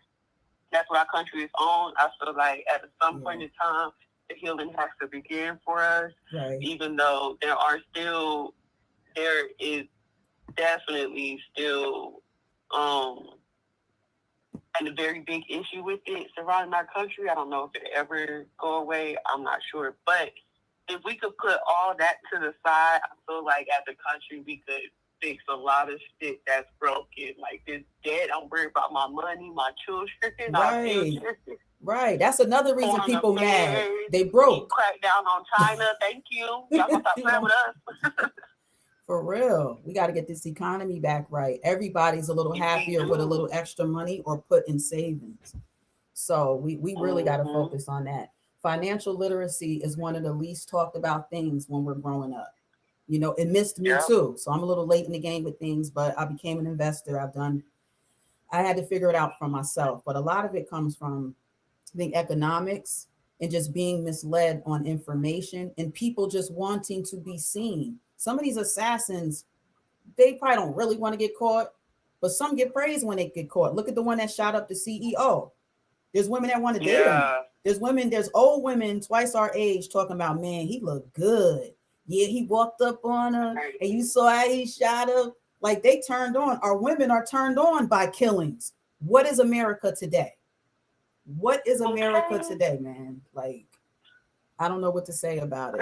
that's what our country is on. I feel like at some point in time, the healing has to begin for us. Right. Even though there is definitely still and a very big issue with it surrounding our country. I don't know if it ever go away. I'm not sure. But if we could put all that to the side, I feel like as a country we could fix a lot of shit that's broken. Like this debt, I'm worried about my money, my children. Right. That's another reason people mad. They broke. Crack down on China. Thank you. Y'all gonna stop playing with us. For real. We got to get this economy back right. Everybody's a little happier with a little extra money or put in savings. So we really got to focus on that. Financial literacy is one of the least talked about things when we're growing up. You know, it missed me too. So I'm a little late in the game with things, but I became an investor. I had to figure it out for myself. But a lot of it comes from the economics and just being misled on information and people just wanting to be seen. Some of these assassins, they probably don't really want to get caught, but some get praised when they get caught. Look at the one that shot up the CEO. There's women that want to date him. There's old women twice our age talking about, man, he looked good. Yeah, he walked up on her and you saw how he shot her. Like, they turned on. Our women are turned on by killings. What is America today? What is America today, man? Like, I don't know what to say about it.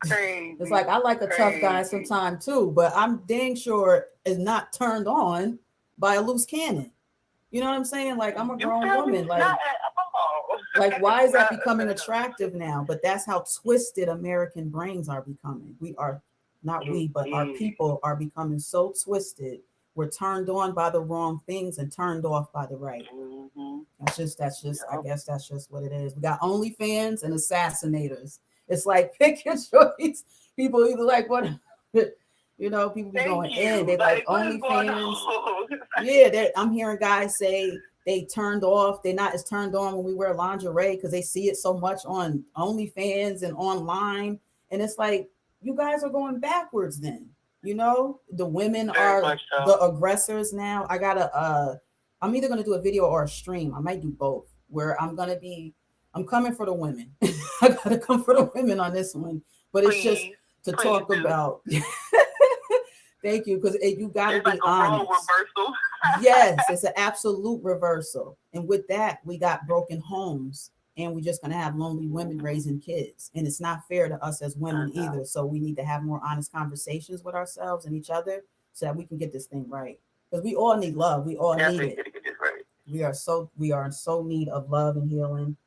Crazy. It's like, I like a tough guy sometime too, but I'm dang sure is not turned on by a loose cannon. You know what I'm saying? Like, I'm a grown woman. Like, why is that becoming attractive now? But that's how twisted American brains are becoming. We are not we, but our people are becoming so twisted. We're turned on by the wrong things and turned off by the right. That's just, I guess that's just what it is. We got OnlyFans and assassinators. It's like, pick your choice. People either like what, you know, people be going in. They like OnlyFans. Yeah, I'm hearing guys say they turned off. They're not as turned on when we wear lingerie because they see it so much on OnlyFans and online. And it's like, you guys are going backwards then. You know, the women are the aggressors now. I'm either going to do a video or a stream. I might do both, where I'm coming for the women. I got to come for the women on this one. But it's just to talk about. Thank you, because you got to be honest. Yes, it's an absolute reversal. And with that, we got broken homes. And we're just going to have lonely women raising kids. And it's not fair to us as women either. So we need to have more honest conversations with ourselves and each other so that we can get this thing right. Because we all need love. We all need it. We are in so need of love and healing.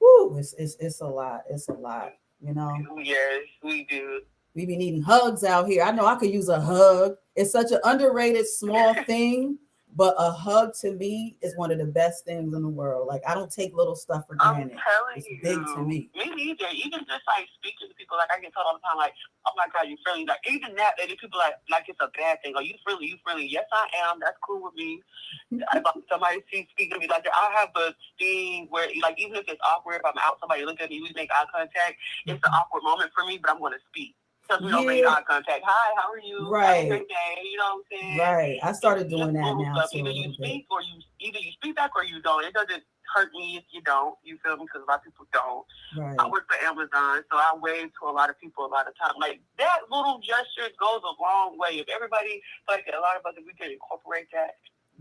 Woo, it's a lot. It's a lot, you know? Yes, we do. We be needing hugs out here. I know I could use a hug. It's such an underrated small thing. But a hug to me is one of the best things in the world. Like, I don't take little stuff for granted. It's big to me. Me neither. Even just like speaking to people, like I get told all the time, like, oh my God, you friendly. Like, even that, people like it's a bad thing. Are you friendly? You friendly? Yes, I am. That's cool with me. If somebody speaking to me like that, I have a thing where, like, even if it's awkward, if I'm out, somebody look at me, we make eye contact. It's an awkward moment for me, but I'm going to speak. Because we don't make eye contact. Hi, how are you? Right. Have a great day. You know what I'm saying? Right. I started doing that now too. Either you speak or either you speak back or you don't. It doesn't hurt me if you don't. You feel me? Because a lot of people don't. Right. I work for Amazon, so I wave to a lot of people a lot of times. Like, that little gesture goes a long way. If everybody, like a lot of us, if we can incorporate that,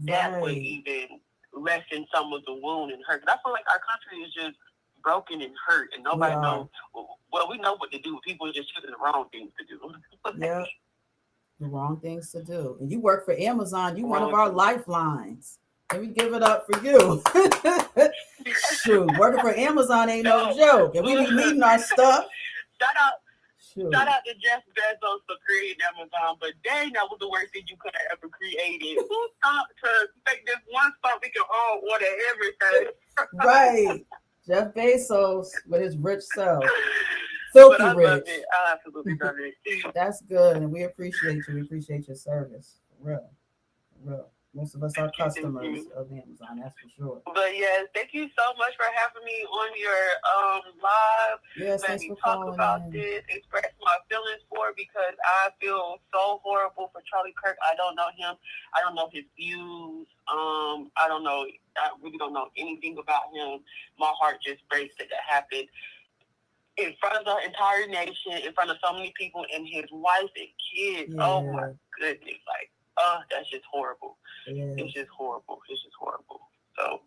that would even lessen some of the wound and hurt. I feel like our country is just broken and hurt, and nobody knows. Well, we know what to do. People are just choosing the wrong things to do. Yeah, the wrong things to do. And you work for Amazon. You one of our lifelines. Let me give it up for you. Shoot, working for Amazon ain't no joke. And we be needing our stuff. Shout out to Jeff Bezos for creating Amazon, but dang, that was the worst thing you could have ever created. Who thought to make this one spot we can all order everything? Right. Jeff Bezos with his rich self. Filthy rich. Love it. I absolutely love it. That's good. And we appreciate you. We appreciate your service. For real. For real. Most of us are customers of Amazon, that's for sure. But yes, thank you so much for having me on your live. Yes, let me talk about this, express my feelings for it, because I feel so horrible for Charlie Kirk. I don't know him. I don't know his views. I really don't know anything about him. My heart just breaks that happened in front of the entire nation, in front of so many people, and his wife and kids. Yeah. Oh my goodness. Like, that's just horrible. Yeah. It's just horrible. It's just horrible. So,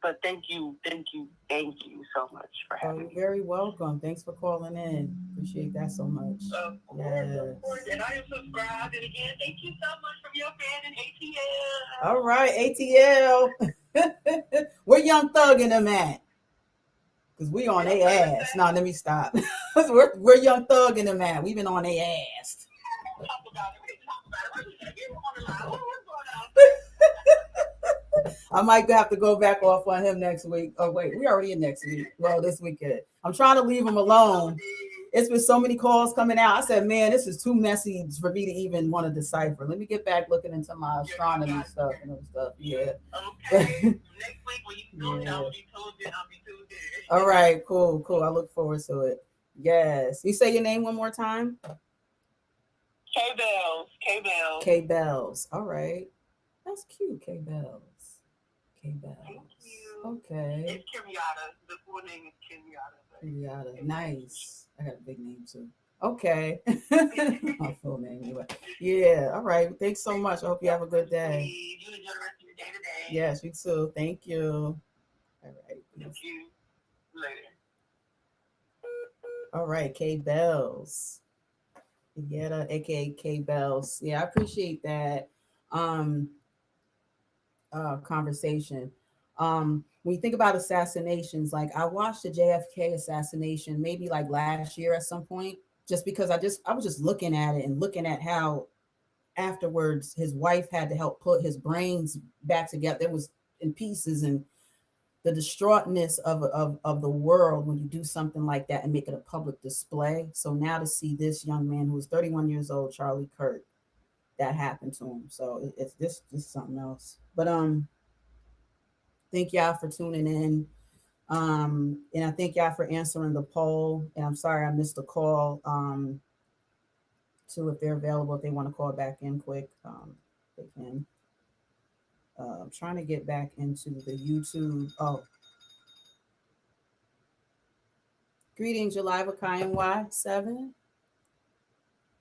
but thank you so much for having me. You're very welcome. Thanks for calling in. Appreciate that so much. Of course. And I am subscribed. And again, thank you so much from your fan in ATL. All right, ATL. Where Young Thug and them at? Because we on their ass. No, let me stop. We're Young Thug and them at. We've been on their ass. I might have to go back off on him next week. Oh, wait, we already in next week. Well, this weekend. I'm trying to leave him alone. It's been so many calls coming out. I said, man, this is too messy for me to even want to decipher. Let me get back looking into my astronomy stuff and other stuff. Yeah. Okay. Next week when you told me, I'll be tuned in. All right, cool. I look forward to it. Yes. You say your name one more time? K-Bells. K Bells. All right. That's cute, K Bells. K Bells. Thank you. Okay. It's Kenyatta. The full name is Kenyatta. Kenyatta. Nice. I got a big name too. Okay. My full name anyway. Yeah. All right. Thanks so much. I hope you have a good day. You enjoy the rest of your day today. Yes, you too. Thank you. All right. Thank you. Later. All right, K Bells. Yeah, aka K Bells. Yeah, I appreciate that conversation. When you think about assassinations, like I watched the JFK assassination maybe like last year at some point, just because I was just looking at it and looking at how afterwards his wife had to help put his brains back together. It was in pieces, and the distraughtness of the world when you do something like that and make it a public display. So now to see this young man who was 31 years old, Charlie Kirk, that happened to him. So it's this is something else. But thank y'all for tuning in. And I thank y'all for answering the poll. And I'm sorry I missed the call. Too, if they're available, if they want to call back in quick, they can. I'm trying to get back into the YouTube. Oh, greetings, you're live with Kiy NY7.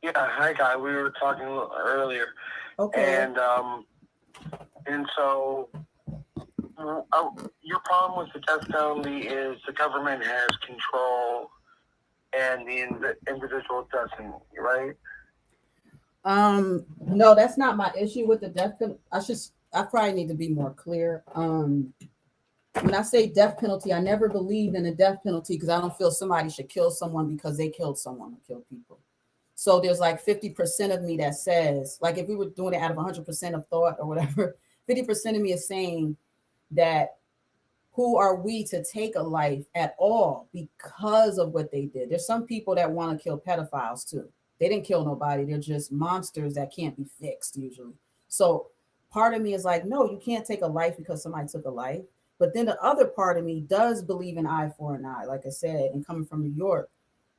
Yeah, hi, Guy. We were talking a little earlier. Okay. And so your problem with the death penalty is the government has control and the individual doesn't, right? No, that's not my issue with the death penalty. I probably need to be more clear. When I say death penalty, I never believed in a death penalty because I don't feel somebody should kill someone because they killed someone or killed people. So there's like 50% of me that says, like if we were doing it out of 100% of thought or whatever, 50% of me is saying that who are we to take a life at all because of what they did? There's some people that want to kill pedophiles too. They didn't kill nobody. They're just monsters that can't be fixed usually. So part of me is like, no, you can't take a life because somebody took a life. But then the other part of me does believe in eye for an eye. Like I said, and coming from New York,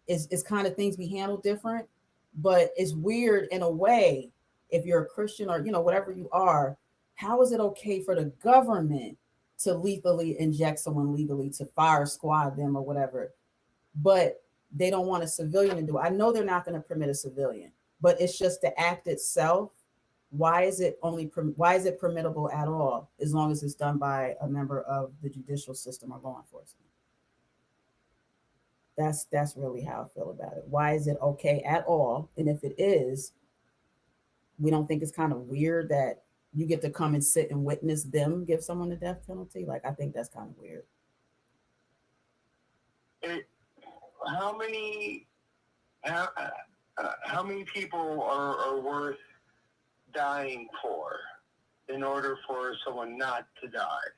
it's kind of things we handle different. But it's weird in a way, if you're a Christian or, whatever you are, how is it okay for the government to lethally inject someone legally, to fire squad them or whatever, but they don't want a civilian to do it? I know they're not going to permit a civilian, but it's just the act itself. Why is it permittable at all as long as it's done by a member of the judicial system or law enforcement? That's really how I feel about it. Why is it okay at all? And if it is, we don't think it's kind of weird that you get to come and sit and witness them give someone the death penalty? Like, I think that's kind of weird. How many people are worth dying for in order for someone not to die?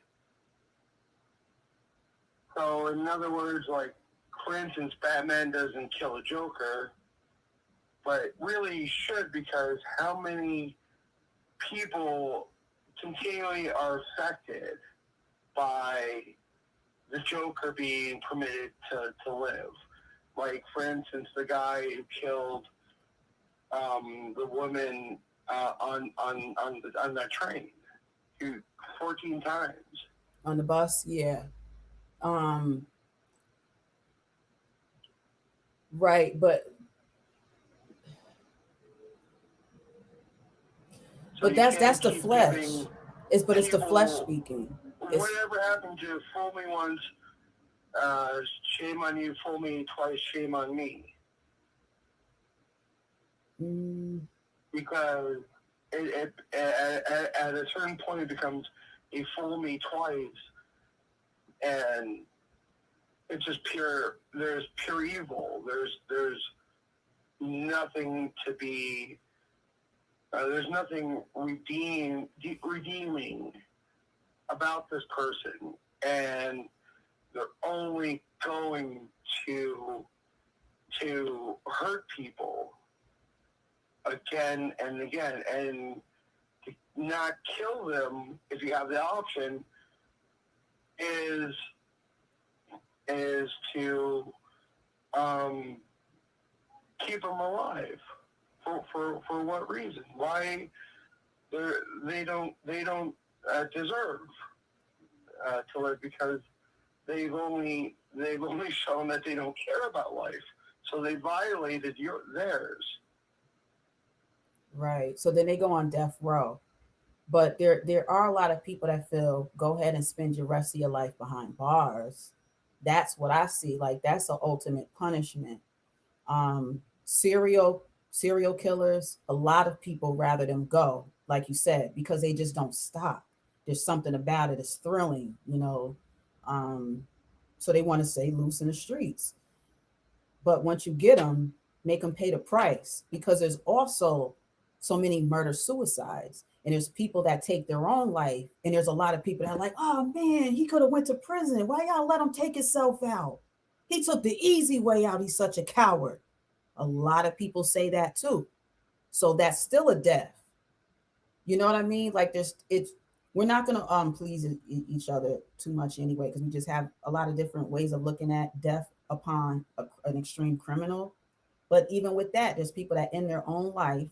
So in other words, like, for instance, Batman doesn't kill a Joker, but really he should, because how many people continually are affected by the Joker being permitted to live? Like, for instance, the guy who killed the woman on that train 14 times. On the bus, yeah. Right, but that's the flesh. It's the flesh speaking. Whatever happened to fool me once, shame on you, fool me twice, shame on me. Because at a certain point it becomes a fool me twice, and it's just there's pure evil. There's nothing to be, there's nothing redeeming about this person, and they're only going to to hurt people again and again, and to not kill them if you have the option is to keep them alive. For what reason? Why they don't deserve to live, because they've only shown that they don't care about life, so they violated theirs. Right. So then they go on death row. But there are a lot of people that feel, go ahead and spend your rest of your life behind bars. That's what I see. Like, that's the ultimate punishment. Serial killers, a lot of people rather them go, like you said, because they just don't stop. There's something about it. It's thrilling, you know. So they want to stay loose in the streets. But once you get them, make them pay the price, because there's also so many murder suicides, and there's people that take their own life, and there's a lot of people that are like, oh man, he could have went to prison. Why y'all let him take himself out? He took the easy way out. He's such a coward. A lot of people say that too. So that's still a death. You know what I mean? Like, we're not going to please each other too much anyway, because we just have a lot of different ways of looking at death upon an extreme criminal. But even with that, there's people that end their own life,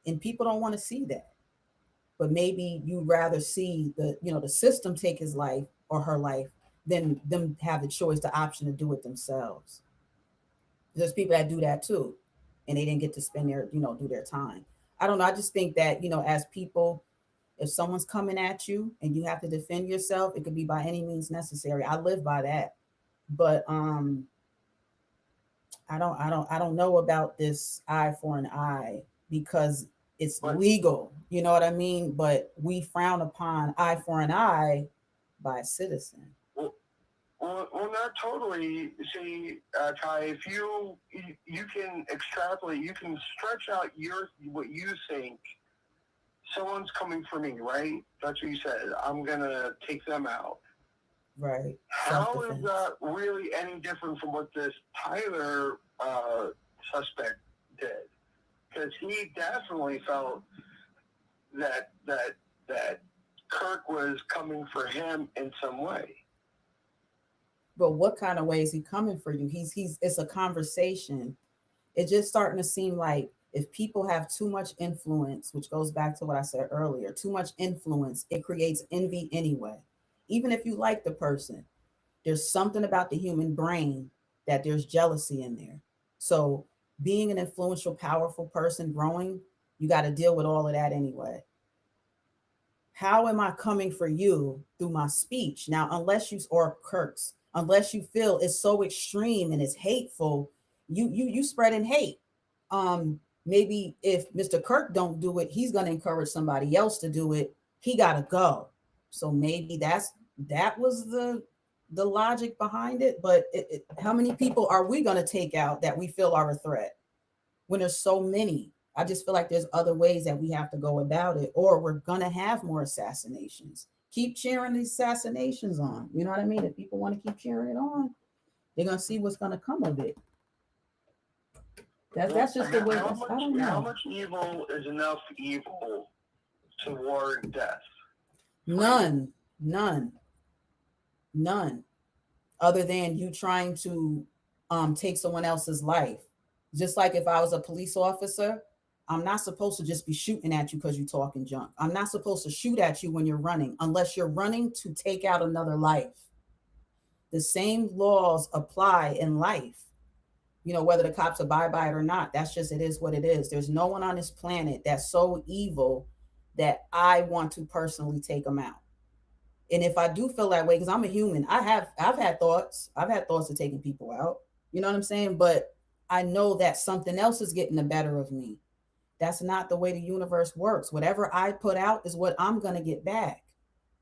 and people don't want to see that. But maybe you'd rather see the system take his life or her life than them have the choice, the option to do it themselves. There's people that do that too, and they didn't get to spend do their time. I don't know. I just think that, as people, if someone's coming at you and you have to defend yourself, it could be by any means necessary. I live by that. But I don't know about this eye for an eye, because it's legal. You know what I mean? But we frown upon eye for an eye by a citizen. Well, not totally. See, Ty, if you can extrapolate, you can stretch out what you think. Someone's coming for me, right? That's what you said. I'm gonna take them out. Right. How is that really any different from what this Tyler suspect did? Because he definitely felt that Kirk was coming for him in some way. But what kind of way is he coming for you? It's a conversation. It's just starting to seem like if people have too much influence, which goes back to what I said earlier, too much influence, it creates envy anyway. Even if you like the person, there's something about the human brain that there's jealousy in there. So being an influential, powerful person growing, you got to deal with all of that anyway. How am I coming for you through my speech? Now, unless you feel it's so extreme and it's hateful, you spreading hate. Maybe if Mr. Kirk don't do it, he's going to encourage somebody else to do it. He got to go. So maybe that was the logic behind it. But how many people are we going to take out that we feel are a threat when there's so many? I just feel like there's other ways that we have to go about it, or we're going to have more assassinations. Keep cheering these assassinations on. You know what I mean? If people want to keep cheering it on, they're going to see what's going to come of it. That's just the way. I don't know. How much evil is enough evil to warrant death? None. Other than you trying to take someone else's life. Just like if I was a police officer, I'm not supposed to just be shooting at you because you're talking junk. I'm not supposed to shoot at you when you're running, unless you're running to take out another life. The same laws apply in life. Whether the cops abide by it or not, it is what it is. There's no one on this planet that's so evil that I want to personally take them out. And if I do feel that way, because I'm a human, I've had thoughts. I've had thoughts of taking people out. You know what I'm saying? But I know that something else is getting the better of me. That's not the way the universe works. Whatever I put out is what I'm going to get back.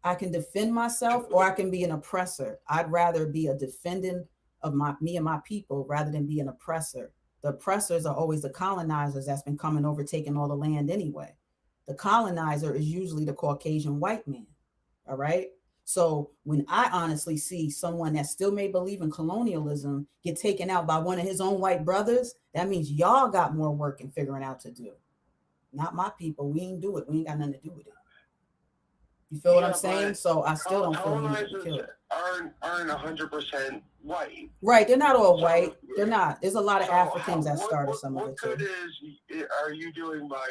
I can defend myself, or I can be an oppressor. I'd rather be a defendant of me and my people rather than be an oppressor. The oppressors are always the colonizers that's been coming over, taking all the land anyway. The colonizer is usually the Caucasian white man. All right. So when I honestly see someone that still may believe in colonialism get taken out by one of his own white brothers, that means y'all got more work in figuring out to do. Not my people. We ain't do it. We ain't got nothing to do with it. You feel what I'm saying? So I still don't feel he should be killed. Aren't 100% white. Right, they're not all white. They're not. There's a lot of Africans that started some of it too. What good are you doing by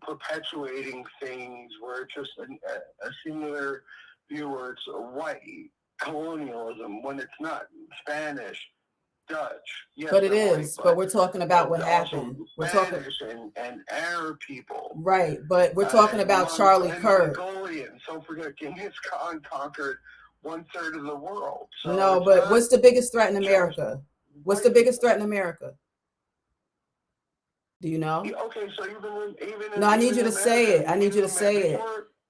perpetuating things where it's just a singular view where it's white colonialism when it's not? Spanish, Dutch, yes, but it is. White, but we're talking about what happened. We're talking and Arab people. Right, but we're talking about Charlie Kirk. Mongolians. Don't forget, Genghis Khan conquered 1/3 of the world. So no, but what's the biggest threat in America? What's the biggest threat in America? Do you know? Okay, so even no, I need you to say it. I need you to say it.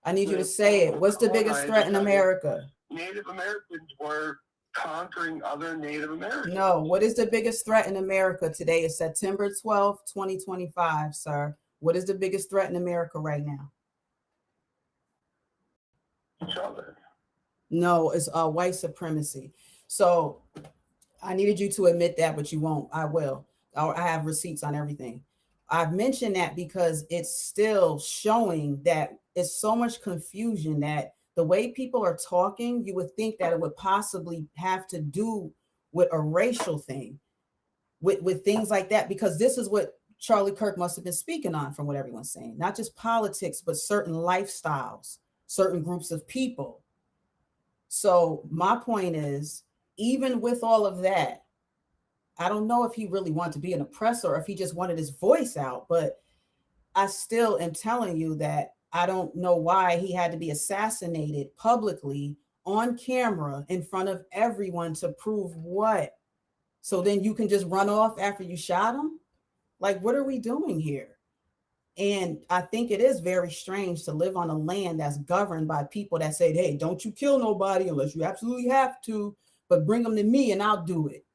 I need you to say it. What's the biggest threat in America? Native Americans were conquering other Native Americans. No, what is the biggest threat in America today? Is September 12th, 2025, sir. What is the biggest threat in America right now? Each other. No, it's white supremacy. So I needed you to admit that, but you won't. I will. I have receipts on everything. I've mentioned that because it's still showing that it's so much confusion that the way people are talking, you would think that it would possibly have to do with a racial thing, with things like that, because this is what Charlie Kirk must have been speaking on from what everyone's saying, not just politics, but certain lifestyles, certain groups of people. So my point is, even with all of that, I don't know if he really wanted to be an oppressor or if he just wanted his voice out, but I still am telling you that I don't know why he had to be assassinated publicly on camera in front of everyone to prove what? So then you can just run off after you shot him? Like, what are we doing here? And I think it is very strange to live on a land that's governed by people that say, hey, don't you kill nobody unless you absolutely have to, but bring them to me and I'll do it.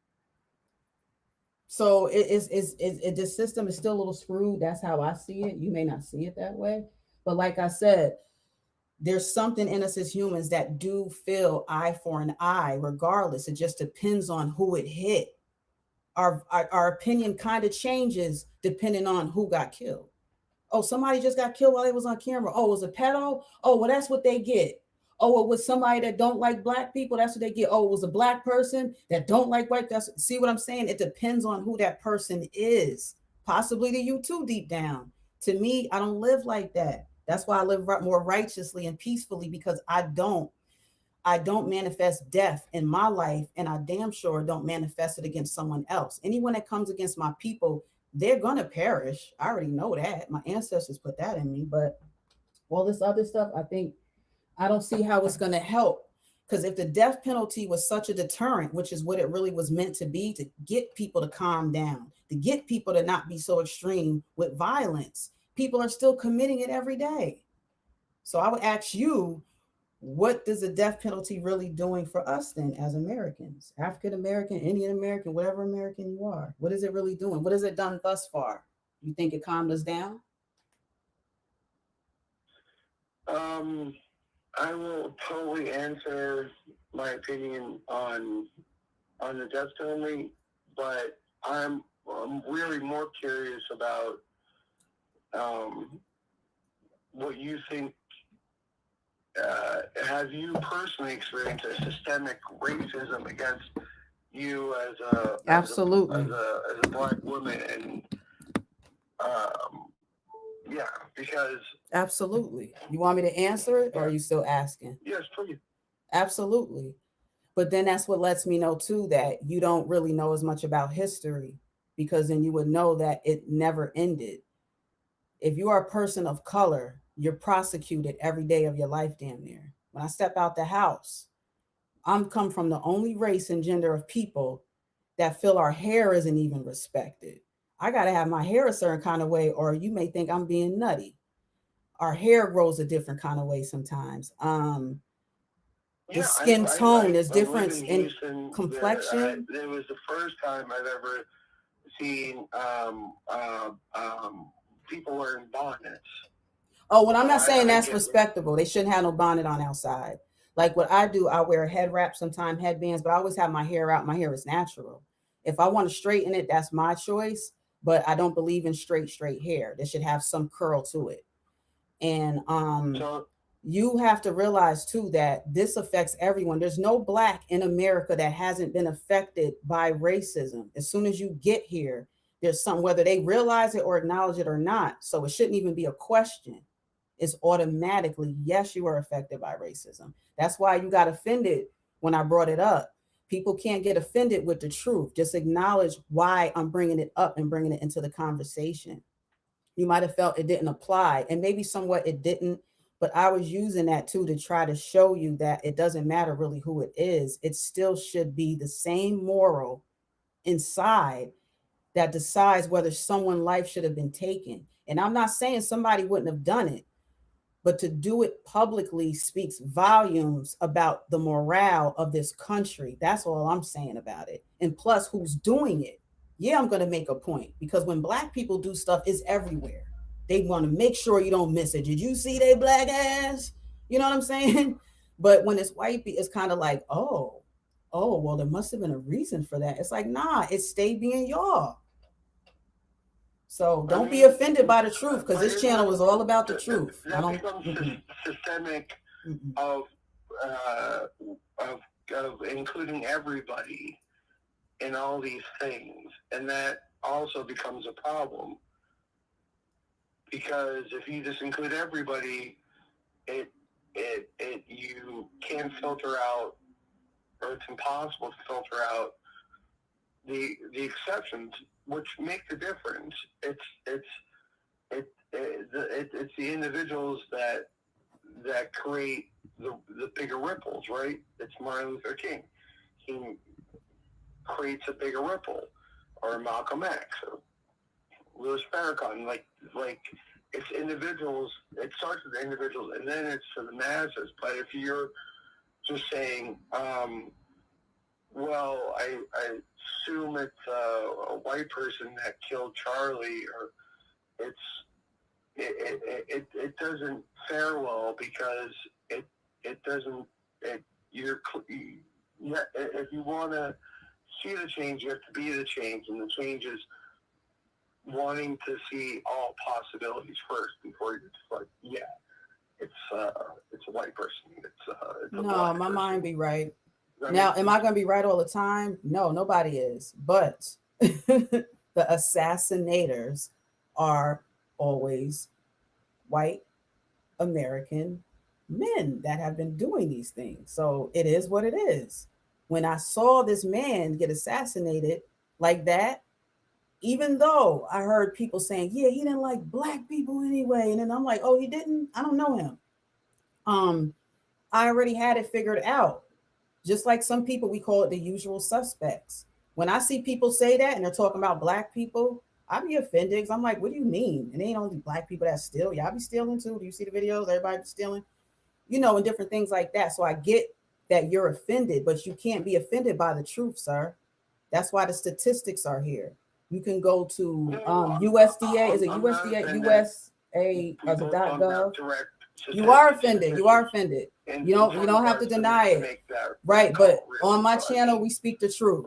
So the system is still a little screwed. That's how I see it. You may not see it that way. But like I said, there's something in us as humans that do feel eye for an eye, regardless. It just depends on who it hit. Our opinion kind of changes depending on who got killed. Oh, somebody just got killed while they was on camera. Oh, it was a pedo? Oh, well, that's what they get. Oh, it was somebody that don't like black people. That's what they get. Oh, it was a black person that don't like white. See what I'm saying? It depends on who that person is. Possibly to you too, deep down. To me, I don't live like that. That's why I live more righteously and peacefully, because I don't manifest death in my life, and I damn sure don't manifest it against someone else. Anyone that comes against my people, they're going to perish. I already know that. My ancestors put that in me, but all this other stuff, I don't see how it's going to help. Because if the death penalty was such a deterrent, which is what it really was meant to be, to get people to calm down, to get people to not be so extreme with violence, people are still committing it every day. So I would ask you, what is the death penalty really doing for us then as Americans, African American, Indian American, whatever American you are? What is it really doing? What has it done thus far? You think it calmed us down? I will totally answer my opinion on the death penalty, but I'm really more curious about what you think. Have you personally experienced a systemic racism against you as a black woman? And yeah, because absolutely. You want me to answer it, or are you still asking? Yes, please. Absolutely. But then that's what lets me know too that you don't really know as much about history, because then you would know that it never ended. If you are a person of color, you're prosecuted every day of your life, damn near. When I step out the house, I'm come from the only race and gender of people that feel our hair isn't even respected. I got to have my hair a certain kind of way, or you may think I'm being nutty. Our hair grows a different kind of way sometimes. The skin tone is different in complexion. It was the first time I've ever seen people wearing bonnets. Oh, well, I'm not saying that's respectable. They shouldn't have no bonnet on outside. Like what I do, I wear a head wrap, sometimes headbands, but I always have my hair out. My hair is natural. If I want to straighten it, that's my choice. But I don't believe in straight hair. They should have some curl to it. And you have to realize too that this affects everyone. There's no Black in America that hasn't been affected by racism. As soon as you get here, there's some, whether they realize it or acknowledge it or not. So it shouldn't even be a question. It's automatically, yes, you are affected by racism. That's why you got offended when I brought it up. People can't get offended with the truth. Just acknowledge why I'm bringing it up and bringing it into the conversation. You might have felt it didn't apply, and maybe somewhat it didn't, but I was using that too to try to show you that it doesn't matter really who it is. It still should be the same moral inside that decides whether someone's life should have been taken. And I'm not saying somebody wouldn't have done it, but to do it publicly speaks volumes about the morale of this country. That's all I'm saying about it. And plus, who's doing it? Yeah, I'm going to make a point, because when Black people do stuff, it's everywhere. They want to make sure you don't miss it. Did you see they Black ass? You know what I'm saying? But when it's white people, it's kind of like, oh, well, there must have been a reason for that. It's like, nah, it stayed being y'all. So don't be offended by the truth, because this channel is all about the truth. That becomes systemic of including everybody in all these things, and that also becomes a problem, because if you just include everybody, you can't filter out, or it's impossible to filter out the exceptions, which make the difference. It's the individuals that create the bigger ripples, right? It's Martin Luther King. He creates a bigger ripple, or Malcolm X, or Louis Farrakhan. Like it's individuals. It starts with the individuals, and then it's for the masses. But if you're just saying, well, I assume it's a white person that killed Charlie, or it doesn't fare well, because it doesn't. If you want to see the change, you have to be the change, and the change is wanting to see all possibilities first before you're just like, yeah, it's a white person. It's a no, my mind be right. Now, am I going to be right all the time? No, nobody is. But the assassinators are always white American men that have been doing these things. So it is what it is. When I saw this man get assassinated like that, even though I heard people saying, yeah, he didn't like Black people anyway. And then I'm like, oh, he didn't? I don't know him. I already had it figured out. Just like some people, we call it the usual suspects. When I see people say that and they're talking about Black people, I be offended, because I'm like, what do you mean? It ain't only Black people that steal. Y'all be stealing too. Do you see the videos? Everybody be stealing, and different things like that. So I get that you're offended, but you can't be offended by the truth, sir. That's why the statistics are here. You can go to USDA. Is it USDA? USA as a .gov. You are offended. You are offended. You don't have to deny it. Right. But on my channel, we speak the truth.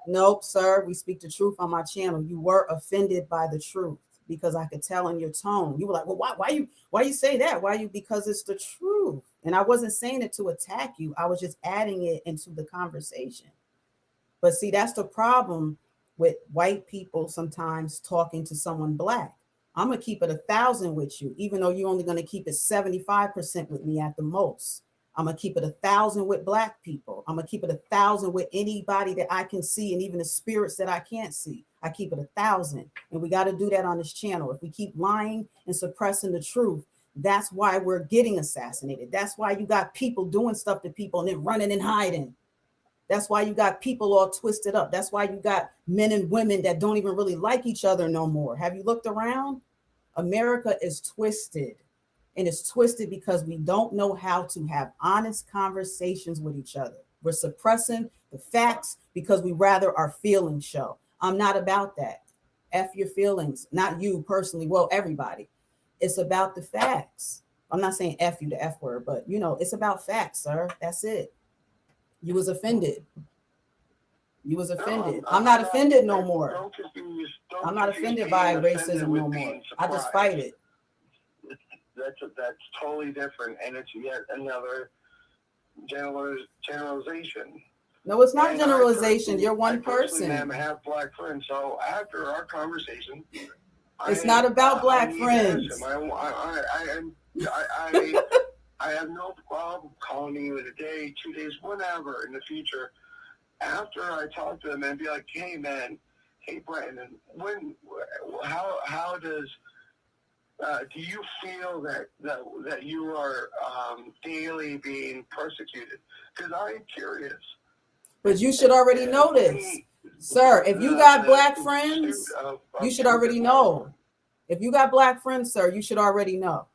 Nope, sir. We speak the truth on my channel. You were offended by the truth, because I could tell in your tone. You were like, well, why you say that? Because it's the truth. And I wasn't saying it to attack you. I was just adding it into the conversation. But see, that's the problem with white people sometimes talking to someone Black. I'm going to keep it 1,000 with you, even though you're only going to keep it 75% with me at the most. I'm going to keep it 1,000 with Black people. I'm going to keep it 1,000 with anybody that I can see, and even the spirits that I can't see. I keep it 1,000. And we got to do that on this channel. If we keep lying and suppressing the truth, that's why we're getting assassinated. That's why you got people doing stuff to people and then running and hiding. That's why you got people all twisted up. That's why you got men and women that don't even really like each other no more. Have you looked around? America is twisted, and it's twisted because we don't know how to have honest conversations with each other. We're suppressing the facts because we rather our feelings show. I'm not about that. F your feelings, not you personally. Well, everybody. It's about the facts. I'm not saying F you, the F word, but it's about facts, sir. That's it. You was offended. You was offended. I'm not offended no more. I'm not offended by racism no more. I just fight it. That's totally different, and it's yet another generalization. No, it's not generalization. You're one person. I have black friends, so after our conversation, it's not about black friends. I have no problem calling you in a day, 2 days, whatever in the future. After I talk to them and be like, hey man, hey Brandon, how does do you feel that you are daily being persecuted? Because I'm curious. But you should already know this, sir. If you got black friends, you should already know. If you got black friends, sir, you should already know.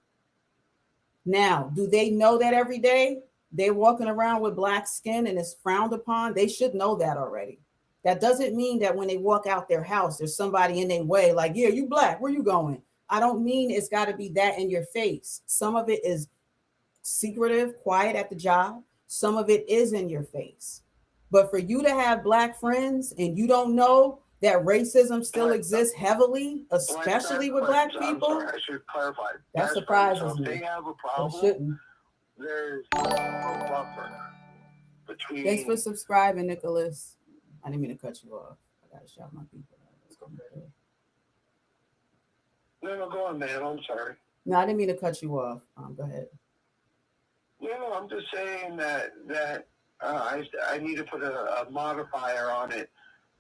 Now, do they know that every day? They're walking around with black skin and it's frowned upon. They should know that already. That doesn't mean that when they walk out their house, there's somebody in their way like, yeah, you black, where you going? I don't mean it's got to be that in your face. Some of it is secretive, quiet at the job. Some of it is in your face. But for you to have black friends and you don't know that racism still exists heavily, especially with black people, I'm sorry, I should clarify. That surprises me. me. If they have a It problem, shouldn't. there's a buffer between. Thanks for subscribing, Nicholas. I didn't mean to cut you off. I gotta shout my people out. No, go on, man. I'm sorry. No, I didn't mean to cut you off. Go ahead. No, I'm just saying that I need to put a modifier on it.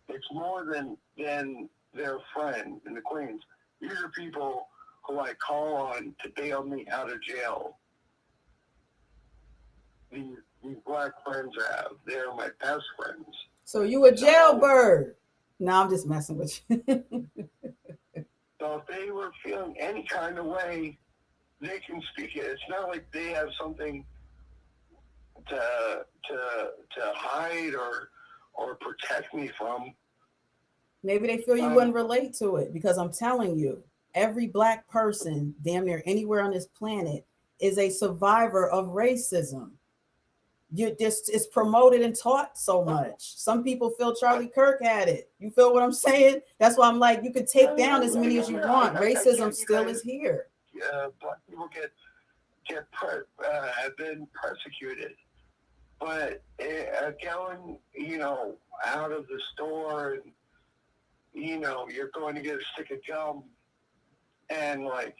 It's more than their friend in the Queens. These are people who I call on to bail me out of jail. These black friends I have, they're my best friends. So you a jailbird? No, I'm just messing with you. So if they were feeling any kind of way, they can speak it. It's not like they have something to hide or protect me from. Maybe they feel you wouldn't relate to it, because I'm telling you, every black person damn near anywhere on this planet is a survivor of racism. It's promoted and taught so much. Some people feel Charlie Kirk had it. You feel what I'm saying? That's why I'm like, you can take down as many as you want. Racism still is here. Black people have been persecuted, but going, out of the store, and you're going to get a stick of gum, and like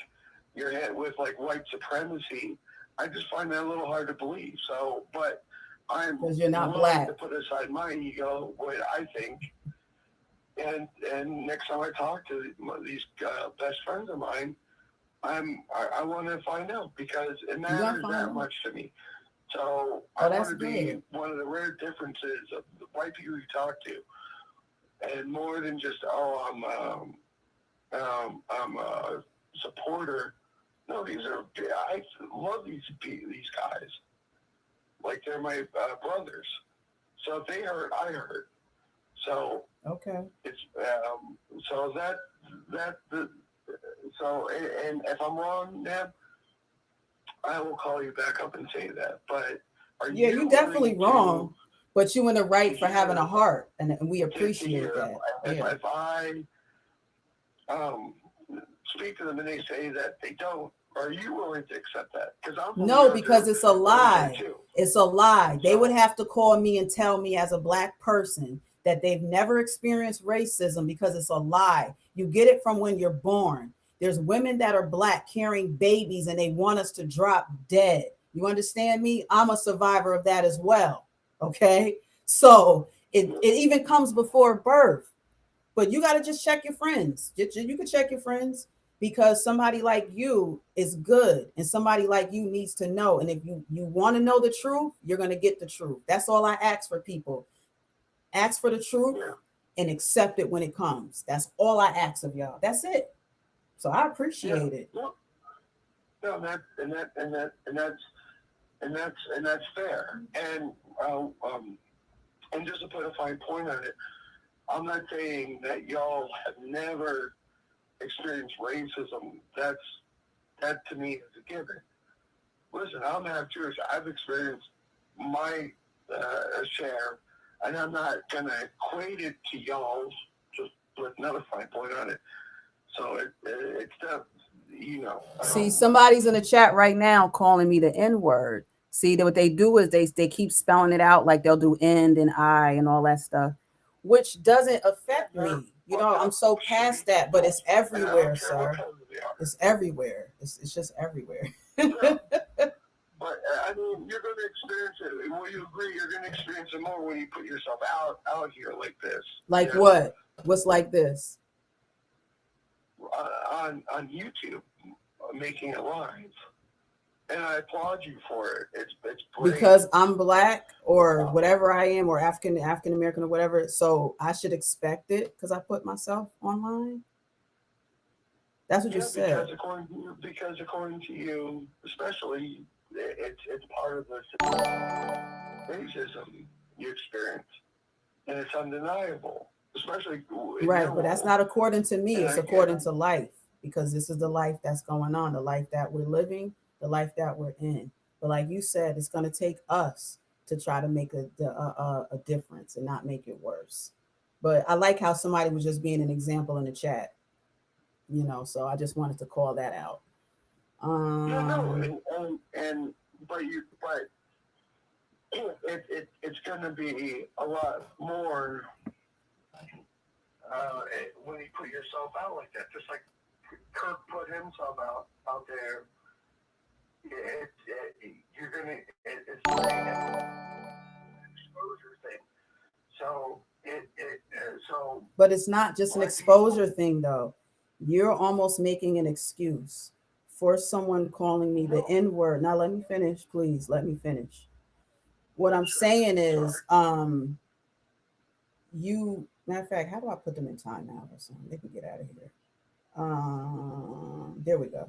you're hit with like white supremacy. I just find that a little hard to believe. So, but I'm because you're not willing black to put aside my ego, what I think, and next time I talk to these best friends of mine, I want to find out, because it matters that much to me. So I want to be one of the rare differences of the white people you talk to, and more than just I'm a supporter. No, I love these guys. Like they're my brothers. So if they hurt, I hurt. So okay. It's so and if I'm wrong, man, I will call you back up and say that. But you're definitely wrong, but you in the right for having a heart, and we appreciate that. If I speak to them and they say that they don't, are you willing to accept that? Because it's a lie. It's a lie. They would have to call me and tell me as a black person that they've never experienced racism, because it's a lie. You get it from when you're born. There's women that are black carrying babies and they want us to drop dead. You understand me? I'm a survivor of that as well. Okay. So it even comes before birth, but you got to just check your friends. You can check your friends, because somebody like you is good and somebody like you needs to know. And if you want to know the truth, you're going to get the truth. That's all I ask for people. Ask for the truth and accept it when it comes. That's all I ask of y'all. That's it. So I appreciate it. No, that's fair. And just to put a fine point on it, I'm not saying that y'all have never experienced racism. That to me is a given. listen, I'm half Jewish. I've experienced my share, and I'm not going to equate it to y'all's, just with another fine point on it. So it's not, you know. See, somebody's in the chat right now calling me the N-word. See, what they do is they keep spelling it out, like they'll do end and I and all that stuff, which doesn't affect me. You know, I'm so past that, but it's everywhere, sir. It's everywhere. It's just everywhere. But I mean, you're going to experience it. Will you agree? You're going to experience it more when you put yourself out here like this. Like what? What's like this? On YouTube, making it live, and I applaud you for it. It's great. Because I'm black or whatever I am, or African American or whatever. So I should expect it because I put myself online. That's what you said. Because according to you, especially, it's part of the racism you experience, and it's undeniable. Especially right, but that's not according to me. It's according to life, because this is the life that's going on, the life that we're living, the life that we're in. But like you said, it's going to take us to try to make a difference and not make it worse. But I like how somebody was just being an example in the chat. You know, so I just wanted to call that out. It's going to be a lot more when you put yourself out like that. Just like Kirk put himself out there. You're gonna. It's like an exposure thing. So But it's not just an exposure thing, though. You're almost making an excuse for someone calling me the N-word. Now let me finish, please. Let me finish. What I'm saying is, you. Matter of fact, how do I put them in timeout or something? They can get out of here. There we go.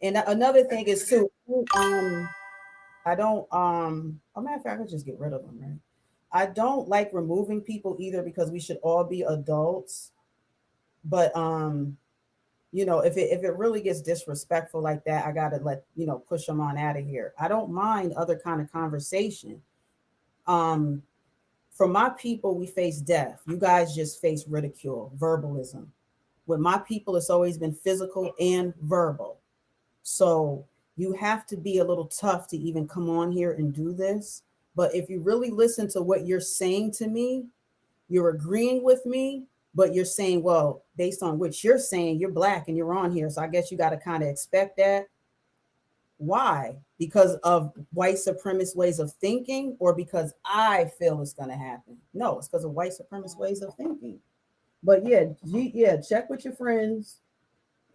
And another thing is too, I don't matter of fact, I could just get rid of them, right? I don't like removing people either, because we should all be adults. But you know, if it really gets disrespectful like that, I gotta push them on out of here. I don't mind other kind of conversation. For my people, we face death. You guys just face ridicule, verbalism. With my people, it's always been physical and verbal. So you have to be a little tough to even come on here and do this. But if you really listen to what you're saying to me, you're agreeing with me, but you're saying, well, based on what you're saying, you're black and you're on here. So I guess you got to kind of expect that. Why? Because of white supremacist ways of thinking, or because I feel it's going to happen? No, it's because of white supremacist ways of thinking. But yeah, check with your friends.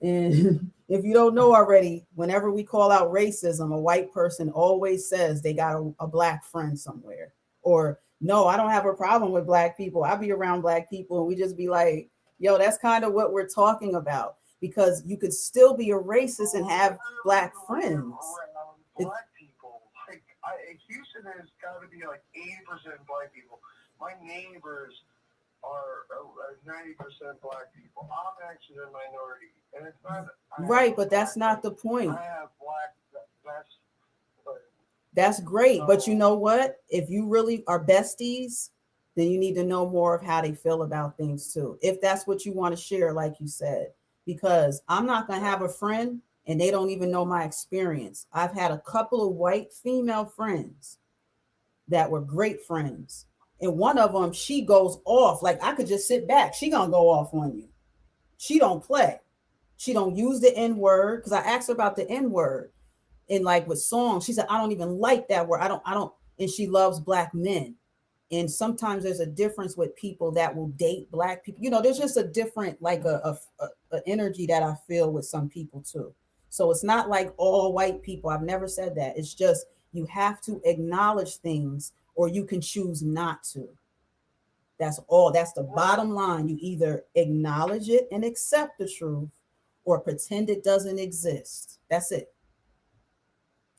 And if you don't know already, whenever we call out racism, a white person always says they got a black friend somewhere. Or, no, I don't have a problem with black people. I be around black people, and we just be like, yo, that's kind of what we're talking about. Because you could still be a racist and have black friends. Black people, like Houston has got to be like 80% black people. My neighbors are 90% black people. I'm actually a minority, and it's not right, but that's not the point. I have black. That's great, but you know what? If you really are besties, then you need to know more of how they feel about things too. If that's what you want to share, like you said, because I'm not going to have a friend and they don't even know my experience. I've had a couple of white female friends that were great friends. And one of them, she goes off. Like, I could just sit back. She going to go off on you. She don't play. She don't use the N-word, because I asked her about the N-word. And like with songs, she said, I don't even like that word. I don't. And she loves black men. And sometimes there's a difference with people that will date black people. You know, there's just a different, like a energy that I feel with some people too. So it's not like all white people. I've never said that. It's just, you have to acknowledge things, or you can choose not to. That's all. That's the bottom line. You either acknowledge it and accept the truth, or pretend it doesn't exist. That's it.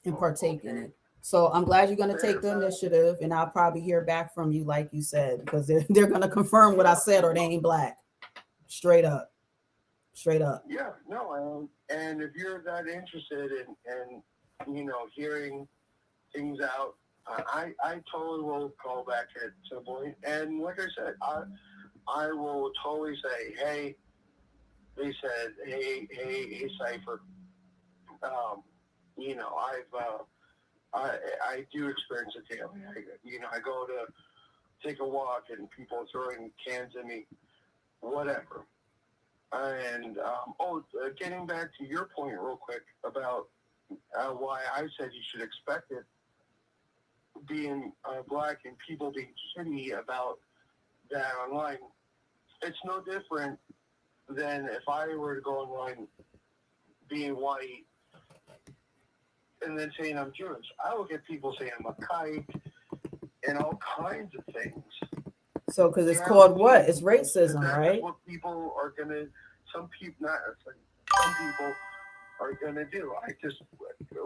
And partake in it. So I'm glad you're going to take the initiative, and I'll probably hear back from you, like you said, because they're going to confirm what I said, or they ain't black. Straight up. Straight up. Yeah, no, and if you're that interested in hearing things out. I totally will call back at some point, and like I said, I will totally say, hey, they said, hey, Cypher, I do experience it daily. I go to take a walk and people are throwing cans at me, whatever. And getting back to your point real quick about why I said you should expect it, being black and people being shitty about that online, it's no different than if I were to go online being white and then saying I'm Jewish. I will get people saying I'm a kike and all kinds of things. So, because it's called what? It's racism, right? What people are gonna, some people are gonna do. I just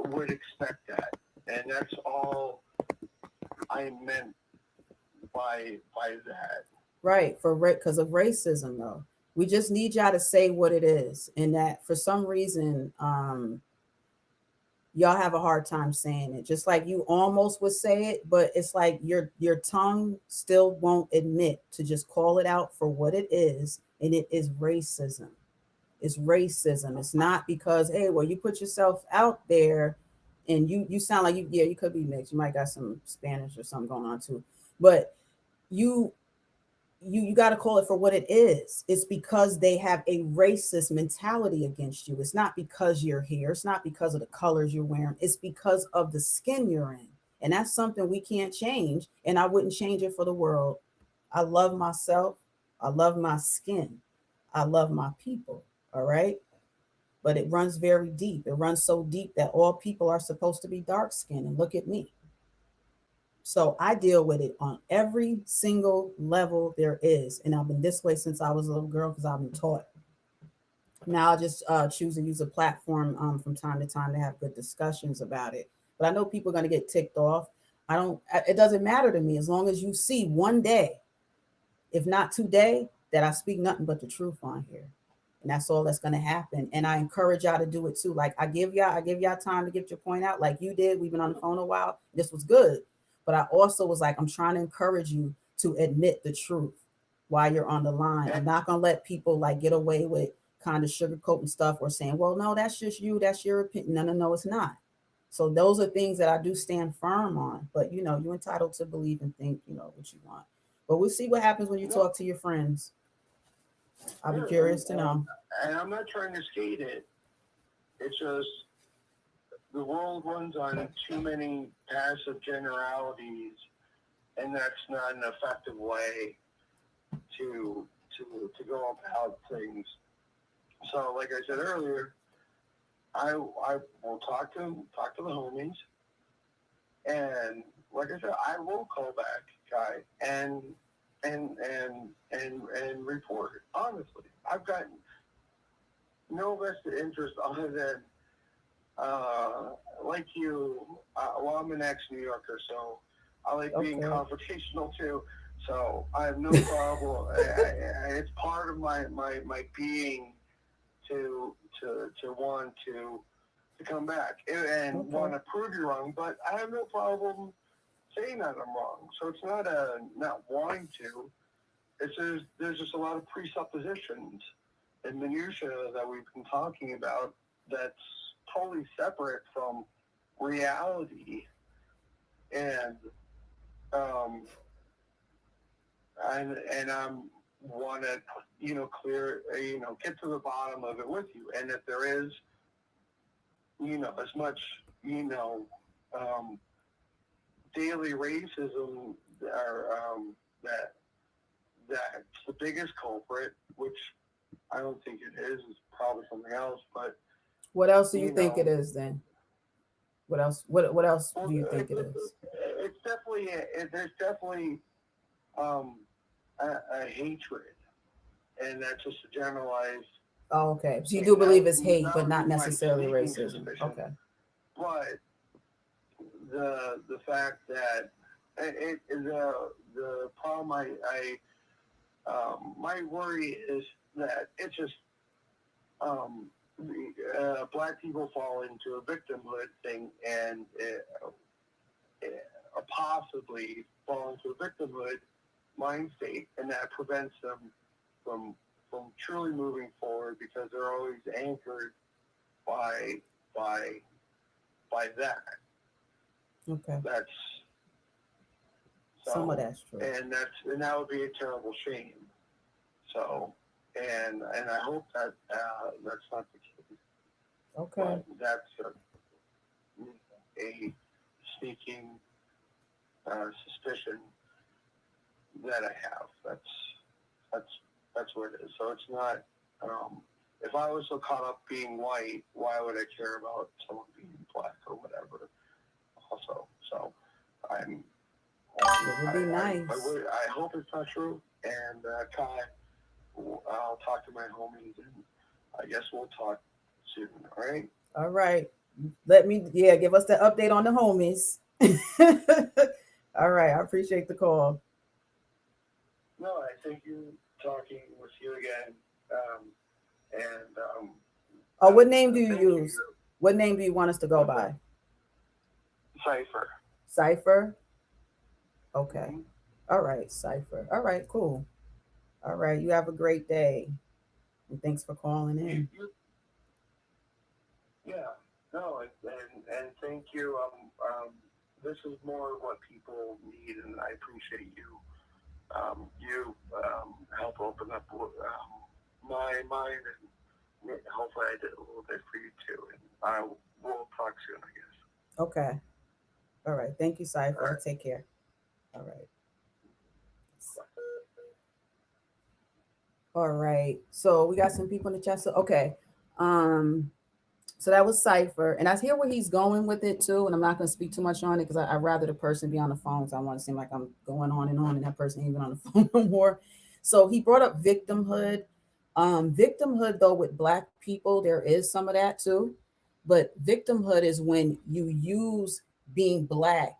would expect that, and that's all I meant by that. Right, because of racism, though. We just need y'all to say what it is, and that for some reason, y'all have a hard time saying it. Just like you almost would say it, but it's like your tongue still won't admit to just call it out for what it is, and it is racism. It's racism. It's not because, hey, well, you put yourself out there, and you sound like you could be mixed. You might got some Spanish or something going on too, but you got to call it for what it is. It's because they have a racist mentality against you. It's not because you're here. It's not because of the colors you're wearing. It's because of the skin you're in. And that's something we can't change. And I wouldn't change it for the world. I love myself. I love my skin. I love my people. All right. But it runs very deep. It runs so deep that all people are supposed to be dark skinned. And look at me. So I deal with it on every single level there is. And I've been this way since I was a little girl because I've been taught. Now I just choose to use a platform from time to time to have good discussions about it. But I know people are going to get ticked off. It doesn't matter to me as long as you see one day, if not today, that I speak nothing but the truth on here. And that's all that's going to happen. And I encourage y'all to do it too. Like I give y'all time to get your point out like you did. We've been on the phone a while. This was good. But I also was like, I'm trying to encourage you to admit the truth while you're on the line. I'm not going to let people like get away with kind of sugarcoating stuff or saying, well, no, that's just you. That's your opinion. No, it's not. So those are things that I do stand firm on. But, you're entitled to believe and think, what you want. But we'll see what happens when you talk to your friends. I'll be curious to know. And I'm not trying to skate it. It's just the world runs on too many passive generalities, and that's not an effective way to go about things. So, like I said earlier, I will talk to the homies, and like I said, I will call back, Guy, and report. Honestly, I've got no vested interest other than like you. Well, I'm an ex-New Yorker, so I like being confrontational too. So I have no problem. It's part of my being to want to come back and want to prove you wrong. But I have no problem saying that I'm wrong. So it's not not wanting to. It's just there's just a lot of presuppositions and minutia that we've been talking about that's totally separate from reality, and I'm want to clear get to the bottom of it with you, and if there is as much daily racism or that's the biggest culprit, which I don't think it is. It's probably something else. But what else do you think it is then? What else? What else do you think it is? It's definitely there's definitely a hatred, and that's just a generalized. Oh, okay. So you do believe it's hate, but not necessarily racism. Okay. But the fact that the problem my worry is that it's just black people fall into a victimhood thing and possibly fall into a victimhood mind state, and that prevents them from truly moving forward because they're always anchored by that. Okay. That's Some of that's true. and that would be a terrible shame. So, and I hope that that's not the case. Okay. But that's a sneaking suspicion that I have. That's what it is. So it's not. If I was so caught up being white, why would I care about someone being black or whatever? Also, so I'm. It would be nice. I hope it's not true. And Kai, I'll talk to my homies, and I guess we'll talk soon. All right. All right. Give us the update on the homies. All right. I appreciate the call. No, I think you talking with you again. What name do you use? What name do you want us to go by? Cypher. Cypher? Okay. All right, Cypher. All right, cool. All right, you have a great day. And thanks for calling in. Yeah. No, and thank you. This is more what people need, and I appreciate you. You help open up my mind, and hopefully I did a little bit for you too. And I will talk soon, I guess. Okay. All right. Thank you, Cypher. Right. Take care. All right. All right. So we got some people in the chat. So okay. So that was Cypher, and I hear where he's going with it too. And I'm not going to speak too much on it because I'd rather the person be on the phone. So I want to seem like I'm going on, and that person ain't even on the phone no more. So he brought up victimhood. Victimhood, though, with Black people, there is some of that too. But victimhood is when you use being Black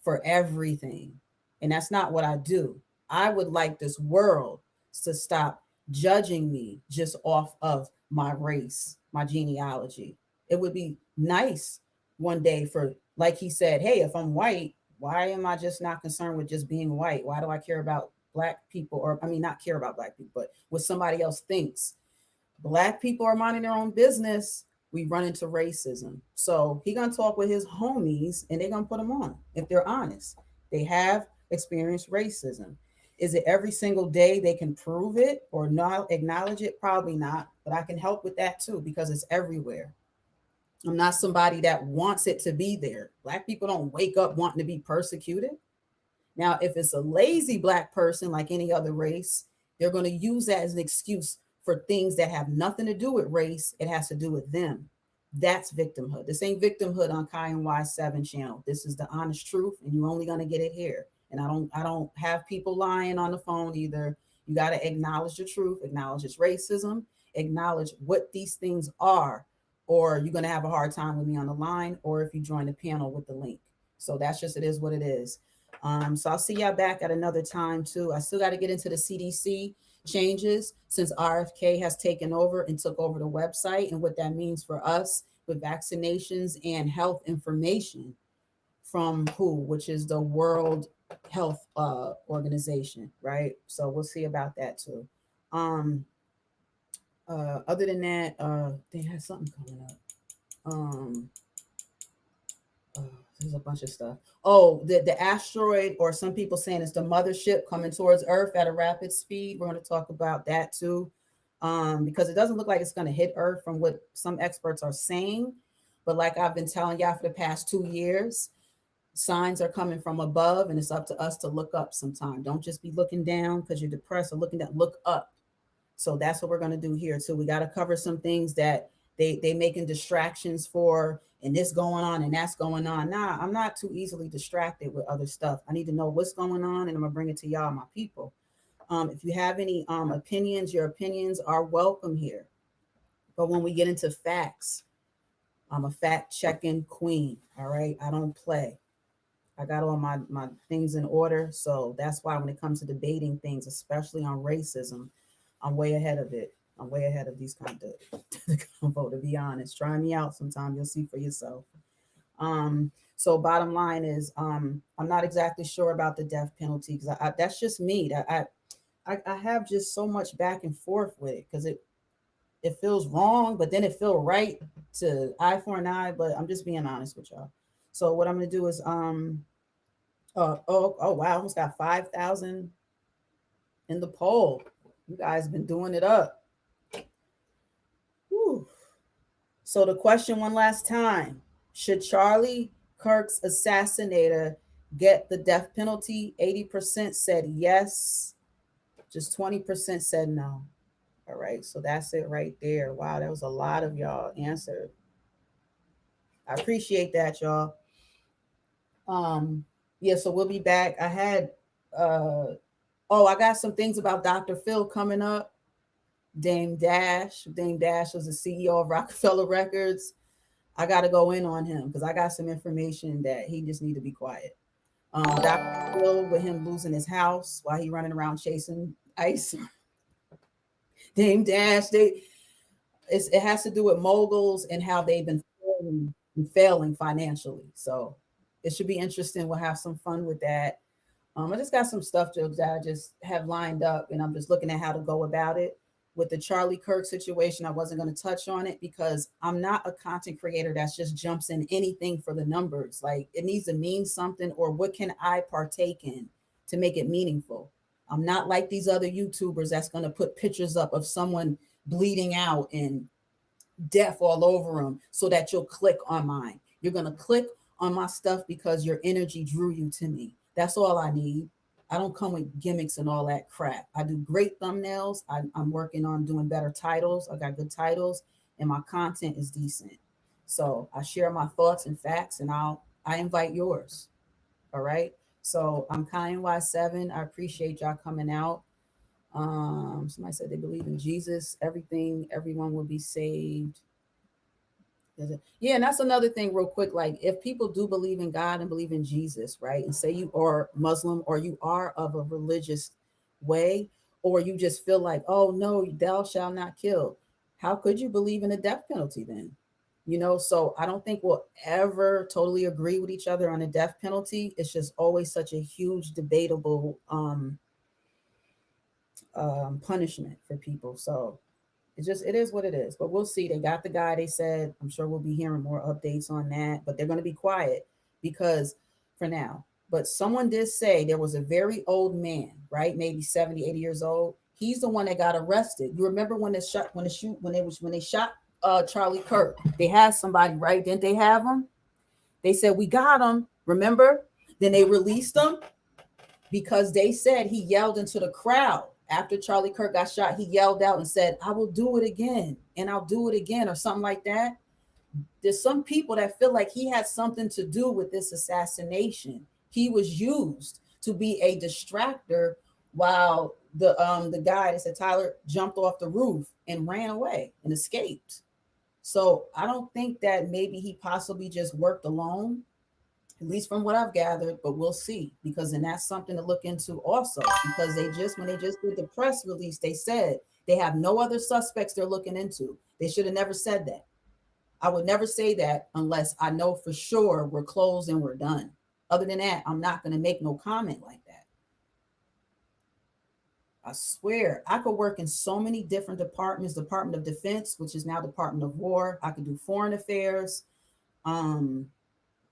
for everything. And that's not what I do. I would like this world to stop judging me just off of my race, my genealogy. It would be nice one day for, like he said, hey, if I'm white, why am I just not concerned with just being white? Why do I care about Black people? Or, I mean, not care about Black people, but what somebody else thinks. Black people are minding their own business. We run into racism. So he gonna talk with his homies and they're gonna put them on if they're honest. They have experienced racism. Is it every single day they can prove it or not acknowledge it? Probably not, but I can help with that too because it's everywhere. I'm not somebody that wants it to be there. Black people don't wake up wanting to be persecuted. Now, if it's a lazy Black person like any other race, they're going to use that as an excuse for things that have nothing to do with race. It has to do with them. That's victimhood. This ain't victimhood on Kiy NY7 channel. This is the honest truth, and you're only going to get it here. And I don't have people lying on the phone either. You got to acknowledge the truth, acknowledge it's racism, acknowledge what these things are, or you're going to have a hard time with me on the line, or if you join the panel with the link. So that's just, it is what it is. So I'll see y'all back at another time too. I still got to get into the CDC changes since RFK has taken over and took over the website and what that means for us with vaccinations and health information from WHO, which is the World Health Organization, right? So we'll see about that too. Other than that, they have something coming up. There's a bunch of stuff. Oh, the asteroid, or some people saying it's the mothership coming towards Earth at a rapid speed. We're going to talk about that too, because it doesn't look like it's going to hit Earth from what some experts are saying. But like I've been telling y'all for the past 2 years, signs are coming from above, and it's up to us to look up sometime. Don't just be looking down because you're depressed or looking down. Look up. So that's what we're going to do here too. We got to cover some things that they making distractions for, and this going on and that's going on. Nah, I'm not too easily distracted with other stuff. I need to know what's going on, and I'm gonna bring it to y'all, my people. If you have any opinions, your opinions are welcome here. But when we get into facts, I'm a fact-checking queen. All right, I don't play. I got all my things in order. So that's why when it comes to debating things, especially on racism, I'm way ahead of it. I'm way ahead of these kind of the convo, to be honest. Try me out sometime. You'll see for yourself. So bottom line is, I'm not exactly sure about the death penalty because that's just me. I have just so much back and forth with it because it feels wrong, but then it feels right to eye for an eye. But I'm just being honest with y'all. So what I'm gonna do is wow, almost got 5,000 in the poll. You guys been doing it up. Whew. So the question one last time: should Charlie Kirk's assassinator get the death penalty? 80% said yes. Just 20% said no. All right, so that's it right there. Wow, that was a lot of y'all answered. I appreciate that, y'all. Yeah, so we'll be back. I had I got some things about Dr. Phil coming up. Dame Dash was the CEO of Rockefeller Records. I got to go in on him because I got some information that he just need to be quiet. Dr. Phil, with him losing his house while he running around chasing ice. Dame Dash, it has to do with moguls and how they've been failing financially. So it should be interesting. We'll have some fun with that. I just got some stuff that I just have lined up, and I'm just looking at how to go about it. With the Charlie Kirk situation, I wasn't going to touch on it because I'm not a content creator that just jumps in anything for the numbers. Like, it needs to mean something, or what can I partake in to make it meaningful? I'm not like these other YouTubers that's going to put pictures up of someone bleeding out and death all over them so that you'll click on mine. You're going to click on my stuff because your energy drew you to me. That's all I need. I don't come with gimmicks and all that crap. I do great thumbnails. I'm working on doing better titles. I got good titles and my content is decent. So I share my thoughts and facts, and I invite yours. All right. So I'm Kiy NY7. I appreciate y'all coming out. Somebody said they believe in Jesus. Everyone will be saved. Yeah, and that's another thing real quick. Like, if people do believe in God and believe in Jesus, right, and say you are Muslim or you are of a religious way, or you just feel like, oh no, thou shalt not kill, how could you believe in a death penalty then? So I don't think we'll ever totally agree with each other on a death penalty. It's just always such a huge debatable punishment for people. So it is what it is, but we'll see. They got the guy, they said. I'm sure we'll be hearing more updates on that, but they're going to be quiet because for now. But someone did say there was a very old man, right? Maybe 70, 80 years old. He's the one that got arrested. You remember when they shot Charlie Kirk? They had somebody, right? Didn't they have him? They said, we got him. Remember? Then they released him because they said he yelled into the crowd. After Charlie Kirk got shot, he yelled out and said, I will do it again, and I'll do it again, or something like that. There's some people that feel like he had something to do with this assassination. He was used to be a distractor while the guy that said Tyler jumped off the roof and ran away and escaped. So I don't think that maybe he possibly just worked alone, at least from what I've gathered, but we'll see, because then that's something to look into also, because when they just did the press release, they said they have no other suspects they're looking into. They should have never said that. I would never say that unless I know for sure we're closed and we're done. Other than that, I'm not going to make no comment like that. I swear, I could work in so many different departments. Department of Defense, which is now Department of War. I could do foreign affairs.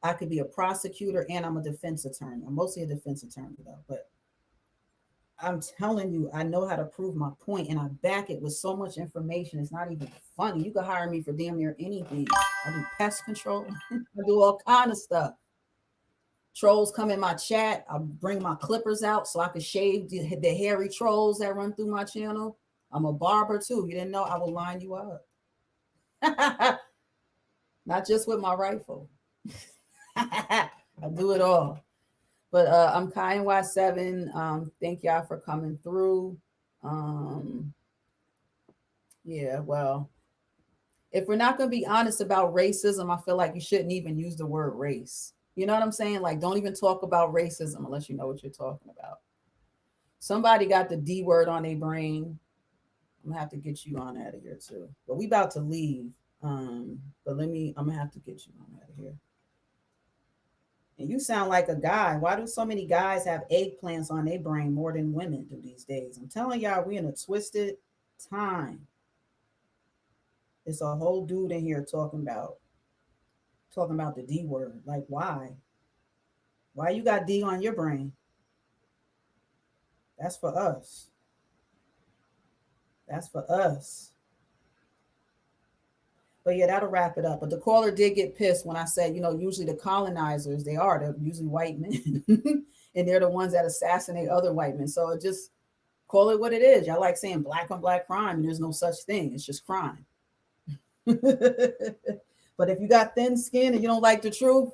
I could be a prosecutor, and I'm a defense attorney. I'm mostly a defense attorney though, but I'm telling you, I know how to prove my point, and I back it with so much information. It's not even funny. You could hire me for damn near anything. I do pest control. I do all kind of stuff. Trolls come in my chat. I bring my clippers out so I can shave the hairy trolls that run through my channel. I'm a barber too. You didn't know? I will line you up. Not just with my rifle. I do it all. But I'm Kiy NY7. Thank y'all for coming through. Yeah, well, if we're not going to be honest about racism, I feel like you shouldn't even use the word race. You know what I'm saying? Like, don't even talk about racism unless you know what you're talking about. Somebody got the D word on their brain. I'm gonna have to get you on out of here too. But we about to leave. But I'm gonna have to get you on out of here. And you sound like a guy. Why do so many guys have eggplants on their brain more than women do these days? I'm telling y'all, we in a twisted time. It's a whole dude in here talking about the D word. Like, why? Why you got D on your brain? That's for us. That's for us. But yeah, that'll wrap it up. But the caller did get pissed when I said, usually the colonizers, they're usually white men. And they're the ones that assassinate other white men. So just call it what it is. Y'all like saying black on black crime, and there's no such thing. It's just crime. But if you got thin skin and you don't like the truth,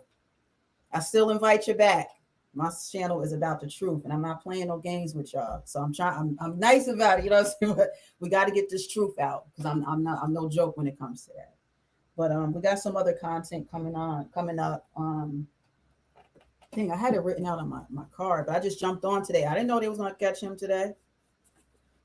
I still invite you back. My channel is about the truth, and I'm not playing no games with y'all. So I'm nice about it, you know what I'm saying? But we got to get this truth out, because I'm no joke when it comes to that. But we got some other content coming up. Dang, I had it written out on my card, but I just jumped on today. I didn't know they was gonna catch him today.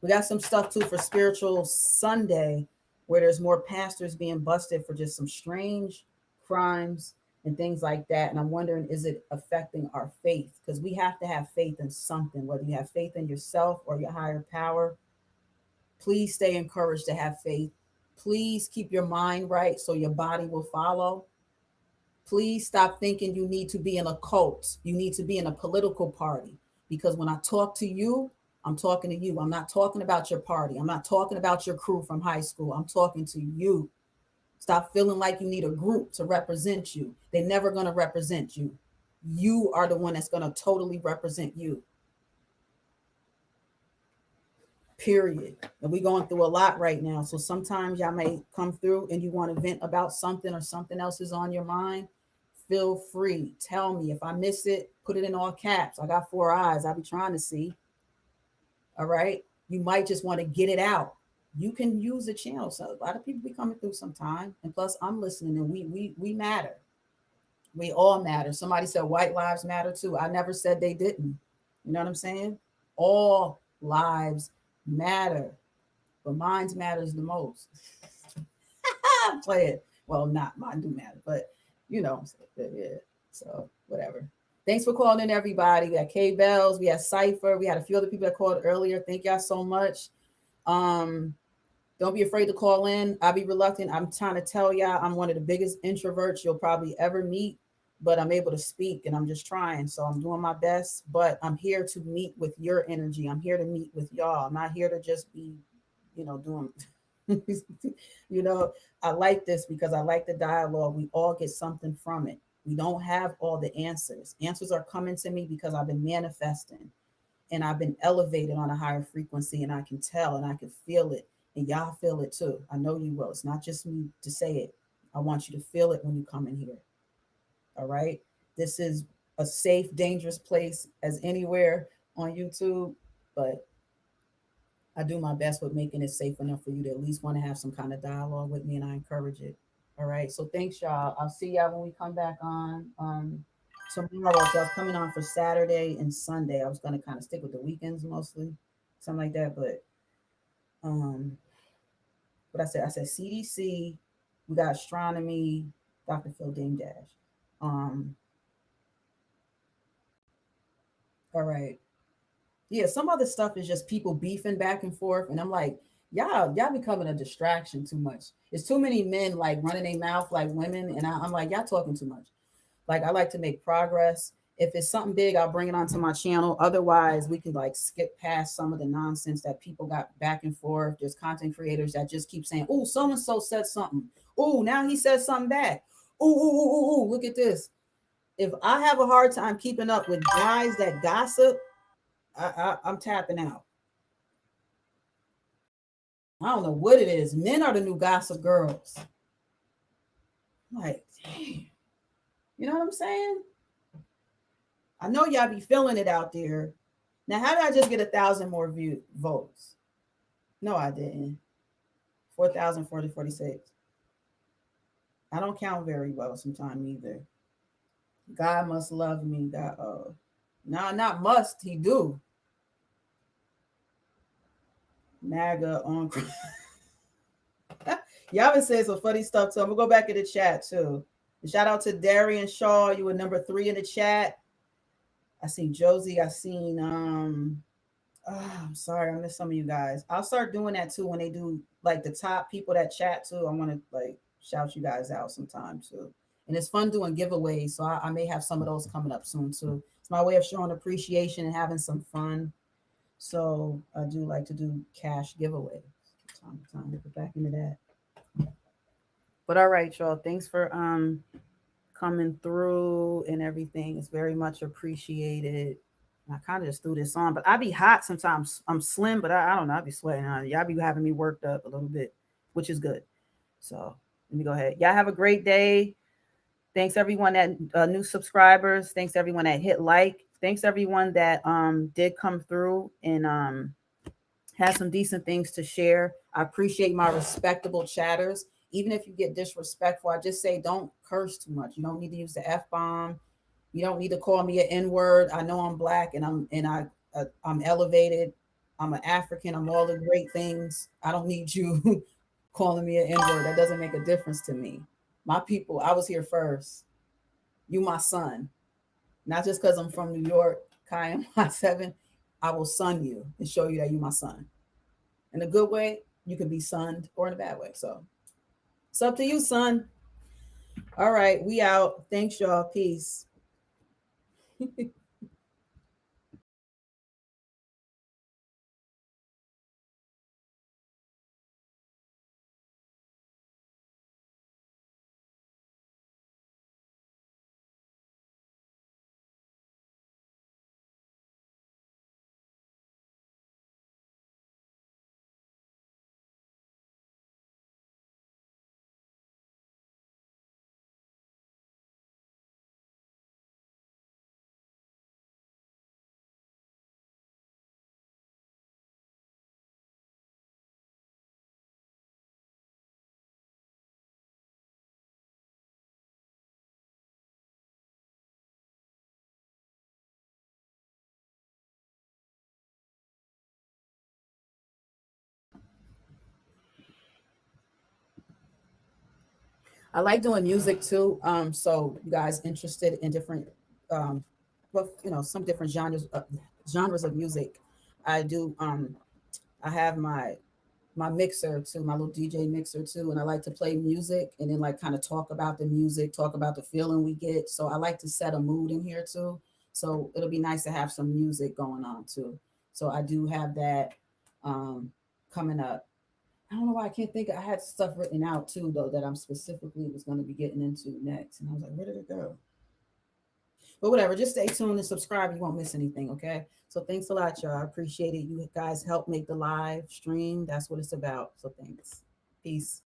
We got some stuff too for Spiritual Sunday, where there's more pastors being busted for just some strange crimes and things like that. And I'm wondering, is it affecting our faith? Because we have to have faith in something, whether you have faith in yourself or your higher power. Please stay encouraged to have faith. Please keep your mind right so your body will follow. Please stop thinking you need to be in a cult. You need to be in a political party. Because when I talk to you, I'm talking to you. I'm not talking about your party. I'm not talking about your crew from high school. I'm talking to you. Stop feeling like you need a group to represent you. They're never going to represent you. You are the one that's going to totally represent you. Period. And we're going through a lot right now. So sometimes y'all may come through and you want to vent about something, or something else is on your mind. Feel free. Tell me. If I miss it, put it in all caps. I got 4 eyes. I'll be trying to see. All right. You might just want to get it out. You can use the channel. So a lot of people be coming through sometime. And plus I'm listening, and we matter. We all matter. Somebody said white lives matter too. I never said they didn't. You know what I'm saying? All lives matter, but mine's matters the most. Play it. Well, not mine do matter, but yeah. So whatever. Thanks for calling in, everybody. We had K Bells, we had Cypher, we had a few other people that called earlier. Thank y'all so much. Don't be afraid to call in. I'll be reluctant. I'm trying to tell y'all, I'm one of the biggest introverts you'll probably ever meet, but I'm able to speak, and I'm just trying. So I'm doing my best, but I'm here to meet with your energy. I'm here to meet with y'all. I'm not here to just be, doing, I like this because I like the dialogue. We all get something from it. We don't have all the answers. Answers are coming to me because I've been manifesting, and I've been elevated on a higher frequency, and I can tell and I can feel it, and y'all feel it too. I know you will. It's not just me to say it. I want you to feel it when you come in here. All right. This is a safe, dangerous place as anywhere on YouTube, but I do my best with making it safe enough for you to at least want to have some kind of dialogue with me, and I encourage it. All right. So thanks, y'all. I'll see y'all when we come back on tomorrow. So I was coming on for Saturday and Sunday. I was going to kind of stick with the weekends mostly, something like that. But what I said CDC, we got astronomy, Dr. Phil Dame Dash. All right. Yeah, some other stuff is just people beefing back and forth. And I'm like, y'all becoming a distraction too much. It's too many men like running their mouth like women. And I'm like, y'all talking too much. Like, I like to make progress. If it's something big, I'll bring it onto my channel. Otherwise, we can like skip past some of the nonsense that people got back and forth. There's content creators that just keep saying, oh, so-and-so said something. Oh, now he says something back. Oh, look at this. If I have a hard time keeping up with guys that gossip, I'm tapping out. I don't know what it is. Men are the new gossip girls. Like, damn. You know what I'm saying? I know y'all be feeling it out there. Now, how did I just get 1,000 more votes? No, I didn't. 4,446. I don't count very well sometimes either. God must love me. God, not must, he do. MAGA on. Y'all been saying some funny stuff too. I'm gonna go back in the chat too. And shout out to Darian Shaw. You were number 3 in the chat. I seen Josie. I seen I'm sorry, I missed some of you guys. I'll start doing that too when they do like the top people that chat too. I want to like shout you guys out sometime too. And it's fun doing giveaways, so I may have some of those coming up soon too. It's my way of showing appreciation and having some fun. So I do like to do cash giveaways. Time to get back into that. But all right, y'all. Thanks for coming through and everything. It's very much appreciated. I kind of just threw this on, but I be hot sometimes. I'm slim, but I don't know. I be sweating on. Y'all be having me worked up a little bit, which is good. So let me go ahead. Y'all have a great day. Thanks everyone that new subscribers. Thanks everyone that hit like. Thanks everyone that did come through and had some decent things to share. I appreciate my respectable chatters. Even if you get disrespectful, I just say don't curse too much. You don't need to use the F-bomb. You don't need to call me an N-word. I know I'm black and I'm elevated. I'm an African. I'm all the great things. I don't need you calling me an N-word. That doesn't make a difference to me. My people, I was here first. You my son. Not just because I'm from New York, Kiy NY7. I will son you and show you that you my son. In a good way, you can be sunned, or in a bad way. So it's up to you, son. All right, we out. Thanks, y'all. Peace. I like doing music too. So you guys interested in different, some different genres of music. I do. I have my mixer too, my little DJ mixer too, and I like to play music and then like kind of talk about the music, talk about the feeling we get. So I like to set a mood in here too. So it'll be nice to have some music going on too. So I do have that coming up. I don't know why I can't think. I had stuff written out too, though, that I'm specifically was going to be getting into next. And I was like, where did it go? But whatever, just stay tuned and subscribe. You won't miss anything, okay? So thanks a lot, y'all. I appreciate it. You guys help make the live stream. That's what it's about. So thanks. Peace.